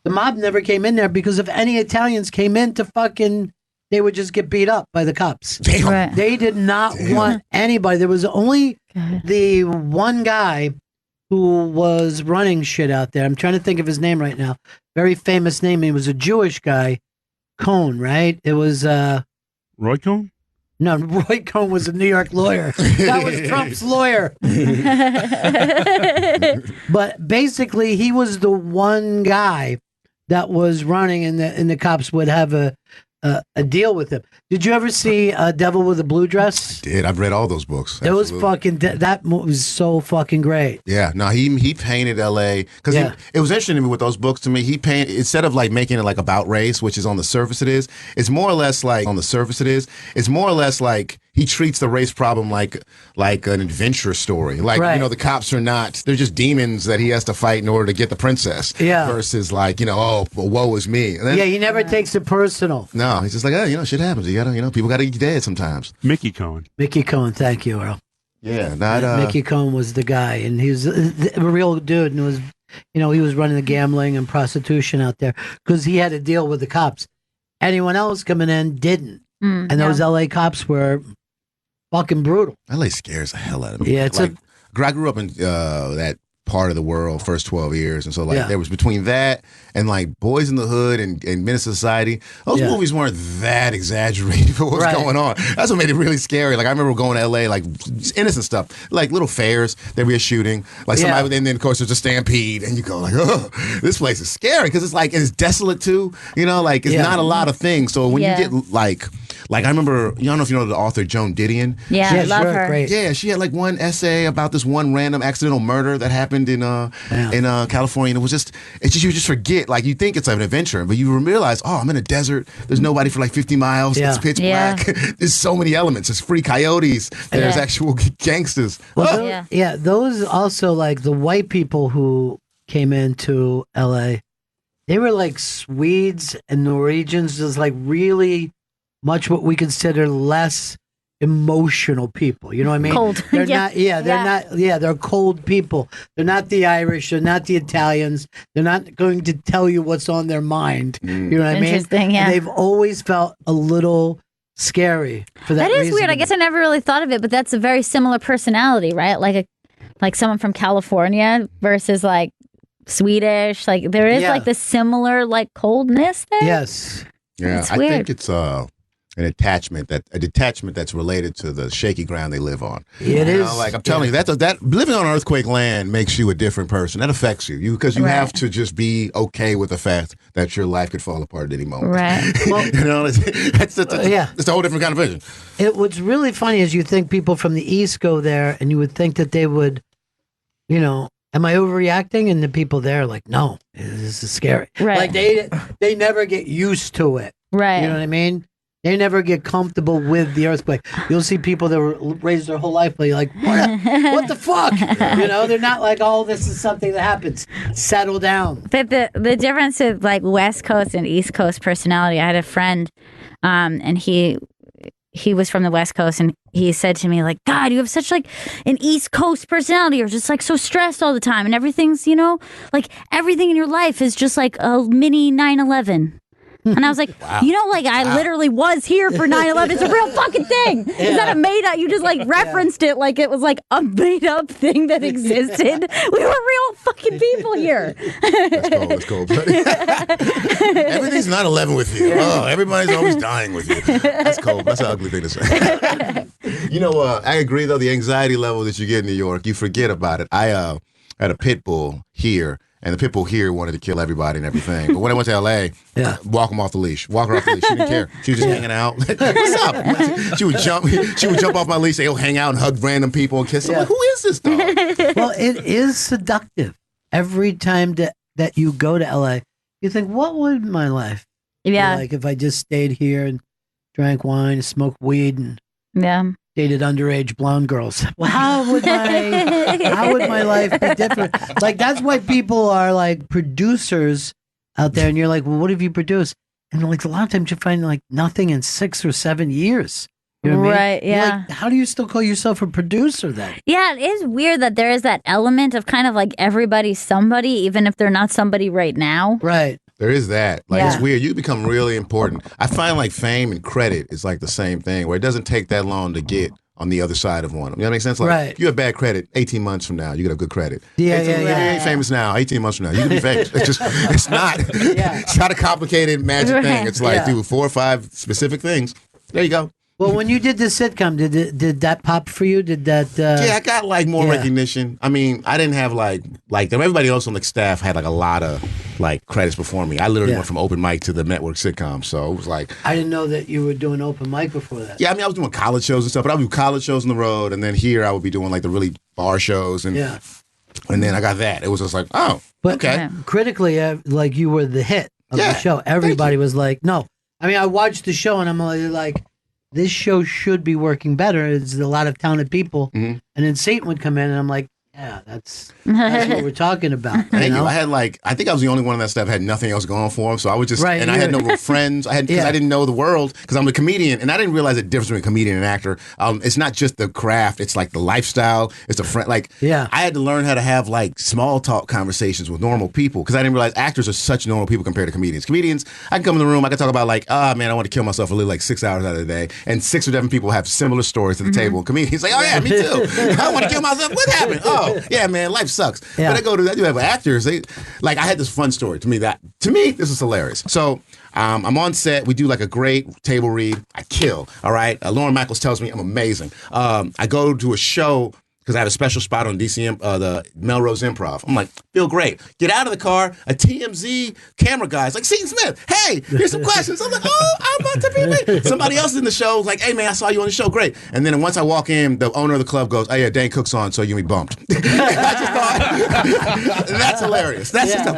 the mob never came in there because if any Italians came in to they would just get beat up by the cops. Damn. They did not want anybody. There was only the one guy who was running shit out there. I'm trying to think of his name right now. Very famous name. He was a Jewish guy. Cohn, right? It was Roy Cohn? No, Roy Cohn was a New York lawyer. That was Trump's lawyer. But basically, he was the one guy that was running, and the cops would have a deal with him. Did you ever see Devil with a Blue Dress? I did. I've read all those books. It was that was so fucking great. Yeah, no, he painted L.A. because it was interesting to me with those books. To me, he painted instead of like making it like about race, which is on the surface it is. It's more or less like on the surface it is. It's more or less like he treats the race problem like an adventure story. Like the cops are they're just demons that he has to fight in order to get the princess. Yeah. Versus like well, woe is me. And then, he never takes it personal. No, he's just like shit happens. You gotta people gotta get dead sometimes. Mickey Cohen. Mickey Cohen, thank you, Earl. Yeah, Mickey Cohen was the guy, and he was a real dude, and it was, he was running the gambling and prostitution out there because he had to deal with the cops. Anyone else coming in didn't, and those LA cops were fucking brutal. LA scares the hell out of me. Yeah, it's I grew up in that part of the world first 12 years, and so there was between that and like Boys in the Hood and Menace to Society, those movies weren't that exaggerated for what was going on. That's what made it really scary. Like I remember going to LA, like innocent stuff, like little fairs, there'd be a shooting, like somebody, and then of course there's a stampede, and you go like, oh, this place is scary because it's desolate too, like it's not a lot of things. So when you get like I remember, I don't know if you know the author Joan Didion. Yeah, I love her. Great. Yeah, she had like one essay about this one random accidental murder that happened in California. And it was just you just forget. Like you think it's like an adventure, but you realize, I'm in a desert. There's nobody for like 50 miles. Yeah. It's pitch black. There's so many elements. There's free coyotes. There's actual gangsters. Well, those also like the white people who came into LA. They were like Swedes and Norwegians, just like really much what we consider less emotional people. You know what I mean? Cold. They're not. Yeah, they're not. Yeah, they're cold people. They're not the Irish. They're not the Italians. They're not going to tell you what's on their mind. You know what I mean? Interesting. Yeah. And they've always felt a little scary for that. That is reason. weird. I guess I never really thought of it, but that's a very similar personality, right? Like someone from California versus like Swedish. Like there is like the similar like coldness there. Yes. Yeah, it's I weird. think it's a detachment that's related to the shaky ground they live on. It is. Like I'm telling you, that living on earthquake land makes you a different person. That affects you because you have to just be okay with the fact that your life could fall apart at any moment. Right. Well, it's a whole different kind of vision. What's really funny is you think people from the East go there, and you would think that they would, am I overreacting? And the people there are like, no, this is scary. Right. Like they never get used to it. Right. You know what I mean? They never get comfortable with the earthquake. You'll see people that were raised their whole life, but you're like, what the fuck? They're not like, oh, this is something that happens. Settle down. But the difference with like West Coast and East Coast personality, I had a friend, and he was from the West Coast, and he said to me like, God, you have such like an East Coast personality. You're just like so stressed all the time, and everything's, like everything in your life is just like a mini 9/11. And I was like, I literally was here for 9/11. It's a real fucking thing. Is that a made up? You just like referenced it like it was like a made up thing that existed. We were real fucking people here. That's cold. Everything's 9/11 with you. Oh, everybody's always dying with you. That's cold. That's an ugly thing to say. I agree though. The anxiety level that you get in New York, you forget about it. I had a pit bull here. And the pit bull here wanted to kill everybody and everything. But when I went to L.A., walk him off the leash. Walk her off the leash. She didn't care. She was just hanging out. What's up? She would jump off my leash. They'll hang out and hug random people and kiss them. Like, who is this dog? Well, it is seductive. Every time that you go to L.A., you think, what would my life be like if I just stayed here and drank wine, smoked weed, and dated underage blonde girls? Well, how would my life be different? Like that's why people are like producers out there, and you're like, well, what have you produced? and like a lot of times you find like nothing in 6 or 7 years. You know what I mean? Right, You're yeah. like, how do you still call yourself a producer then? Yeah, it is weird that there is that element of kind of like everybody's somebody, even if they're not somebody right now. Right. There is that. Like, Yeah. it's weird. You become really important. I find like fame and credit is like the same thing, where it doesn't take that long to get on the other side of one. You know what makes sense? Like, Right. if you have bad credit, 18 months from now, you get a good credit. Yeah, 18 yeah, You yeah. ain't famous now. 18 months from now, you can be famous. It's not. It's not a complicated magic thing. It's like, Yeah. do 4 or 5 specific things. There you go. Well, when you did the sitcom, did that pop for you? Did that? Yeah, I got like more yeah. recognition. I mean, I didn't have like everybody else on the staff had like a lot of like credits before me. I literally Yeah. went from open mic to the network sitcom, so it was like. I didn't know that you were doing open mic before that. Yeah, I mean, I was doing college shows and stuff, but I would do college shows on the road, and then here I would be doing like the really bar shows, and Yeah. and then I got that. It was just like, oh, But okay. critically, like you were the hit of Yeah, the show. Everybody was like, no. I mean, I watched the show and I'm like, this show should be working better. It's a lot of talented people. Mm-hmm. And then Satan would come in and I'm like, yeah, that's what we're talking about. Thank know? you. I had like, I think I was the only one on that staff had nothing else going for him. So I would just, Right, and I had no real friends. I had, because Yeah. I didn't know the world, because I'm a comedian, and I didn't realize the difference between a comedian and an actor. It's not just the craft, it's like the lifestyle, it's the friend. Like, Yeah. I had to learn how to have like small talk conversations with normal people, because I didn't realize actors are such normal people compared to comedians. Comedians, I can come in the room, I can talk about like, man, I want to kill myself. I live like 6 hours out of the day, and 6 or 7 people have similar stories to the table. Comedians like, oh yeah, me too. I want to kill myself. What happened? Oh yeah, man, life sucks. Yeah. But I do have actors. They like, I had this fun story. To me, this is hilarious. So I'm on set. We do like a great table read. I kill. All right. Lauren Michaels tells me I'm amazing. I go to a show because I have a special spot on DCM, the Melrose Improv. I'm like, feel great. Get out of the car. A TMZ camera guy's like, Seton Smith, hey, here's some questions. I'm like, oh, I'm about to be me. Somebody else in the show was like, hey, man, I saw you on the show. Great. And then once I walk in, the owner of the club goes, oh, yeah, Dane Cook's on, so you be bumped. I just thought, that's hilarious. That's just a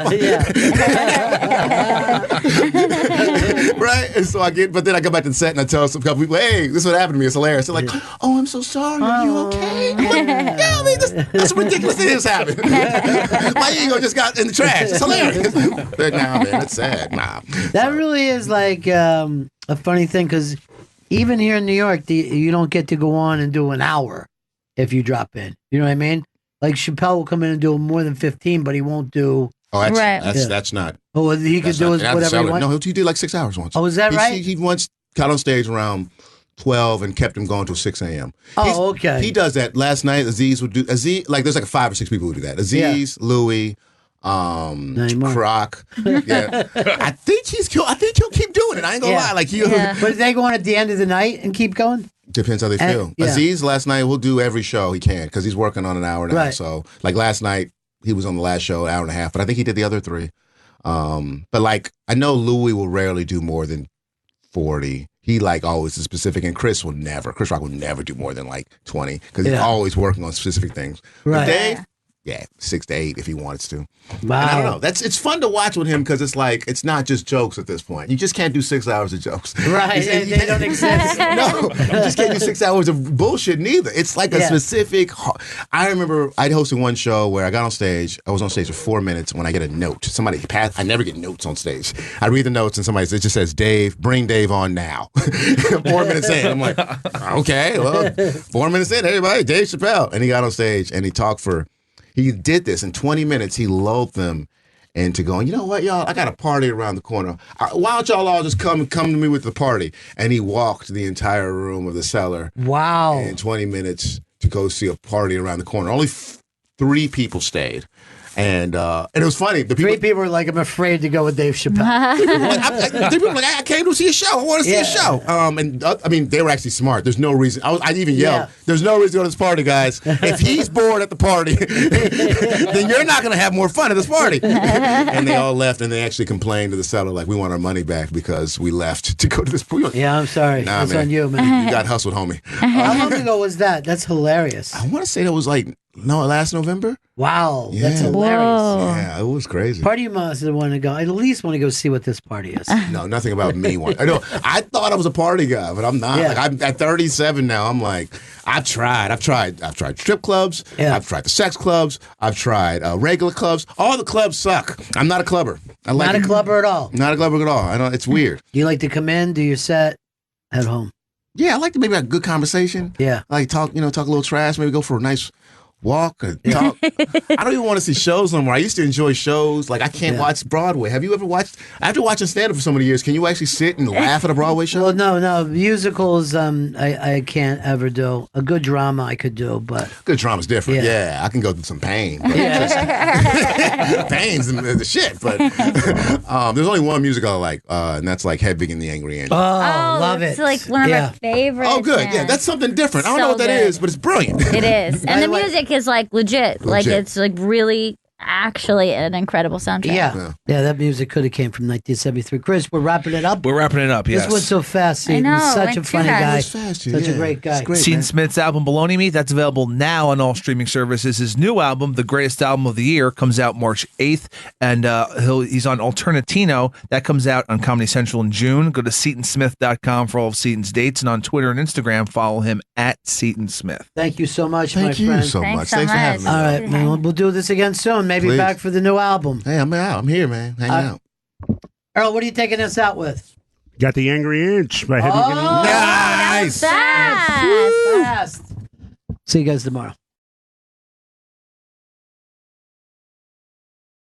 right? And so but then I go back to the set and I tell some couple people, hey, this is what happened to me. It's hilarious. They're like, oh, I'm so sorry. Are you okay? I'm like, yeah, I mean, that's ridiculous. It is happening. My ego just got in the trash. It's hilarious. But nah, man, it's sad. Nah. That really is like a funny thing because even here in New York, you don't get to go on and do an hour if you drop in. You know what I mean? Like Chappelle will come in and do more than 15, but he won't do. Oh, that's Right. that's not. Oh, he could do whatever he wants. No, he did like 6 hours once. Oh, is that right? He once got on stage around 12 and kept him going till 6 a.m. Oh, okay. He does that. Last night, Aziz would do like there's like 5 or 6 people who do that. Aziz, Louis, Croc. Yeah, I think he'll keep doing it. I ain't gonna lie. Like But they go on at the end of the night and keep going. Depends how they feel. Yeah. Aziz last night will do every show he can because he's working on an hour now. Right. So like last night he was on the last show, an hour and a half, but I think he did the other 3. But like I know Louis will rarely do more than 40. He like always is specific, and Chris Rock will never do more than like 20 because he's always working on specific things. Right. But Dave, yeah, 6 to 8 if he wants to. Wow. And I don't know. It's fun to watch with him because it's like it's not just jokes at this point. You just can't do 6 hours of jokes. Right. They don't exist. No, you just can't do 6 hours of bullshit neither. It's like a specific. I remember I hosted one show where I got on stage. I was on stage for 4 minutes when I get a note. Somebody passed. I never get notes on stage. I read the notes and it just says, Dave, bring Dave on now. 4 minutes in. I'm like, okay, well, 4 minutes in, everybody, Dave Chappelle. And he got on stage and he talked he did this in 20 minutes. He lulled them into going, you know what, y'all? I got a party around the corner. Why don't y'all all just come to me with the party? And he walked the entire room of the cellar. Wow. In 20 minutes to go see a party around the corner. Only 3 people stayed. And it was funny. The 3 people were like, I'm afraid to go with Dave Chappelle. 3 people were like, I came to see a show. I want to see a show. I mean, they were actually smart. There's no reason. I even yelled, there's no reason to go to this party, guys. If he's bored at the party, then you're not going to have more fun at this party. And they all left, and they actually complained to the seller, like, we want our money back because we left to go to this party. Yeah, I'm sorry. Nah, That's man. on you, man. You got hustled, homie. How long ago was that? That's hilarious. I want to say that was like, last November. Wow, Yeah. that's hilarious. Yeah, it was crazy. Part of you must want to go. I at least want to go see what this party is. No, nothing about me. I thought I was a party guy, but I'm not. Yeah. Like I'm at 37 now. I'm like, I've tried strip clubs. Yeah. I've tried the sex clubs. I've tried regular clubs. All the clubs suck. I'm not a clubber. Not a clubber at all. Not a clubber at all. I know it's weird. You like to come in, do your set at home? Yeah, I like to maybe have a good conversation. Yeah. I like talk a little trash, maybe go for a nice walk or talk. I don't even want to see shows no more. I used to enjoy shows. Like, I can't watch Broadway. Have you ever watched, after watching stand-up for so many years, can you actually sit and laugh at a Broadway show? Well, no. Musicals, I can't ever do. A good drama I could do, but... Good drama's different. Yeah, I can go through some pain. But pain's the shit, but there's only one musical I like, and that's like Hedwig and the Angry Inch. Oh, love it's it. like one of my favorites. Oh, good. Yeah, that's something different. I don't know what that is, but it's brilliant. It is. And the music is like legit. Like it's like really actually an incredible soundtrack. Yeah, that music could have came from 1973. Chris, we're wrapping it up. We're wrapping it up, yes. This went so fast. I know, He's such a went too funny fast. guy. Such a great guy. Seton Smith's album Baloney Me, that's available now on all streaming services. His new album, The Greatest Album of the Year, comes out March 8th, and he's on Alternatino. That comes out on Comedy Central in June. Go to SetonSmith.com for all of Seton's dates, and on Twitter and Instagram, follow him at Seton Smith. Thank you so much, Thank my you friend. so much. Thanks for having me. All right, man. We'll do this again soon. Maybe Please. back for the new album. Hey, I'm out. I'm here, man. Hanging out. Earl, what are you taking us out with? Got the Angry Inch by Hedwig and the Nice. Fast. See you guys tomorrow.